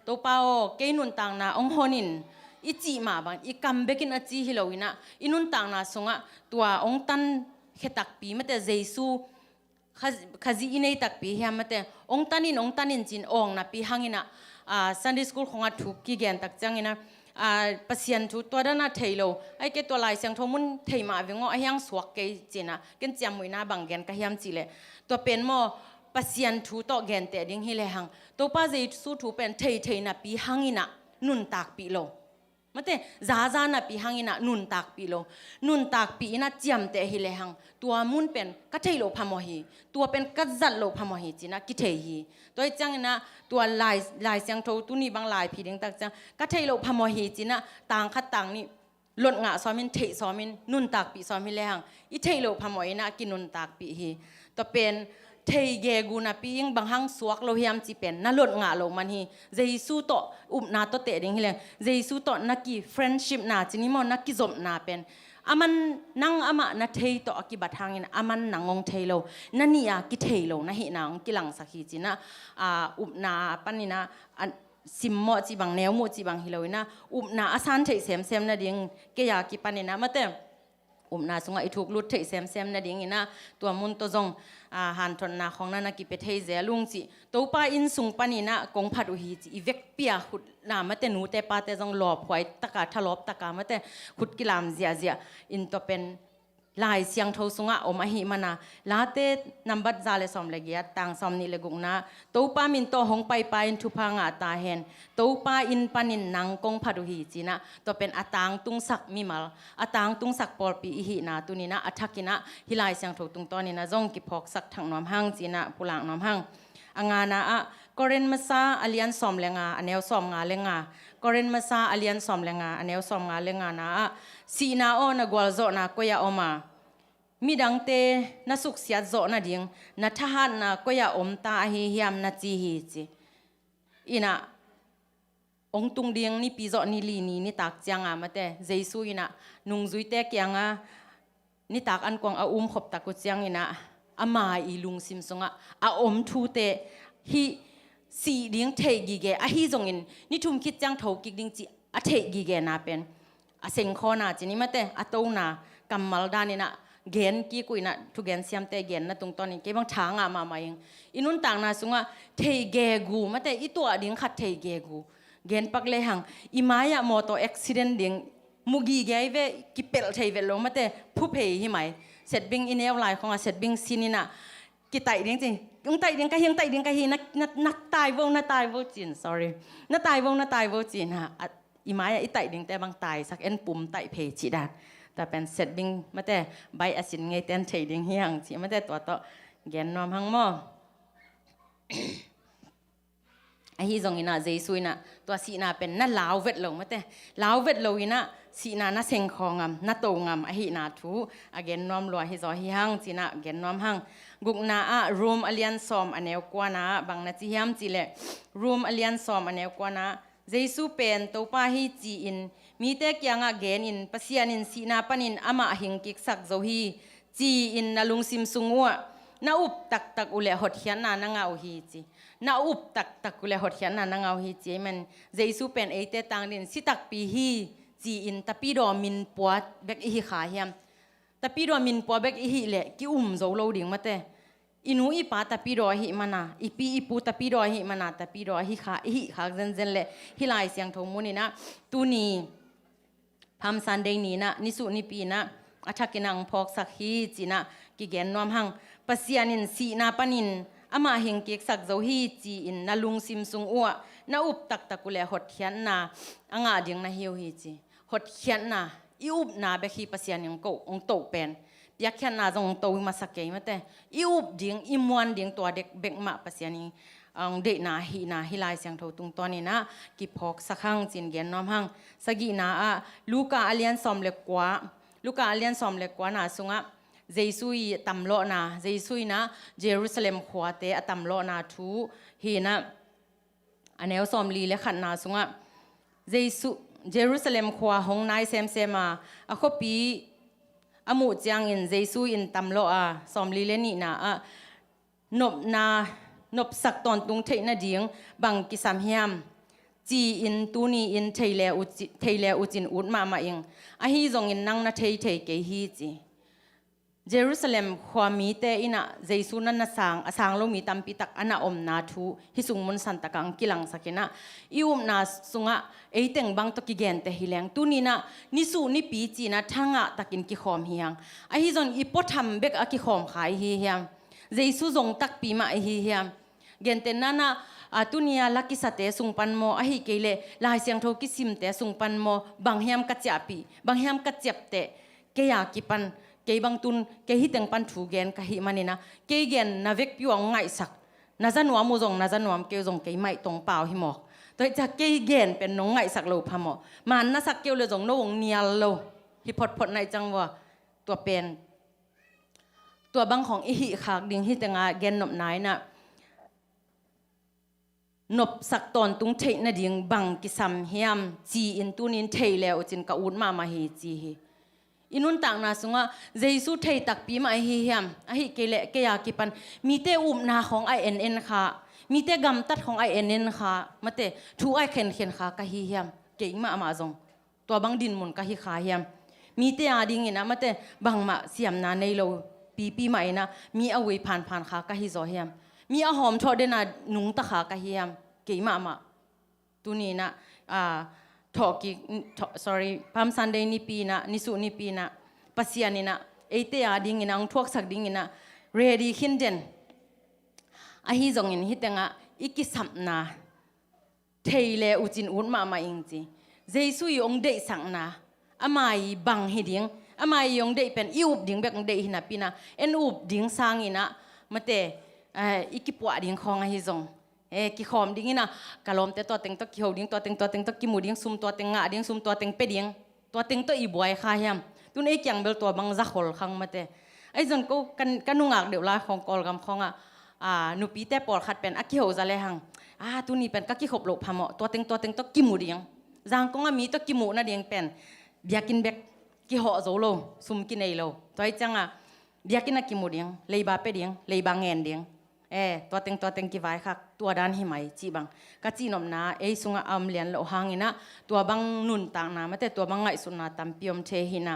ตัวป้าโอเกนุนตังนาองฮอนินอีจีมาบังอีกัมเบกินอจีฮิโลวินะอินุนตังนาสุงะตัวองตันเขตักปีมาเตเจซูขจีอินเอตักปีเฮียมาเตองตันินจินองนะปีหังอินะซันเดย์สคูลของอาทุกกิเกนตักจังอินะปัสยันทุตัวด้านน่ะเทโลไอ้เกตัวลายเสียงทมุนเทมาวิงอไอ้ยังสวกเกจินะเกนจำมวยนาบังเกนกะเฮียมจิเลตัวเป็นโมปัสยันทุต่อเกนเตดิ้งฮิเลหังตัวป้าเจสู้ทุเป็นเทนะปีหังอินะนุนตักปีโลมาเตซานะปีหังอินะนุนตักปีโลนุนตักปีนะจำเตฮิเลหังตัวมุนเป็นกัทเทโลพามหีตัวเป็นกัจจัดโลพามหีจีนะกิเทฮีตัวจังนะตัวลายเสียงโทตุนี่บางลายผีเด้งตักจังกัทเทโลพามหีจีนะต่างคัดต่างนี่หลดงะซ้อมินเทซ้อมินนุนตักปีซ้อมินเลหังอิเทโลพามหีนะกินุนตักปีฮีตัวเป็นเทเยกูนะปียิงบางหังสวกโลเฮียมจีเป็นน่าหลดงะโลมันฮีเจซูโตนาโตเตดิ้งฮิเลเจซูโตนักกีเฟรนชิพนาจีนี่มอนักกีจมนาเป็นอามันนังอามานาเทยต่อกิบัตทางอินอามันนังงเทโลนั่นนี่อะกิเทโลนะเห็นนังกิหลังสักทีจีนะนาปันนี่นะซิมโมจีบังแนวโมจีบังฮิโลนะนาอาซานเทยเซมนะเดียงเกียกิปันนี่นะมาเต้นาสงไอถูกลุดเทยเซมนะเดียงอินะตัวมุนตัวจงหันทนนาของนั่นกิเปเทยเจลุงจีตัวป้าอินสุงปันนี่นะกงผัดอุฮีจีอีเวกเปียขุดนามาเตนูเตป้าเตจงหลอบหวยตะกาทะลบตะกามาเตขุดกิลามเจียอินตัวเป็นลายเสียงทสุงะอมหิมานาลาเตนัมบัดซาเลซอมเลกียตังซอมนี่เลกุกนาตัวป้ามินโตหงไปอินทุพังอาตาเฮนตัวป้าอินปันินนังกงผัดอุฮีจีนะตัวเป็นอาตางตุงสักมิมัลอาตางตุงสักปอลปีอิหินาตุนีนะอัฐกินะฮิลายเสียงทตุงตอนี่นะจงกิพอกสักถังน้อมหังจีนะปุลังน้อมหังอังานะกอเรนมาซาอเลียนซอมเลงาอันเนวซอมงาเลงากอเรนมาซาอเลียนซอมเลงาอันเนวซอมงาเลงานะสีนาโอนะกวลโซนะก็ยาอมามีดังเตนะสุกเสียโซนะดิงนะทหารนะก็ยาอมตาเฮียมนะจีฮีจีอินะองตุงดิงนี่ปีโซนี่ลีนี่ตักจังมาเตเจสุอินะนุงซุยเตกยังนี่ตักอันกวางอาขบตักกุจังอินะอามาอีลุงซิมซงอมทูเตฮีสีเลี้ยงเทกีเกอะฮีจงอินนี่ทุ่มคิดจังทกิกดิงจีอะเทกีเกนาเป็นอะเซงคอนาจีนี่มาเตอะโตนากัมมัลดานี่นะเกนกีกุยนะทุเกนเซียมเตเกนนะตรงตอนนี้เก็บังทางมาเองอินุนต่างนาสุงะเทเกกูมาเตอีตัวดิงขัดเทเกกูเกนปักเลหังอีมายะมอเตอร์อุบิเหตุดิงมุกีเกยเวกิเปลเทเวลงมาเตผู้เพย์หิไหมเสร็จบิงอินเอลไลของเสร็จบิงซินินะกิไตดิงจริงยังไตดิงกะเฮียงไตดิงกะเฮียนักตายวงนักตายวงจีน sorry นักตายวงจีนฮะอีไม้อีไตดิงแต่บางตายสักเอ็นปุ่มไตเพจิดาแต่เป็นเซตบิงมาแต่ใบอสินไงเต้นเทดิงเฮียงจีมาแต่ตัวโตแกนนอมหังหม้อไอ้ฮีจงอินะเจสุยนะตัวสีนาเป็นน่าลาวเวทลงมาแต่ลาวเวทลงอินะสีนาน่าเซงคองามน่าโตงามไอ้ฮีนาทูอเกนนอมลัวฮิจอฮิหังจีนะเกนนอมหังกุกนารูมอเลียนซอมอันเนวกว่านะบางนาจีฮิมจีเลรูมอเลียนซอมอันเนวกว่านะ Jesu pen to pa hi chi in mi te kyanga gen in pasian in si na panin ama hing kik sak zo hi chi in nalung sim sungwa na up tak tak ule hot hian na ngau hi chi na up tak tak ule hot hian na ngau hi chi man Jesu pen e te tang din si tak pi hi chi in tapi do min puat bek hi kha hiam tapi do min po bek hi le ki zo lo ding mate inu ipa tapi do hi mana ipi ipu tapi do hi mana tapi do hi kha zen le hi lai siang thong muni na tu ni Palm Sunday ni na nisu ni pi na athakinang phok sak hi china ki gen nom hang pasianin si na panin ama hing kek sak zo hi chi in nalung sim sung uwa na up tak takule hot hian na anga ding na hiu hi chi hot hian na i up na be hi pasianin ko ong to pen piak hian na jong to ma sakei mate i up ding i muan ding to dek bek ma pasiani ang de na hi lai siang tho tung to ni na ki phok sakhang chin gen nom hang sagi na a luka alian som le kwa na sunga Jesu tamlo na Jesu na Jerusalem khwate atamlo na thu hi na aneu som li le khan na sunga Jesu Jerusalem khwa hong nai sem ma a khopi amu chang in Jesu in tamlo a som li le ni na a nop sak ton tung thei na ding bang ki sam hiam chi in tu ni in theile u chin ut ma ing a hi zong in nang na thei ke hi chi Jerusalem khwami te ina Jesu nan na asang lo mi tampi tak ana om na thu hisung mun san takang kilang sakina ium na sunga eiteng bang to ki gen te hileng tunina nisu ni pi chi na thanga takin ki khom hiang a hi zon i potham bek a ki khom khai hi hiam Jesu zong tak pi ma hi hiam gen te nana tunia laki sate sungpan mo a hi kele lai siang tho ki sim te sungpan mo bang hiam ka chapi bang hiam ka chep te ke ya ki pan ke bang tun ke hi teng pan thu gen ka hi manina ke gen na vek piwang ngai sak na zanwa mu zong na zanwam ke zong ke mai tong pau hi mo toi cha ke gen pen nong ngai sak lo phamo man na sak ke le zong no wong nial lo hi phot nai chang wa tua pen tua bang khong i hi khak ding hi tenga gen nop nai na nop sak ton tung thei na ding bang ki sam hiam chi in tunin thei le o chin ka ut ma hi chi hi inun tang na sunga Jesu thei tak pi ma hi hiam a hi kele ke ya ki pan mi te na khong ai en kha mi te gam tat khong ai en kha mate thu ai khen kha ka hi hiam ke ma zong to bang din mun ka hi kha hiam mi te a ding ina mate bang ma siam na nei lo pi ma ina mi a wei phan kha ka hi zo hiam mi a hom tho de na nung ta kha ka hiam ke ma tu ni na Palm Sunday ni pi na nisu ni pi na pasian ina eite a ding ina ang thuak sak ding ina ready hinden a hi zong in hitenga ikisam na theile uchin un ma ing chi Jesu yong de sang na amai bang hi ding amai yong de pen iup ding bek de hina pina en up ding sang ina mate ikipwa ding khong a hi zong ki khom ding ina kalom te to teng to ki ho ding to teng to ki mu ding sum to teng nga ding sum to teng pe ding to teng to i boy kha hiam tun ei kyang bel to bang za khol khang mate ai zon ko kan nungak deu la khong kol gam khonga nu pi te por khat pen a ki ho za le hang tu ni pen ka ki khop lo phamo to teng to ki mu ding jang ko nga mi to ki mu na ding pen biakin bek ki ho zo lo sum ki nei lo toi changa biakin a ki mu ding leiba pe ding leiba ngen ding to teng ki vai khak tua dan hi mai chi bang ka chi nom na sunga am lian lo hangina tua bang nun tang na mate tua bang ngai sun na tam piom the hina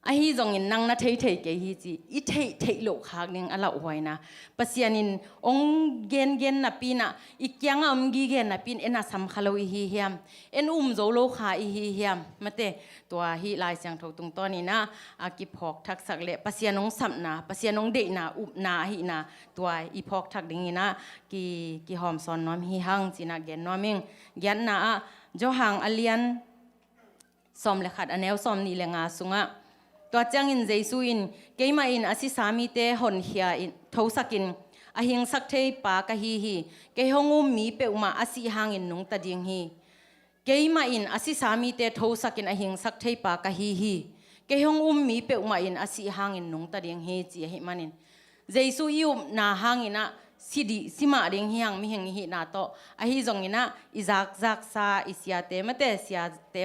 a hi zong in nang na thei ke hi chi i thei lo khak ning ala hoina pasianin ong gen na pina i kyang am gi gen na pin ena sam khalo hi hiam en zo lo kha hi hiam mate tua hi lai siang tho tung to ni na a ki phok thak sak le pasianong sam na pasianong de na up na hi na tua i phok thak ding ina ki hom son nom hi hang china gen noming gen na a jo hang alian som le khat aneu som ni le nga sunga to chang in Jesu in keima in asi sami te hon hia in thosakin ahing sak thei pa ka hi ke hongum mi pe uma asi hang in nung ta ding hi keima in asi sami te thosakin ahing sak thei pa ka hi ke hongum mi pe uma in asi hang in nung ta ding hi chi hi manin Jesu yu na hang ina สิดิสิมาดิงเฮียงมีเฮงหินาโตอะฮิจงอินะอิจักซาอิเสียเตมะเตเสียเต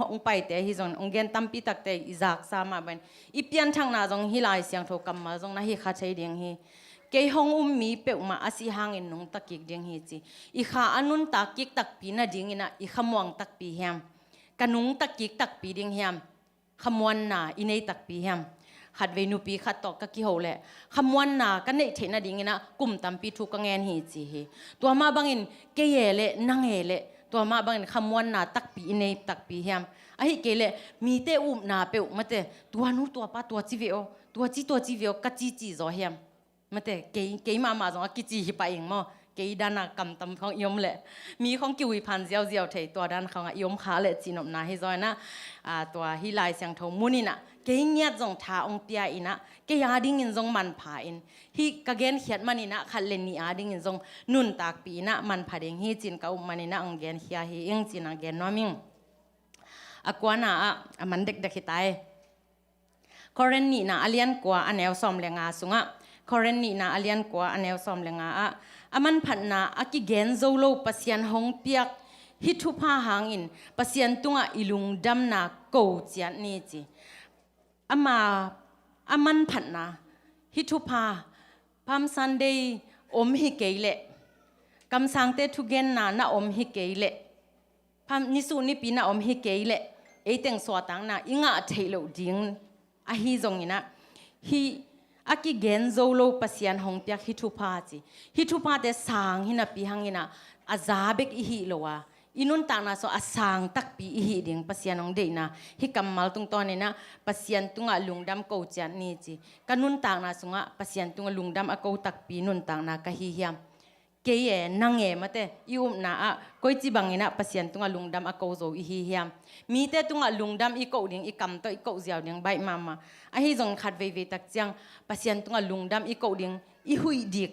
องไปเตฮิจงองเกนตัมปิตักเตอิจักซามาบันอีเปียนทางนาจงฮิลายเสียงโทกัมมาจงนะฮิคาใช้ดิงฮิเกยฮงมีเปกมาอาศิหางอินนงตักกิกดิงฮิจีอีขาอนุนตักกิกตักปีนะดิงอินะอีขมวงตักปีเฮียมกันุงตักกิกตักปีดิงเฮียมขมวนนาอินเนตักปีเฮียมขัดเวนุปีขัดตอกกะกิโหแหละขมวนนากันเนเทนะดิงินะกุมตัมปีทุกงานฮีจีฮีตัวมาบังอินเกยเลนังเอเลตัวมาบังอินขมวนนาตักปีอินเนตักปีเฮียมอะฮิเกเลมีเตอุมนาเปอุมะเตตัวนูตัวปะตัวจิเวโอตัวจิเวโอกะจิจิโซเฮียมมะเตเกยมาจงอะกิจิฮิปะเองมอเกยดานากำตำของยมแหละมีของกิวิพันเจียวเทตัวด้านของยมขาเลจีนอมนาฮิซอยนะตัวฮิลายเสียงโทมุนินะเกยเงียดจงทาองเปียอินะเกยาดิ้งอินจงมันผาอินฮิกะเกนเขียดมันอินะขัดเลนีอาดิ้งอินจงนุนตากปีนะมันผาเดงฮิจินกะอุมันอินะองเกนเฮียฮิอิงจินองเกนนอมิงอกวานะมันเด็กฮิตายคอเรนนีนะอเลียนกว่าอันแนวซอมเลงาสุงะคอเรนนีนะอเลียนกว่าอันแนวซอมเลงามันผันนาอากิเกนโซโลปัสยันหงเปียกฮิทุพาหางอินปัสยันตุงอิลุงดัมนาโกเจียนนี่จีมันผันนาฮิทุพาพามซันเดย์อมฮิเกยเลกำสังเตทุเกนนาอมฮิเกยเลพามนิสุนิปีนาอมฮิเกยเลเอเต็งสวตังนาอิงะเทโลดิงอะฮิจงอินะฮิอากิเกนโซโลปัสยันหงเปียกฮิทุพาจีฮิทุพาเตสังหินาปีหังหินาอาซาเบกอิฮิโลวาอินุนตานาโซอาสังตักปีอิฮิดิงปัสยันหงเดนะฮิกัมมัลตุงตอนนี้นะปัสยันตุงะลุงดำโกจันนี่จีกันุนตานาสุงะปัสยันตุงะลุงดำอโกตักปีนุนตานากะฮิฮิยามเกยนังเอมาเตยูมนาอะกอยจิบังอินะปัสยันตุงะลุงดำอโกโซอิฮิฮิยามมีเตตุงะลุงดำอีโกดิงอีกัมโตอีโกเจียวดิงใบมาอะฮิจงขัดเวตักจังปัสยันตุงะลุงดำอีโกดิงอีหุยดิก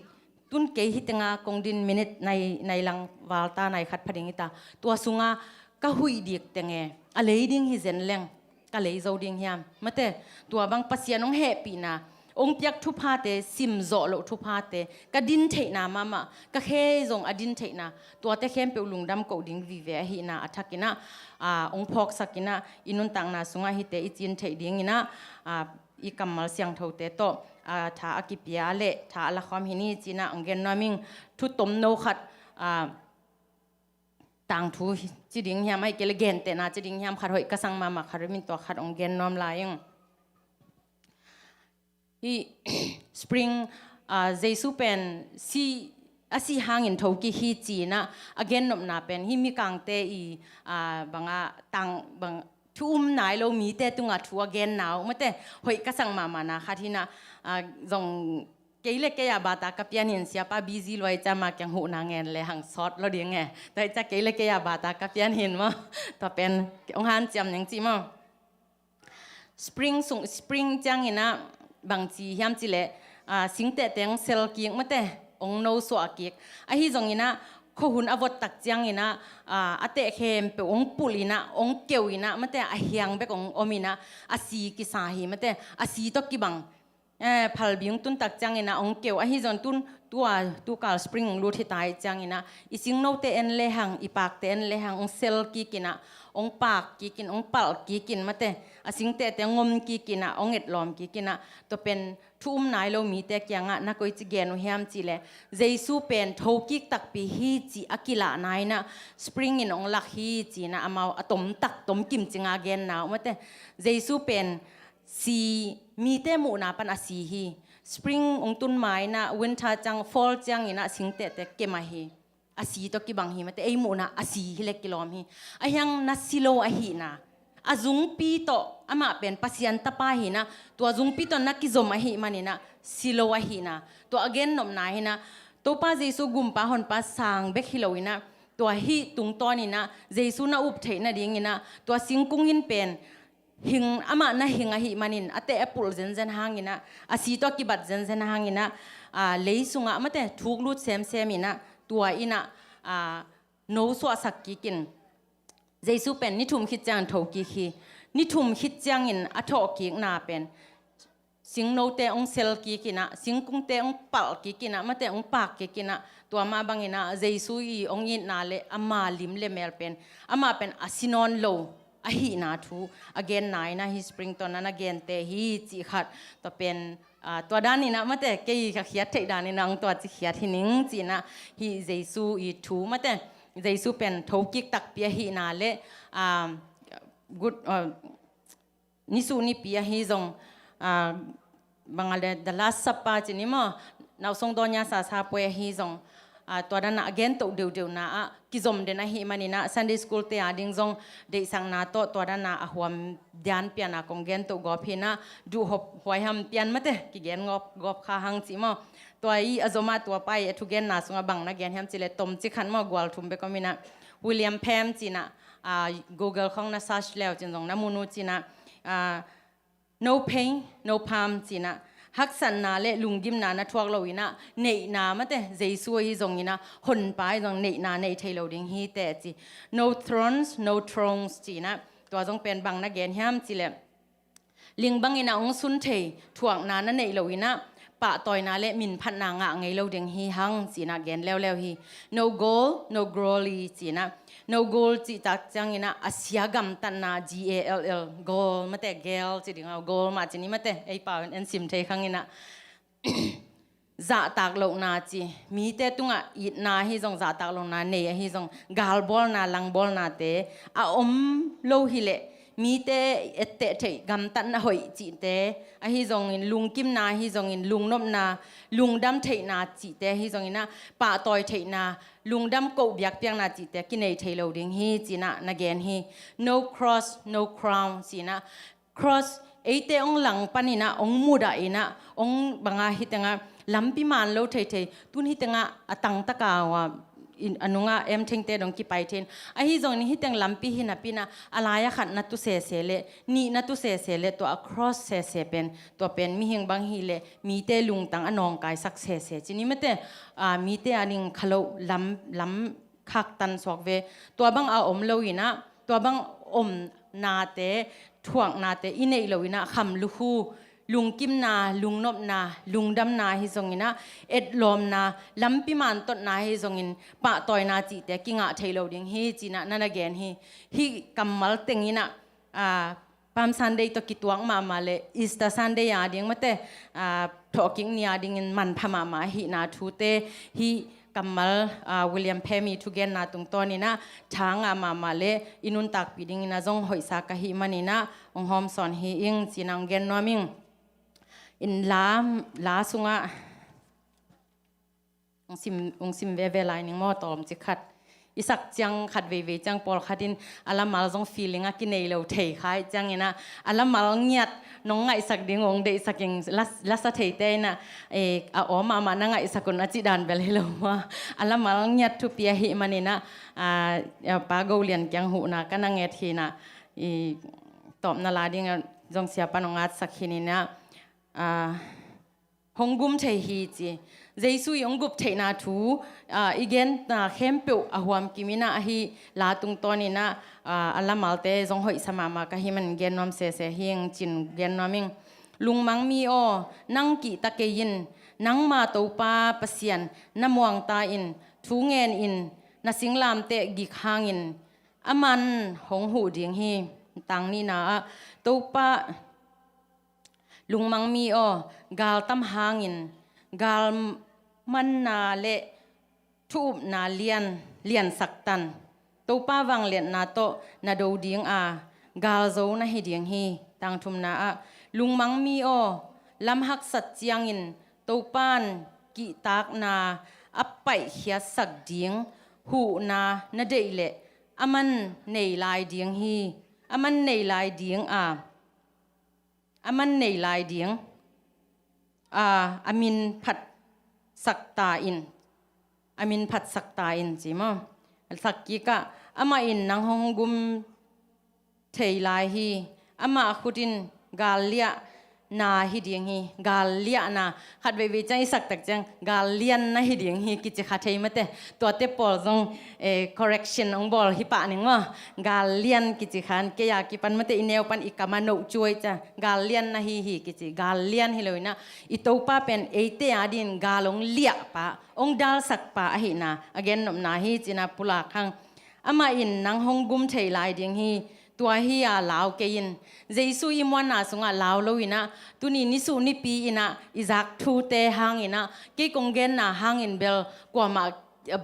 ตุนเกยฮิตงะกงดินมินิตในลังวาลตาในขัดพดิงอิตาตัวสุงะกะหุยดิกเตงเออะเลดิงฮิเซนเลงกะเลโซดิงฮิยามมาเตตัวบังปัสยันองเฮปีนาองเปียกทุพาเตซิมโซโลทุพาเตกะดินเทนามามะกะเคจงอดินเทนะตัวเตเข้มเปลุงดำโกดิงวิเวหินาอัทักินะองพอกสักินะอินุนตังนาสุงะฮิเตอิจินเทดิงอินะอีกัมมัลเสียงโทเตโตถ้าอากิปิยาเลถ้าละความหินีจีนะองเกนนามิงทุตมโนขัดต่างทูจิดิงยามให้เกลเกนเตนะจิดิงยามขัดหอยกะสังมาขัดมินตัวขัดองเกนนอมลายังฮีสปริงเจสุเป็นซีอาศิหางอินทอกิฮีจีนะอเกนนอมนาเป็นฮีมีกังเตอีบังตังบังทุ่มนายเรามีเตตุงะทัวเกนนาวมาเตหอยกะสังมานะค่ะที่นะจงเกยเล็กเกยบาตากับยันเห็นเสียป้าบีซีลอยจะมาแกงหูนางเงินเลยหังซอดเราเดียงไงแต่จะเกยเล็กเกยบาตากับยันเห็นมั้งต่อเป็นองค์ฮันจำยังจีมั้งสปริงจังเห็นนะบางทียามจีเล่สิงเตะเตียงเซลกิงมาเตองโนสวากิกไอฮิจงเห็นนะขหุนอวตตักจังเห็นนะอาเตะเข้มเปองปุลินะองเกียวเห็นนะมาเตอาเฮียงเบกองอมินะอาซีกิสาฮีมาเตอาซีตกิบังพัลบิงตุนตักจังเห็นนะองเกียวไอฮิจงตุนตัวกาลสปริงรูที่ตายจังเห็นนะอีสิงโนเตเอ็นเลหังอีปากเตเอ็นเลหังองเซลกิกินะองปากกิกินองปัลกิกินมาเตอาสิงเตเตงมกิกินะองเอ็ดลอมกิกินะตัวเป็นทุ่มนายเรามีแต่ยังอ่ะนักวิจัยนุเฮียมจีเลเจสูเป็นทกิกตักปีฮีจีอากิลานายนะสปริงอินองลักฮีจีนะอามาอตมตักตมกิมจิงอาเกนนะมาเตเจสูเป็นสีมีแต่หมู่นาปันอาศีฮีสปริงองตุนไม้นะวินทาจังฟอลจังอินะสิงเตเตเกมาฮีอาศีตกิบังฮีมาเตไอหมู่นะอาศีฮิเล็กกิโลมฮีอายังนัสซิโลอาฮีนะอาจุงปีโตอามาเป็นปัสยันตปาหินะตัวจุงปีโตนักกิจมาหิมันนี่นะสิโลวะหินะตัวอเกนนมนาหินะตัวป้าเจสุกุมป้าหอนป้าสังเบกฮิโลวินะตัวหิตุงตอนี่นะเจสุนะอุบเทนะดิ่งนะตัวสิงกุงหินเป็นหิงอามานะหิงอะหิมันินอาเตแอปเปิลเซนเซนหางินะอาสีตัวกิบัดเซนเซนหางินะเลยสุงะมาเตทุกลุดเซมอินะตัวอินะโนสวสักกิกินเจสุเป็นนิทุมคิดจังทกิคีนิทุมคิดจังอินอัทอกิกนาเป็น สิงโนเตองเซลกีกินะสิงกุงเตองปัลกีกินะมาเตองปากกีกินะตัวมาบังอินะเจสุอีองยินนาเลอามาลิมเลเมลเป็นอามาเป็นอาซินอนโลอาฮีนาทู again นายนะฮิสปริงตอนนั้น again เตฮีจิขัดตัวเป็นตัวด้านนี้นะมาแต่เกี่ยกับเขียดเทด้านนี้นังตัวจิเขียดที่นิ่งจีนะฮีเจสุอีทูมาแต่เจสุเป็นทกิกตักเปียฮีนาเลกุดนิสุนิเปียฮีจงบางอะไรthe last supper จีนี่มั้งเราส่งตัวนี้สาเปียฮีจงตัวนั้น again ตัวเดียวนะกิจมเดนะฮีมันนี่นะ Sunday school เตะดิ่งจงเด็กสังนาตัวนั้นหวมเดียนเปียนะคงเกนตัวกอบฮีนะดูหอบหวยหำเปียนมาเตะกิเกนกอบข้าหังจีมั้งตัวอีอจมาตัวไปทุกเกนนะส่งบังนะเกนแฮมจีเลตมจีขันมั้งกวลทุ่มไปก็มีนะวิลเลียมแพมจีนะGoogle ของนะ search แล้วจีนงนะมูนูจีนะ no pain no palm จีนะฮักสันนาเลลุงกิมนานะทวกเราอีนะเนนามาแต่เจสุฮีจงอีนะคนไปจงเนนาเนเทโลดิงฮีแต่จี no thrones no thrones จีนะตัวจงเป็นบังนะเกนแฮมจีเลลิงบังอีนะองสุนเททวกนานะเนโลอีนะปะตอยนาเลมินพันนางะไงเราดิงฮีหังจีนะเกนแล้วฮี no gold no glory จีนะno gold จีตักจังอินะอาเซียกัมตันนา GALL gold มาแต่ gel จีดิ่งเอา gold มาจีนี่มาแต่ไอป่าวอันซิมเทขังอินะจะตากลงนาจีมีแต่ตุงอ่ะอีนาฮิจงจะตากลงนาเนยฮิจงกาลบอลนาลังบอลนาเตอาโลฮิเลมีแต่เอเตเทกัมตันนาหอยจีเตอะฮิจงอินลุงกิมนาฮิจงอินลุงนบนาลุงดำเทนาจีเตฮิจงอินะป่าตอยเทนาลุงดำกูเบียกเปียงนาจีเตกินเอเทโลดิงฮีจีนะนาเกนฮี no cross no crown จีนะ cross เอเตองหลังปานินะองมูดาอินะองบังอาฮิตังะลำปีมันโลเทตุนฮิตังะอตังตะกาวะอนุงะเอ็มเทงเตดงกิไปเทนไอฮิจงนี่ฮิตังลำปีหินะปีนะอะไรอะขัดนัตุเสเสเลนี่นัตุเสเสเลตัว cross เสเสเป็นตัวเป็นมีเฮงบางฮิเลมีเตลุงตังอนองกายสักเสเสจีนี่ไม่เตมีเตอันิงขลุลำคักตันสวกเวตัวบังอาอมโลวินะตัวบังอมนาเตถ่วงนาเตอินเอโลวินะคำลูฮูลุงกิมนาลุงนบนาลุงดำนาฮิจงอินะเอ็ดลมนาลำปีมันต้นนาฮิจงอินปะตอยนาจีเตกิงะเทโลดิงฮีจีนะนั่นเกนฮีกัมมัลเต็งอินะปามซันเดย์ตกิตวงมาเลอีสตาซันเดย์ยาดิงมาเตทอกิงนี่ยาดิงอินมันพมาฮีนาทูเตฮีกัมมัลวิลเลียมเพมีทุเกนนาตุงตอนี่นะทางมาเลอินุนตักปีดิงอินะจงหอยสากะฮีมันนี่นะองหอมสอนฮีอิงจีนังเกนนอมิงอินลาสุงะองซิมเวลายนิงมอตอมจิขัดอิสักจังขัดเวจังปอลขัดินอัลลมาลจงฟีลิงะกินเอเลวเทขายจังเนะอัลลมาลเงียดน้องไงสักดิ่งองเดสักยังลัสเทเตนะมานังไงสักคนอจิดานเบลเลวมาอัลลมาลเงียดทุเปียหิมันนี่นะปาโกเลียนจังหูนะกันนังเงทีนะตอบนาลาดิ่งจงเสียปนองอัดสักหินี่นะฮงกุมเทฮีจีเจสุยองกุบเทนาทูอีเกนนาเข้มเปียวอหวมกิมินาฮีลาตุงตอนี่นะอัลลามัลเตจงหอยสมามากะฮิมันเกนนอมเสเฮงจินเกนนอมิงลุงมังมีโอนังกีตะเกยินนังมาตูปาปะเซียนน้ำวงตาอินทูเงินอินนาสิงลามเตกิกหางอินอามันหงหูดิงฮีตังนี่นะตูปาลุงมังมีกาลตั้มหางอินกาลมันนาเลทูบนาเลียนสักตันตัวป้าวังเลียนนาโตนาดูดิงกาลโซนาฮิดิงฮีตังทุมนาลุงมังมีลำหักสัจเจียงอินตัวป้านกิตากนาอัปไปเขียสักดิงหูนาเดเลอามันเนยลายดิงฮีอามันเนยลายดิงอามันเนยลายดิงอามินผัดสักตาอินอามินผัดสักตาอินจีมั้งสักกี้ก็อามาอินนังฮงกุมเทยลายฮีอามาขุดินกาเลีย นาฮิดียงฮีกาเลียนาขัดเววิจังสักตักจังกาเลียนนาฮิดียงฮีกิจขัดเทมเตตัวเตปอลซงcorrection องบอลฮิปะนึงว่ากาเลียนกิจขันเกียกิปันมเตอินเนวปันอิกามาโนช่วยจ้ะกาเลียนนาฮิกิจกาเลียนฮิเลยนะอิตูปาเป็นเอเตอดินกาลงเลียปะองดัลสักปะอหินา again นมนาฮิจินาปุลาคังอามาอินนังฮงกุมเทลายดิงฮีตัวเฮียลาวเกยินเจสุอิมวันนาสงะลาวโลวินะตุนีนิสุนิปีอินะอิซักทูเตหังอินะเกกงเกนนาหังอินเบลกว่ามา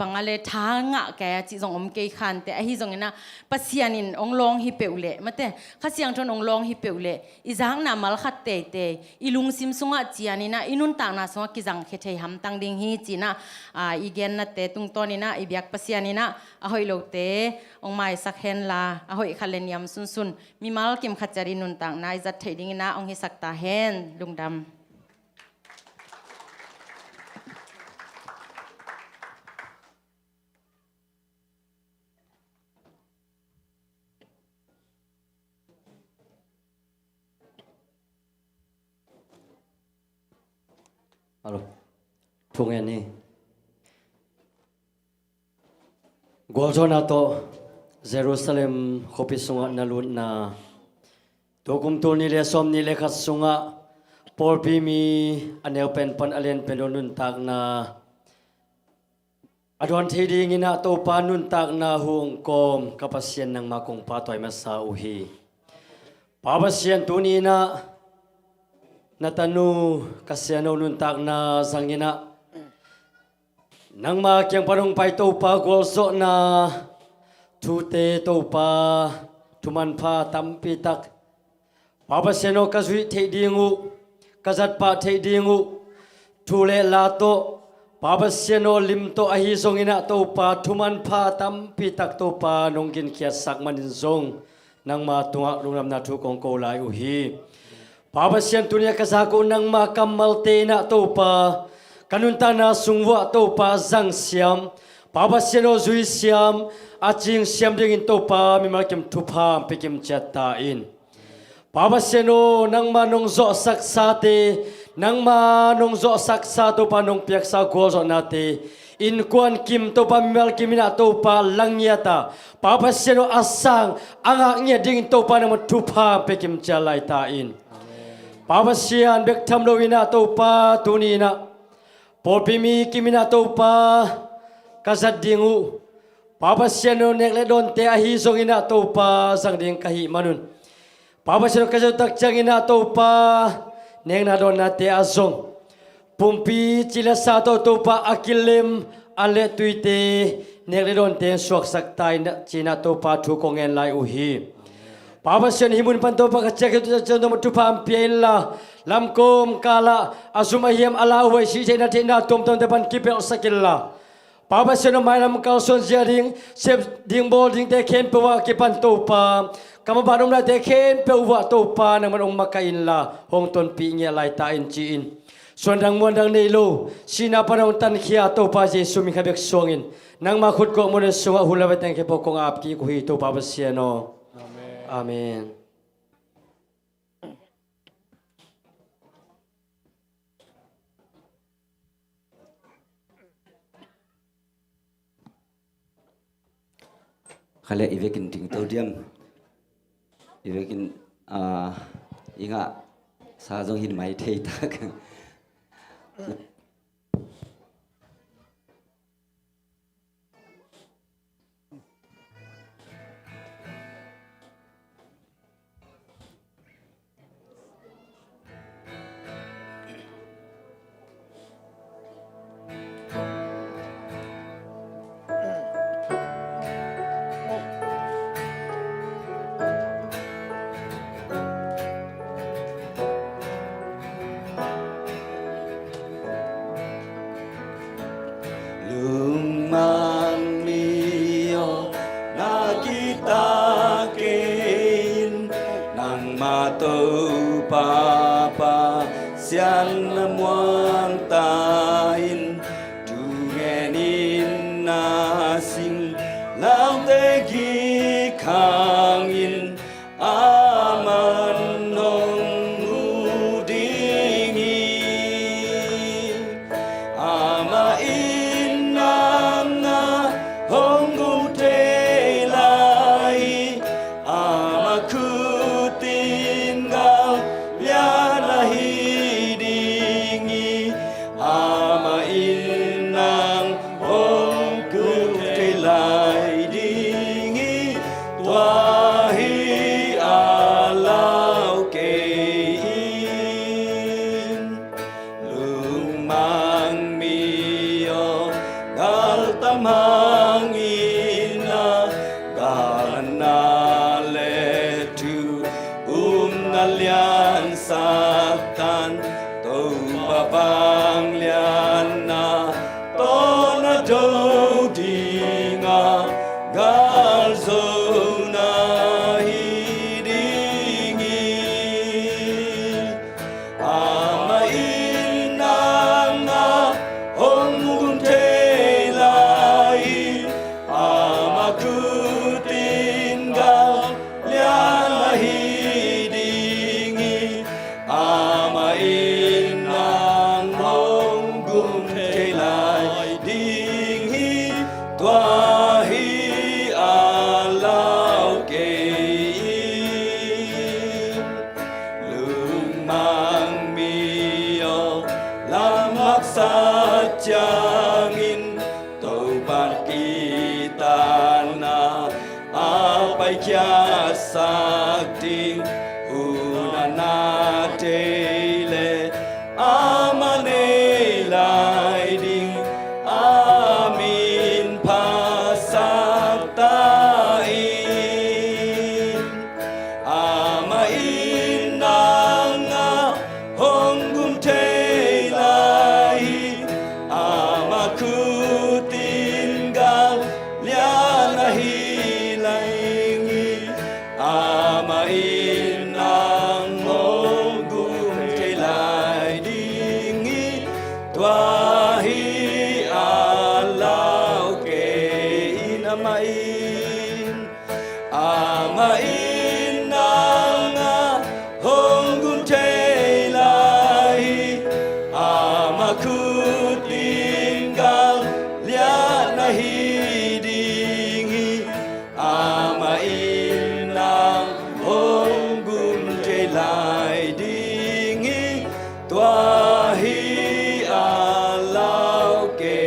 บังอะไรทางะแกจิจงอมเกยขันแต่ฮิจงนะปัสยานินองลองฮิเปอุเลมาแต่ข้าเสียงทนองลองฮิเปอุเลอิซักนามัลขัดเตเตอิลุงซิมสงะจียานินะอินุนตางนาสงะกิจังเคเทหัมตังดิงฮีจีนะอีเกนนะเตตุงตอนินะอิบิยักปัสยานินะอหอยโลเตองไม่สักเห็นลาอหอยขัดเลนยามซุนมีมัลกิมขัดจารินุนตางนายจัดเทดิงนะองฮิสักตาเห็นลุงดำAlo, thung en ni. Gwaljon ato Jerusalem khopi sunga nalut na. Tokum tu ni le som ni le khat sunga. Porpi mi anel pen pan alen penonun tak na. Adwan thedi ngina to panun tak na hung kom kapasien nang makong patoy masa uhi. Papasien tu ni na natanu kasiano nuntak na sangina nang ma kyang parong pai to pa golso na tute to pa tuman pa tampi tak papaseno kasui thedingu kazat pa thedingu thule lato papaseno limto ahi songina to pa tuman pa tampi tak to pa nongkin kya sakmanin zong nang ma tunga lunam na thu kong ko lai uhi Papasyan tunia kasako nang makamalte na topa kanunta na sungwa topa zang siam papasyan o zui siam aching siam dingin topa mimakim tupa pikim chatain papasyan o nang manong zo saksate nang manong zo saksa topa nong piaksa gozo nate in kuan kim topa mimalkim na topa langyata papasyan o asang angaknya dingin topa naman tupa pikim chalay tain Papasian bek tamlo ina topa tunina Porpimi kimina topa kasadingu Papasian no nekle don te ahi song ina topa sang ding kahi manun Papasian kasatak jang ina topa neng na don na te azong Pumpi cila sato topa akilim ale tuite nekle don te suak saktai cina topa tukongen lai uhi Papasyan himun panto pakacak itu contoh mutupa ampiela lamkom kala asumahiyam alawai si jena tina tom tom depan kipel sakilla Papasyan mainam kalson jaring sep ding bol ding teken pewa kipan topa kamu barum la teken pewa topa nang manong makain la hong ton pi nya lai tain ciin sondang mondang nelo sina panong tan khia topa Jesu mi khabek songin nang makut ko mo ne sunga hulawet tang ke pokong apki ko hi to Papasyan no Amen. Kale ivekin ting todiam ivekin inga sajong hin mai thei tak Sian muang tain tungenin nasing lao te gi khangin aman nong udi tamangina kana le tu ngalian saktan to babang lian na to na do dinga gal zo na hidingi amain na nga hong gun te lai amakutin gal lian na hidingi amain na hong gun te lai dingi tua hi alau ke lung mang mio lamak sajangin tobat kita na apai kya sakti unana tele amane lai ding amin pasaktain amain nanga honggun te lai amakutinggal liana hilaingi amain nang honggun te lai dingi tuahi alau ke inamain amain nanga honggun te lai amakutinggal liana hidingi amain nang honggun te lai dingi tuahi alau ke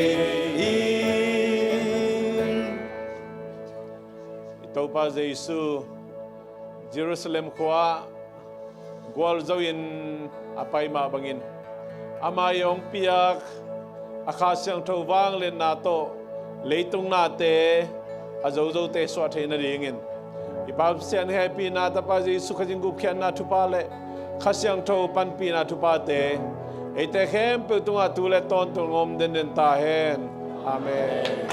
Ito pa Jesu Jerusalem kwa gwal zawin apay mabangin amayong piyak akasyang tawang len nato leitung nate azaw te swathe na ringin ibab sian happy na ta pa Jesu khajing gupkyan na thupale khasyang thaw panpi na thupate ite khem pe tunga tule ton tungom den ta hen amen.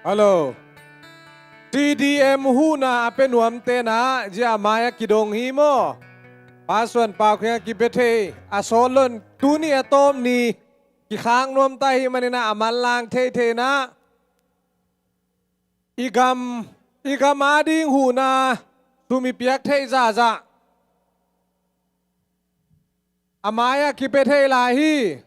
Hello. TDM huna apenuam tena jia maya kidong himo. Paswan pau kaya kibete asolon tuni atom ni kikhang nom tai manina amalang te na. Igam ading huna tumi piak te za. Amaya kibete lahi.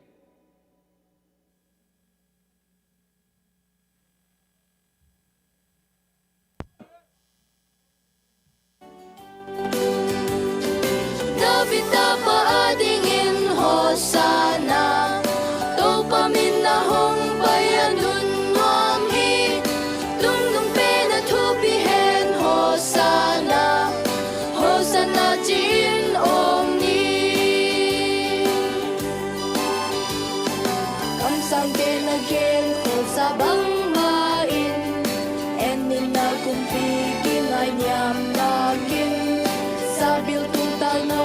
Nabita paadingin Hosana Tau paminahong bayanun wamhi Lungnung pena tubihen Hosana nyam na kin sabil tung tal no